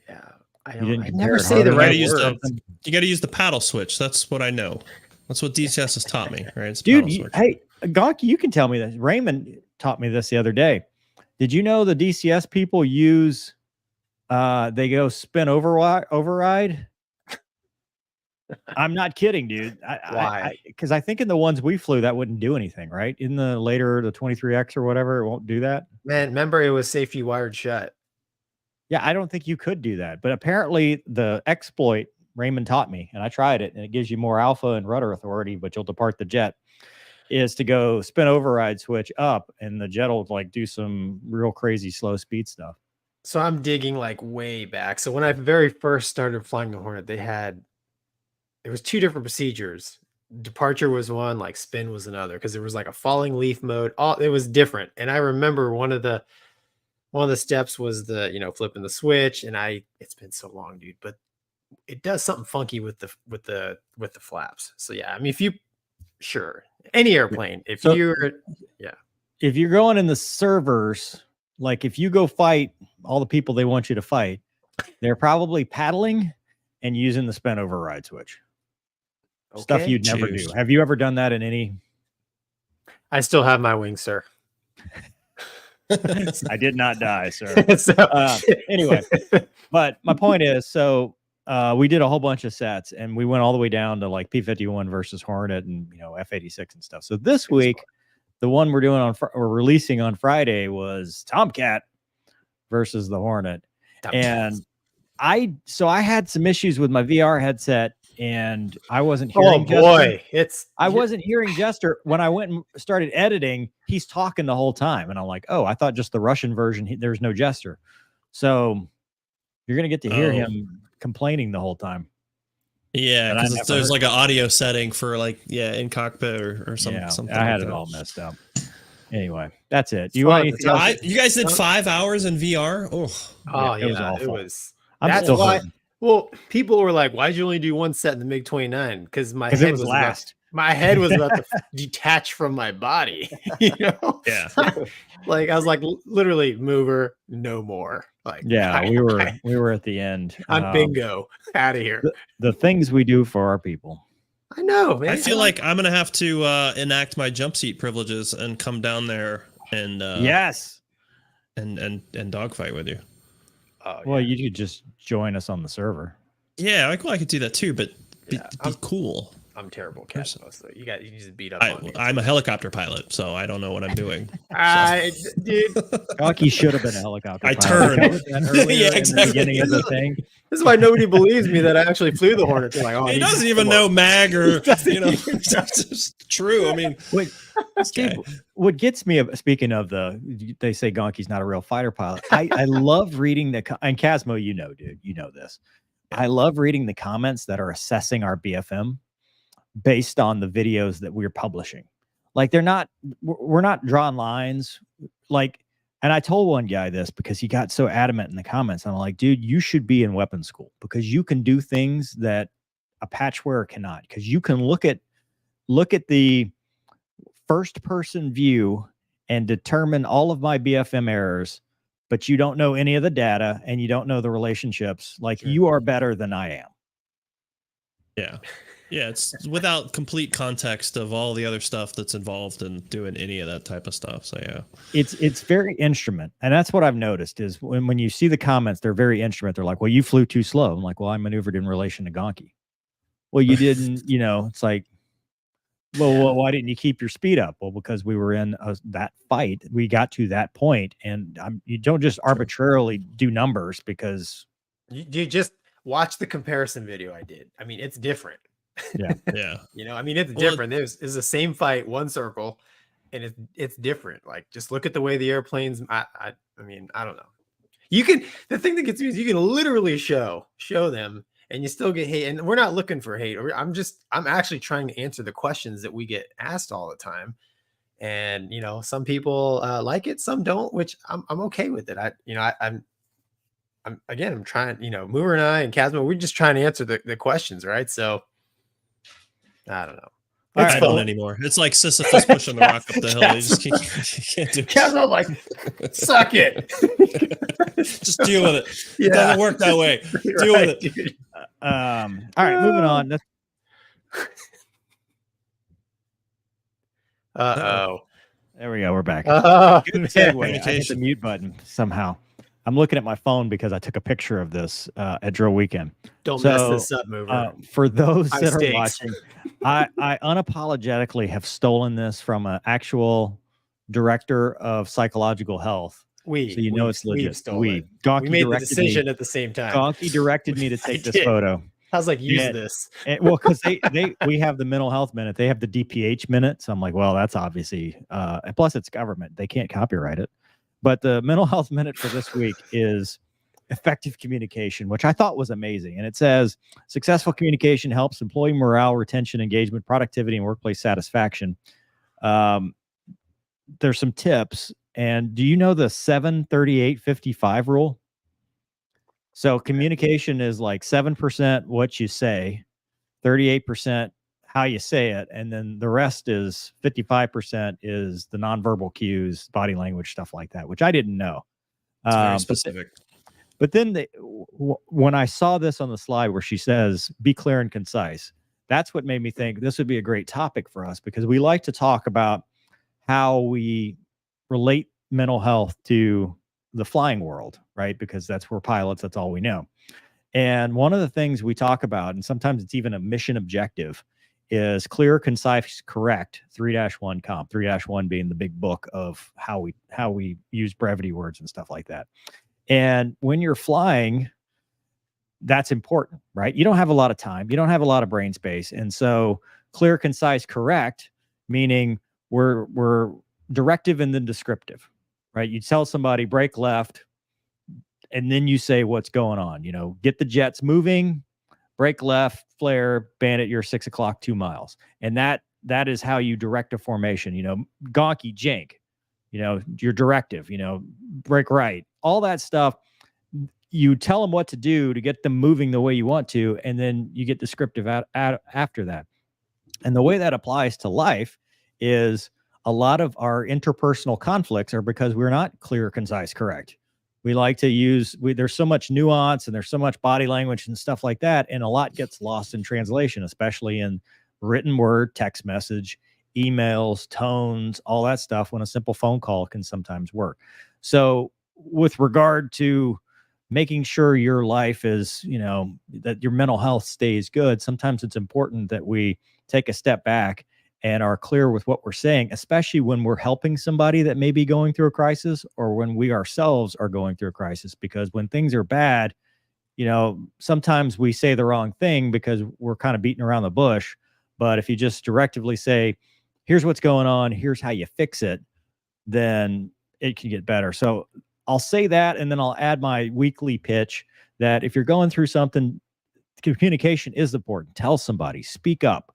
Yeah, I never say the right word. You got to use the paddle switch. That's what I know. That's what DCS has taught me, right? It's dude. Hey, Gonky, you can tell me this. Raymond taught me this the other day. Did you know the DCS people use? They go spin override. I'm not kidding, dude. Why? Because I think in the ones we flew, that wouldn't do anything, right? In the 23X or whatever, it won't do that. Man, remember it was safety wired shut. Yeah, I don't think you could do that. But apparently the exploit Raymond taught me, and I tried it, and it gives you more alpha and rudder authority, but you'll depart the jet, is to go spin override switch up, and the jet will like do some real crazy slow speed stuff. So I'm digging like way back. So when I very first started flying the Hornet, there was 2 different procedures. Departure was one, like spin was another, because there was like a falling leaf mode. It was different. And I remember one of the steps was the flipping the switch. And it's been so long, dude, but it does something funky with the flaps. So yeah, I mean, any airplane, if you're going in the servers, like if you go fight all the people they want you to fight, they're probably paddling and using the spin override switch. Okay. Stuff you'd never do. Have you ever done that in any? I still have my wings, sir. I did not die, sir. Anyway, but my point is, so we did a whole bunch of sets, and we went all the way down to like P-51 versus Hornet and F-86 and stuff. So this week, the one we're doing we're releasing on Friday was Tomcat versus the Hornet, and I had some issues with my VR headset, and I wasn't hearing. I wasn't hearing Jester when I went and started editing. He's talking the whole time, and I'm like, oh, I thought just the Russian version. There's no Jester, so you're gonna get to hear him complaining the whole time. Yeah, because there's like an audio setting for in cockpit or something. Yeah, I had it all messed up. Anyway, that's it. You guys did 5 hours in VR? It was awful. I'm still hurting. Well, people were like, "Why'd you only do one set in the MiG-29?" Because my head was last. My head was about to detach from my body. Yeah. Like I was like, literally, mover, no more. Like, we were at the end. I'm bingo, out of here. The things we do for our people. I know, man. I feel like I'm gonna have to enact my jump seat privileges and come down there and yes. and dogfight with you. Oh, Well, yeah. you could just join us on the server. Yeah, like, well, I could do that too, but be Yeah, cool. I'm terrible at Cosmo, so you need to beat up I, on me. I'm a helicopter pilot, so I don't know what I'm doing. Dude, Gonky should have been a helicopter I pilot. turned. Covered that earlier Yeah, in the exactly. beginning of the thing. this is why nobody believes me that I actually flew the Hornet. They're like, oh, He doesn't even know mag or Doesn't you know. even know. It's true. I mean, Wait, this Steve, guy. what gets me, speaking of they say Gonky's not a real fighter pilot. I love reading and Casmo, you know, dude, you know this. I love reading the comments that are assessing our BFM based on the videos that we're publishing. Like we're not drawing lines. Like, and I told one guy this because he got so adamant in the comments. I'm like, dude, you should be in weapons school because you can do things that a patch wearer cannot. Because you can look at the first person view and determine all of my BFM errors, but you don't know any of the data and you don't know the relationships. Like you are better than I am. Yeah. Yeah, it's without complete context of all the other stuff that's involved in doing any of that type of stuff. So yeah, it's very instrument, and that's what I've noticed is when you see the comments, they're very instrument. They're like, "Well, you flew too slow." I'm like, "Well, I maneuvered in relation to Gonky." Well, you didn't. You know, it's like, well, why didn't you keep your speed up? Well, because we were in that fight. We got to that point, and you don't just arbitrarily do numbers because you just watch the comparison video I did. I mean, it's different. Yeah. yeah. You know, I mean, it's different. It's the same fight, one circle, and it's different. Like, just look at the way the airplanes. I mean, I don't know. You can. The thing that gets me is you can literally show them, and you still get hate. And we're not looking for hate. I'm actually trying to answer the questions that we get asked all the time. And you know, some people like it, some don't, which I'm okay with it. I'm trying. You know, Moore and I and Casmo, we're just trying to answer the questions, right? So. I don't know. I don't anymore. It's like Sisyphus pushing the rock up the hill. You just can't do it. Casmo, like, suck it. Just deal with it. Yeah. It doesn't work that way. Deal with it. Dude. All right, moving on. Uh-oh. There we go. We're back. Good segue. I hit the mute button somehow. I'm looking at my phone because I took a picture of this at Drill Weekend. Don't mess this up, Mover. For those High that stakes. are watching, I unapologetically have stolen this from an actual director of psychological health. So you know it's legit. Gonky we made the decision at the same time. Gonky directed me to take this photo. I was like, use this. Well, because we have the mental health minute. They have the DPH minute. So I'm like, well, that's obviously, and plus it's government. They can't copyright it. But the mental health minute for this week is effective communication, which I thought was amazing. And it says successful communication helps employee morale, retention, engagement, productivity, and workplace satisfaction. There's some tips. And do you know the 7-38-55 rule? So communication is like 7% what you say, 38% how you say it, and then the rest is 55% is the nonverbal cues, body language, stuff like that, which I didn't know. It's very specific. But then when I saw this on the slide where she says, be clear and concise, that's what made me think this would be a great topic for us, because we like to talk about how we relate mental health to the flying world, right? Because that's where pilots, that's all we know. And one of the things we talk about, and sometimes it's even a mission objective, is clear, concise, correct, 3-1 comp, 3-1 being the big book of how we use brevity words and stuff like that. And when you're flying, that's important, right? You don't have a lot of time. You don't have a lot of brain space. And so clear, concise, correct, meaning we're directive and then descriptive, right? You tell somebody brake left, and then you say what's going on, you know, get the jets moving, brake left, flare, bandit, you're 6 o'clock, 2 miles. And that is how you direct a formation, you know, Gonky, jank, you know, your directive, you know, brake right, all that stuff. You tell them what to do to get them moving the way you want to, and then you get descriptive after that. And the way that applies to life is a lot of our interpersonal conflicts are because we're not clear, concise, correct. We like to use, there's so much nuance and there's so much body language and stuff like that. And a lot gets lost in translation, especially in written word, text message, emails, tones, all that stuff, when a simple phone call can sometimes work. So with regard to making sure your life is, that your mental health stays good, sometimes it's important that we take a step back and are clear with what we're saying, especially when we're helping somebody that may be going through a crisis, or when we ourselves are going through a crisis. Because when things are bad, sometimes we say the wrong thing because we're kind of beating around the bush. But if you just directively say, here's what's going on, here's how you fix it, then it can get better. So I'll say that, and then I'll add my weekly pitch that if you're going through something, communication is important. Tell somebody, speak up,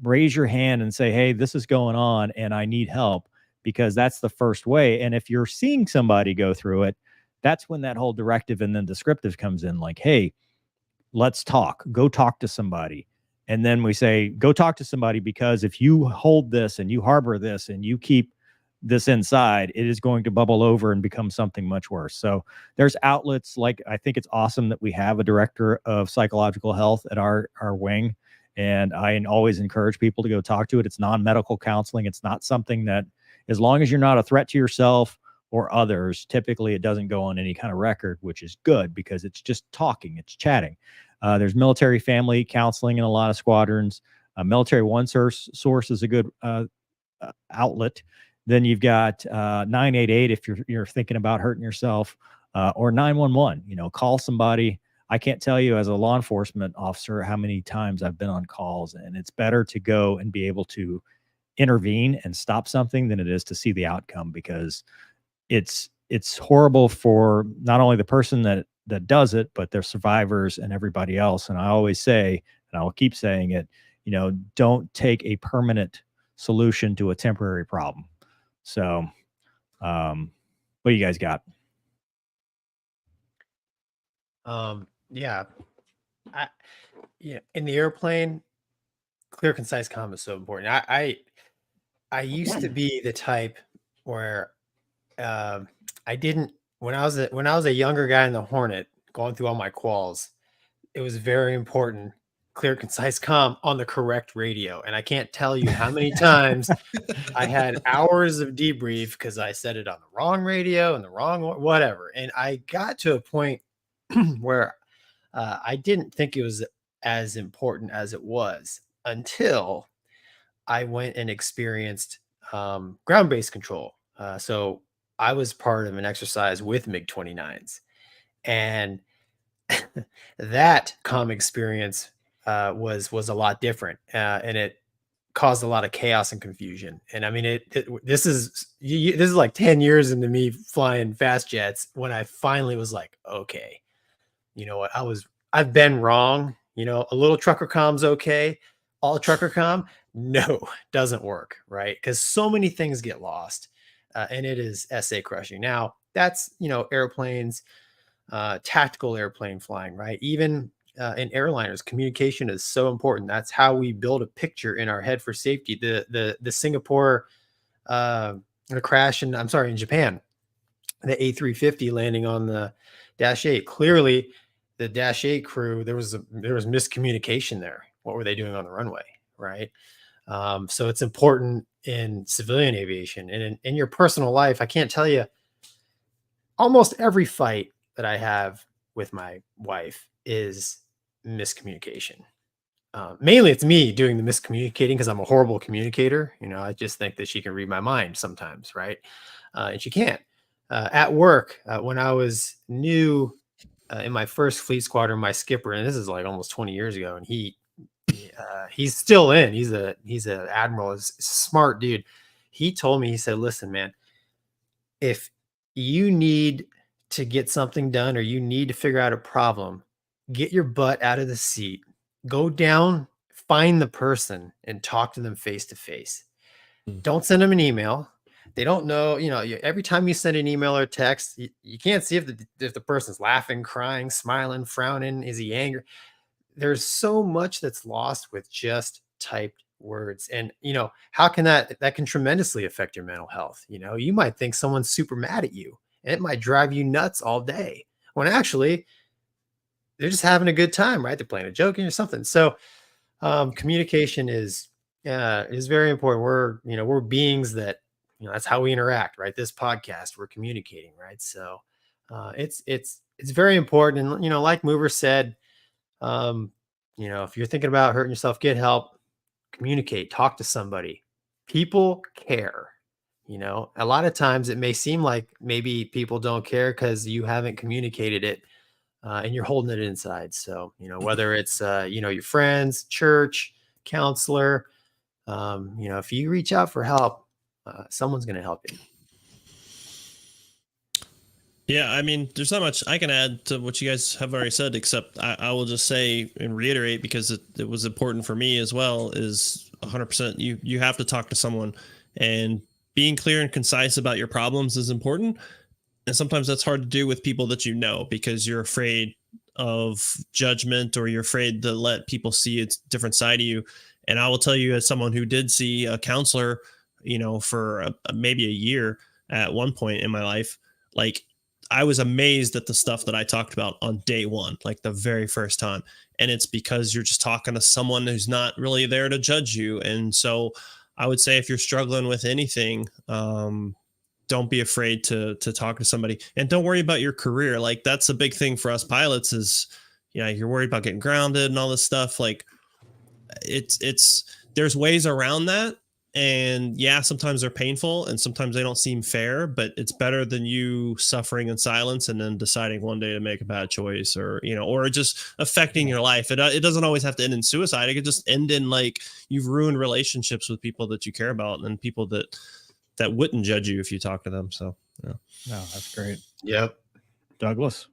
raise your hand and say, hey, this is going on and I need help, because that's the first way. And if you're seeing somebody go through it, that's when that whole directive and then descriptive comes in, like, hey, let's talk, go talk to somebody. And then we say, go talk to somebody, because if you hold this and you harbor this and you keep this inside, it is going to bubble over and become something much worse. So there's outlets. Like, I think it's awesome that we have a director of psychological health at our wing. And I always encourage people to go talk to it. It's non-medical counseling. It's not something that, as long as you're not a threat to yourself or others, typically it doesn't go on any kind of record, which is good because it's just talking, it's chatting. There's military family counseling in a lot of squadrons. Military One Source is a good outlet. Then you've got 988 if you're thinking about hurting yourself, or 911. Call somebody. I can't tell you as a law enforcement officer how many times I've been on calls, and it's better to go and be able to intervene and stop something than it is to see the outcome, because it's horrible for not only the person that does it, but their survivors and everybody else. And I always say, and I'll keep saying it, don't take a permanent solution to a temporary problem. So, what do you guys got? Yeah. In the airplane, clear, concise comm is so important. I used to be the type where I didn't, when I was a younger guy in the Hornet going through all my quals, it was very important, clear, concise comm on the correct radio. And I can't tell you how many times I had hours of debrief because I said it on the wrong radio and the wrong whatever. And I got to a point where I didn't think it was as important as it was until I went and experienced ground-based control. So I was part of an exercise with MiG-29s, and that comm experience was a lot different, and it caused a lot of chaos and confusion. And I mean, this is like 10 years into me flying fast jets when I finally was like, okay, you know what, I've been wrong. A little trucker comm's okay. All trucker comm, no, doesn't work, right? Because so many things get lost, and it is SA crushing. Now that's airplanes, tactical airplane flying, right? Even in airliners, communication is so important. That's how we build a picture in our head for safety. The Singapore the crash in Japan, the A350 landing on the Dash 8. Clearly, the Dash 8 crew, there was miscommunication there. What were they doing on the runway, right? So it's important in civilian aviation, and in your personal life. I can't tell you, almost every fight that I have with my wife is miscommunication. Mainly it's me doing the miscommunicating because I'm a horrible communicator. I just think that she can read my mind sometimes, right? And she can't. At work, when I was new in my first fleet squadron, my skipper, and this is like almost 20 years ago, and he's still in. He's an admiral. He's a smart dude. He told me, he said, listen, man, if you need to get something done or you need to figure out a problem, get your butt out of the seat, go down, find the person and talk to them face to face. Don't send them an email. They don't know, every time you send an email or text, you can't see if the person's laughing, crying, smiling, frowning. Is he angry? There's so much that's lost with just typed words. And, how can that can tremendously affect your mental health. You might think someone's super mad at you and it might drive you nuts all day when actually they're just having a good time, right? They're playing a joke or something. So communication is very important. We're beings that that's how we interact, right? This podcast, we're communicating, right? So it's very important. And, like Mover said, if you're thinking about hurting yourself, get help, communicate, talk to somebody. People care. A lot of times it may seem like maybe people don't care because you haven't communicated it and you're holding it inside. So, whether it's, your friends, church, counselor, if you reach out for help, someone's going to help you. Yeah, I mean, there's not much I can add to what you guys have already said, except I will just say and reiterate, because it was important for me as well, is 100%. You have to talk to someone, and being clear and concise about your problems is important. And sometimes that's hard to do with people that because you're afraid of judgment, or you're afraid to let people see a different side of you. And I will tell you, as someone who did see a counselor, for maybe a year at one point in my life, like, I was amazed at the stuff that I talked about on day one, like the very first time. And it's because you're just talking to someone who's not really there to judge you. And so I would say, if you're struggling with anything, don't be afraid to talk to somebody, and don't worry about your career. Like, that's a big thing for us pilots is, you're worried about getting grounded and all this stuff. Like, there's ways around that. And yeah, sometimes they're painful and sometimes they don't seem fair, but it's better than you suffering in silence and then deciding one day to make a bad choice, or just affecting your life. It doesn't always have to end in suicide. It could just end in, like, you've ruined relationships with people that you care about, and people that wouldn't judge you if you talk to them. So yeah. No, that's great. Yep. Douglas.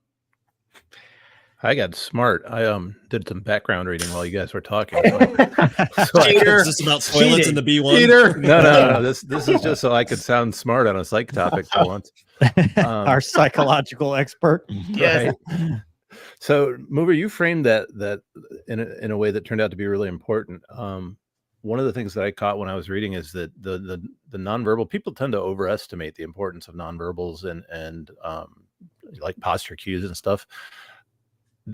I got smart. I did some background reading while you guys were talking. Cheater. Is this about toilets in the B1? Cheater. No. This is just so I could sound smart on a psych topic for once. Our psychological expert. Yes. Right. So, Mover, you framed that in a way that turned out to be really important. One of the things that I caught when I was reading is that the nonverbal, people tend to overestimate the importance of nonverbals and like posture cues and stuff.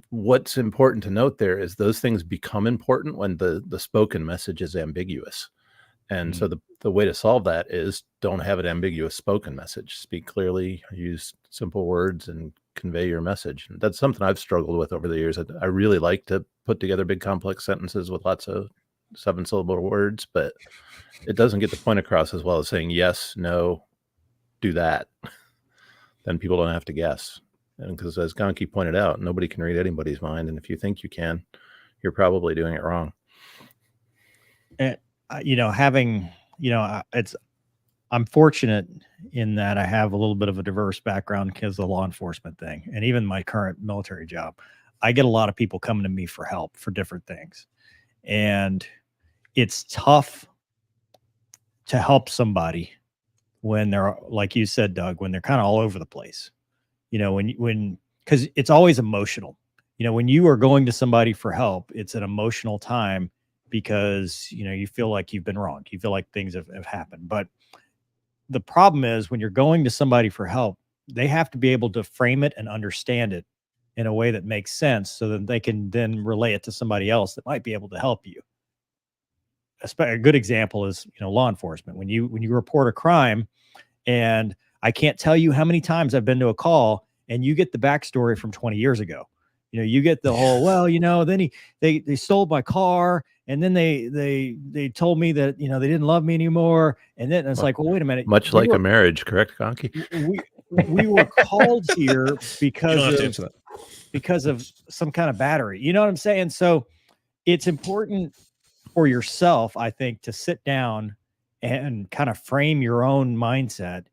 What's important to note there is those things become important when the spoken message is ambiguous. And so the way to solve that is don't have an ambiguous spoken message. Speak clearly, use simple words, and convey your message. And that's something I've struggled with over the years. I really like to put together big complex sentences with lots of 7-syllable words, but it doesn't get the point across as well as saying yes, no, do that. Then people don't have to guess. And because, as Gonky pointed out, nobody can read anybody's mind. And if you think you can, you're probably doing it wrong. And, I'm fortunate in that I have a little bit of a diverse background because of the law enforcement thing. And even my current military job, I get a lot of people coming to me for help for different things. And it's tough to help somebody when they're, like you said, Doug, when they're kind of all over the place. Because it's always emotional. When you are going to somebody for help, it's an emotional time because, you feel like you've been wronged. You feel like things have happened. But the problem is when you're going to somebody for help, they have to be able to frame it and understand it in a way that makes sense so that they can then relay it to somebody else that might be able to help you. A good example is, law enforcement. When you report a crime, and I can't tell you how many times I've been to a call and you get the backstory from 20 years ago. You get the whole, then they stole my car, and then they told me that, they didn't love me anymore. And then it's like, well, wait a minute. Much like a marriage, correct, Gonky? We were called here because of some kind of battery. You know what I'm saying? So it's important for yourself, I think, to sit down and kind of frame your own mindset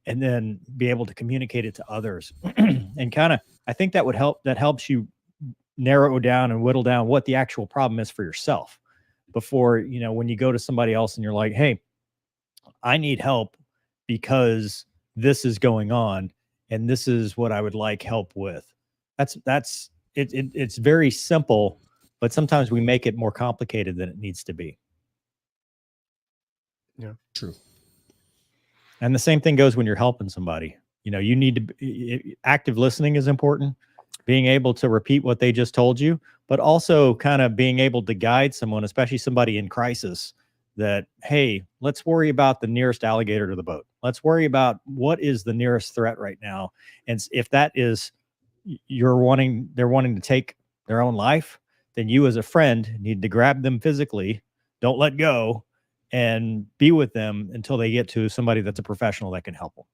and then be able to communicate it to others. And kind of, I think that would help. That helps you narrow down and whittle down what the actual problem is for yourself before, when you go to somebody else and you're like, hey, I need help because this is going on and this is what I would like help with. That's it. It's very simple, but sometimes we make it more complicated than it needs to be. Yeah, true. And the same thing goes when you're helping somebody. You need to active listening is important, being able to repeat what they just told you, but also kind of being able to guide someone, especially somebody in crisis, that, hey, let's worry about the nearest alligator to the boat. Let's worry about what is the nearest threat right now. And if that is they're wanting to take their own life, then you as a friend need to grab them physically, don't let go, and be with them until they get to somebody that's a professional that can help them.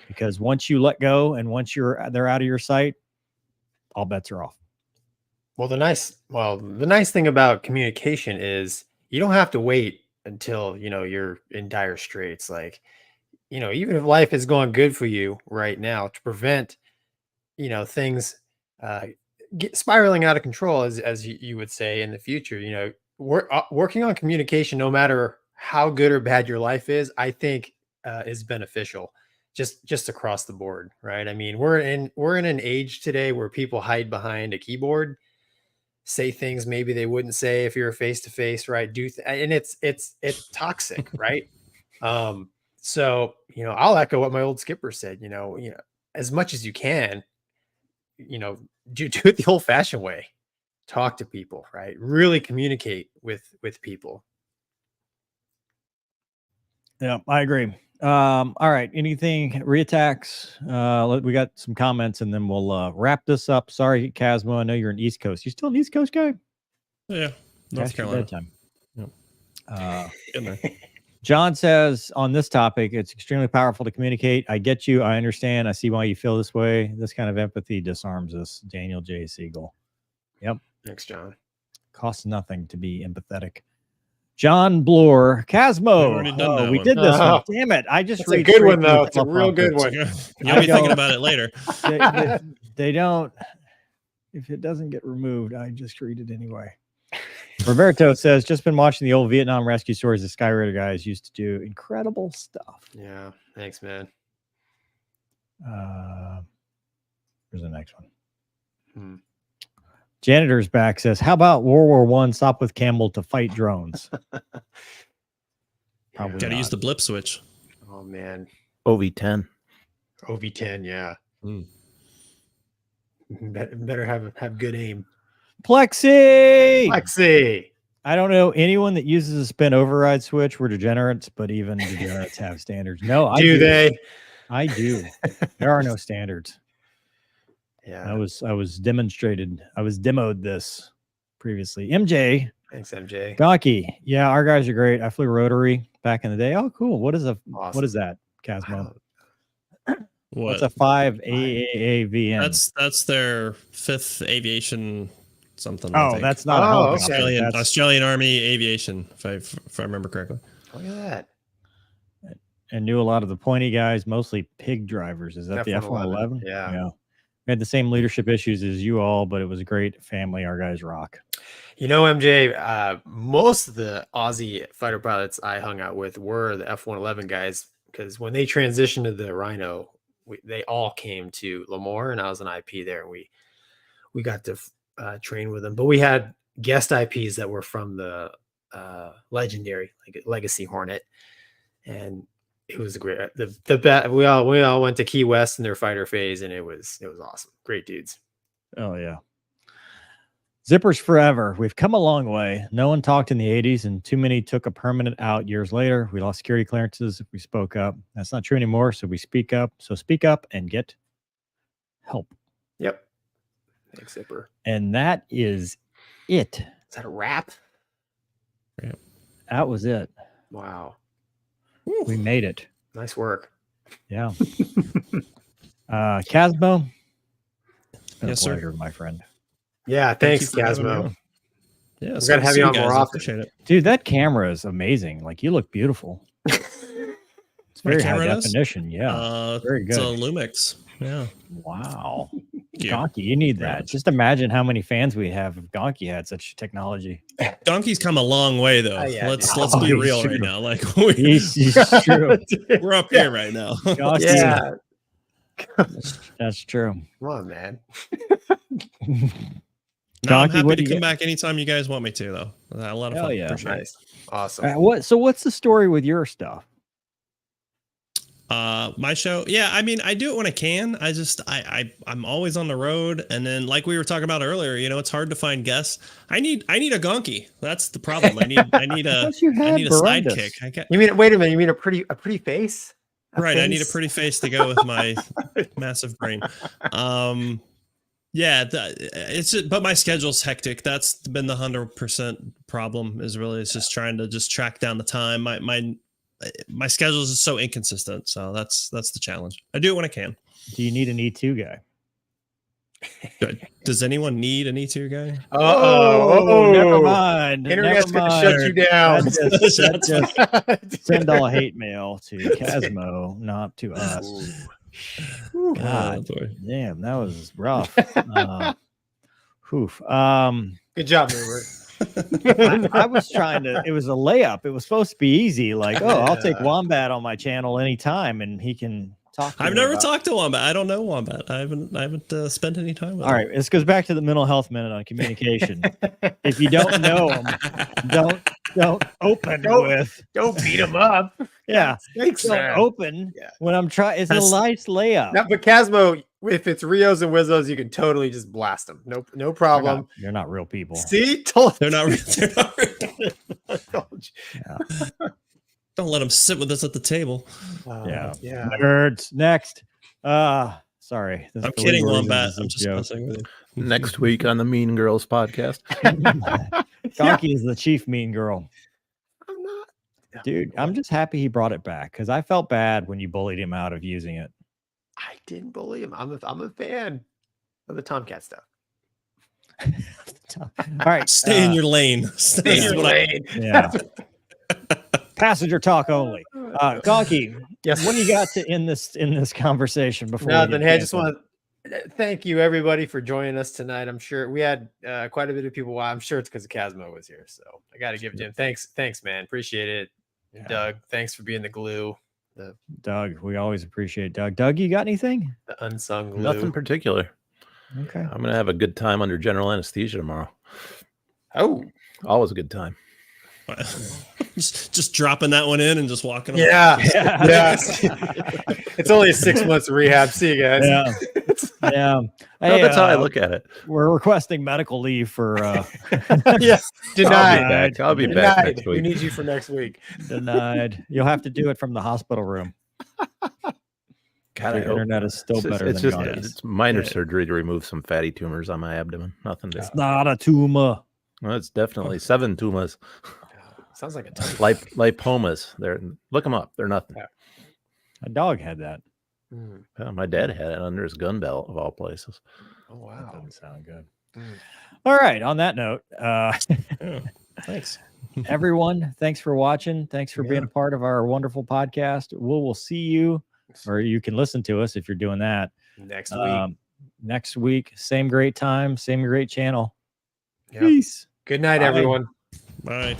Because once you let go and once they're out of your sight, all bets are off. Well, the nice thing about communication is you don't have to wait until, you're in dire straits. Like, even if life is going good for you right now, to prevent, things spiraling out of control, as you would say in the future, working on communication, no matter how good or bad your life is, I think is beneficial just across the board. Right. I mean, we're in an age today where people hide behind a keyboard, say things maybe they wouldn't say if you're face to face, right? And it's toxic, right? So, I'll echo what my old skipper said, as much as you can, do it the old fashioned way. Talk to people, right? Really communicate with people. Yeah, I agree. All right. Anything reattacks? We got some comments and then we'll wrap this up. Sorry, Casmo. I know you're an East Coast. You still an East Coast guy? Yeah. North Carolina. Bedtime. Yep. John says on this topic, it's extremely powerful to communicate. I get you. I understand. I see why you feel this way. This kind of empathy disarms us. Daniel J. Siegel. Yep. Thanks, John. Costs nothing to be empathetic. John Bloor, Casmo. We did this one. Damn it. I just read a good one, though. It's a real good one. You'll be thinking about it later. They don't, if it doesn't get removed, I just read it anyway. Roberto says, just been watching the old Vietnam rescue stories. The Skyraider guys used to do incredible stuff. Yeah. Thanks, man. Here's the next one. Janitor's back says, how about World War I? Stop with Campbell to fight drones. Probably got to use the blip switch. Oh, man. OV10. OV10, yeah. Better have good aim. Plexi. I don't know anyone that uses a spin override switch. We're degenerates, but even degenerates have standards. No, I do. I do. There are no standards. Yeah. I was demoed this previously. MJ. Thanks, MJ. Gonky. Yeah, our guys are great. I flew rotary back in the day. Oh, cool. What is that, Casmo? What's a 5 AAAVN? That's their 5th aviation something. Oh, that's not Australian Army Aviation, if I remember correctly. Look at that. And knew a lot of the pointy guys, mostly pig drivers. Is that the F-111? Yeah. We had the same leadership issues as you all, but it was a great family. Our guys rock. MJ, most of the Aussie fighter pilots I hung out with were the F-111 guys, because when they transitioned to the Rhino, they all came to Lemoore, and I was an IP there. And we got to train with them, but we had guest IPs that were from the legendary Legacy Hornet, and it was great. We all went to Key West in their fighter phase, and it was awesome. Great dudes. Oh yeah. Zippers forever. We've come a long way. No one talked in the 80s, and too many took a permanent out years later. We lost security clearances if we spoke up. That's not true anymore, so we speak up. So speak up and get help. Yep. Thanks, Zipper. And that is it. Is that a wrap? Yeah. That was it. Wow. We made it. Nice work. Yeah. Casmo. It's been yes, a pleasure, sir. My friend. Yeah, thanks, Casmo. Yeah, we're gonna have you on more often. Appreciate it. Dude, that camera is amazing. Like, you look beautiful. It's very high definition. Yeah. Very good. It's a Lumix. Yeah. Wow. Gonky, you need that. Just imagine how many fans we have if Gonky had such technology. Gonky's come a long long way, though. Let's be real right now. Like he's true. We're up here right now. Gonky, yeah. That's true. Come on, man. No, I'm happy to come back anytime you guys want me to, though. A lot of fun. Yeah. Nice. Awesome. What's the story with your stuff? My show, yeah, I mean, I do it when I can. I'm always on the road, and then like we were talking about earlier, it's hard to find guests. I need a Gonky. That's the problem. I need a Thought you had Barundas. sidekick. You mean, wait a minute, you mean a pretty face? Right, I need a pretty face to go with my massive brain. Yeah, but my schedule's hectic. That's been the 100% problem. It's just trying to track down the time. My schedule is so inconsistent, so that's the challenge. I do it when I can. Do you need an E2 guy? Does anyone need an E2 guy? Oh, never mind. Internet's Never gonna shut you down. That just send all hate mail to Casmo, not to us. God, damn, that was rough. Good job, Mover. I was trying to. It was a layup. It was supposed to be easy. Like, I'll take Wombat on my channel anytime, and he can talk. I've never talked to Wombat. I don't know Wombat. I haven't spent any time with him. All right, this goes back to the mental health minute on communication. If you don't know him, don't open with. Don't beat him up. Yeah, Thanks, don't man. open when I'm trying. It's a nice layup. No, but Casmo, if it's Rios and Wizzos, you can totally just blast them. No problem. You're not real people. See, they're not real. Yeah. Don't let them sit with us at the table. Yeah. Nerds. Next. Sorry. I'm kidding, Wombat. I'm just messing with you. Next week on the Mean Girls podcast. Gonky is the chief mean girl. I'm not. Dude, I'm just happy he brought it back because I felt bad when you bullied him out of using it. I didn't bully him. I'm a fan of the Tomcat stuff. All right. Stay in your lane. Stay in your lane. Yeah. Passenger talk only. Gonky, yes. What do you got to end this conversation before? Nothing. Hey, I just want to thank you everybody for joining us tonight. I'm sure we had quite a bit of people. Well, I'm sure it's because Casmo was here, so I got to give Jim thanks, man. Appreciate it. Yeah. Doug, thanks for being the glue. Doug, we always appreciate Doug. Doug, you got anything? The unsung glue. Nothing particular. Okay. I'm gonna have a good time under general anesthesia tomorrow. Oh, always a good time. just dropping that one in and just walking away. Yeah. It's only a 6 months rehab. See you guys. Yeah. Hey, that's how I look at it. We're requesting medical leave for denied. I'll be back next week. We need you for next week. Denied. You'll have to do it from the hospital room. God, the internet is still better it's than just it's minor surgery to remove some fatty tumors on my abdomen. Nothing to. It's not a tumor. Well, it's definitely 7 tumors. Sounds like a lipomas. Look them up. They're nothing. A dog had that. Well, my dad had it under his gun belt of all places. Oh wow, that doesn't sound good. All right. On that note, thanks everyone. Thanks for watching. Thanks for being a part of our wonderful podcast. We'll see you, or you can listen to us if you're doing that next week. Next week, same great time, same great channel. Yep. Peace. Good night, everyone. Bye.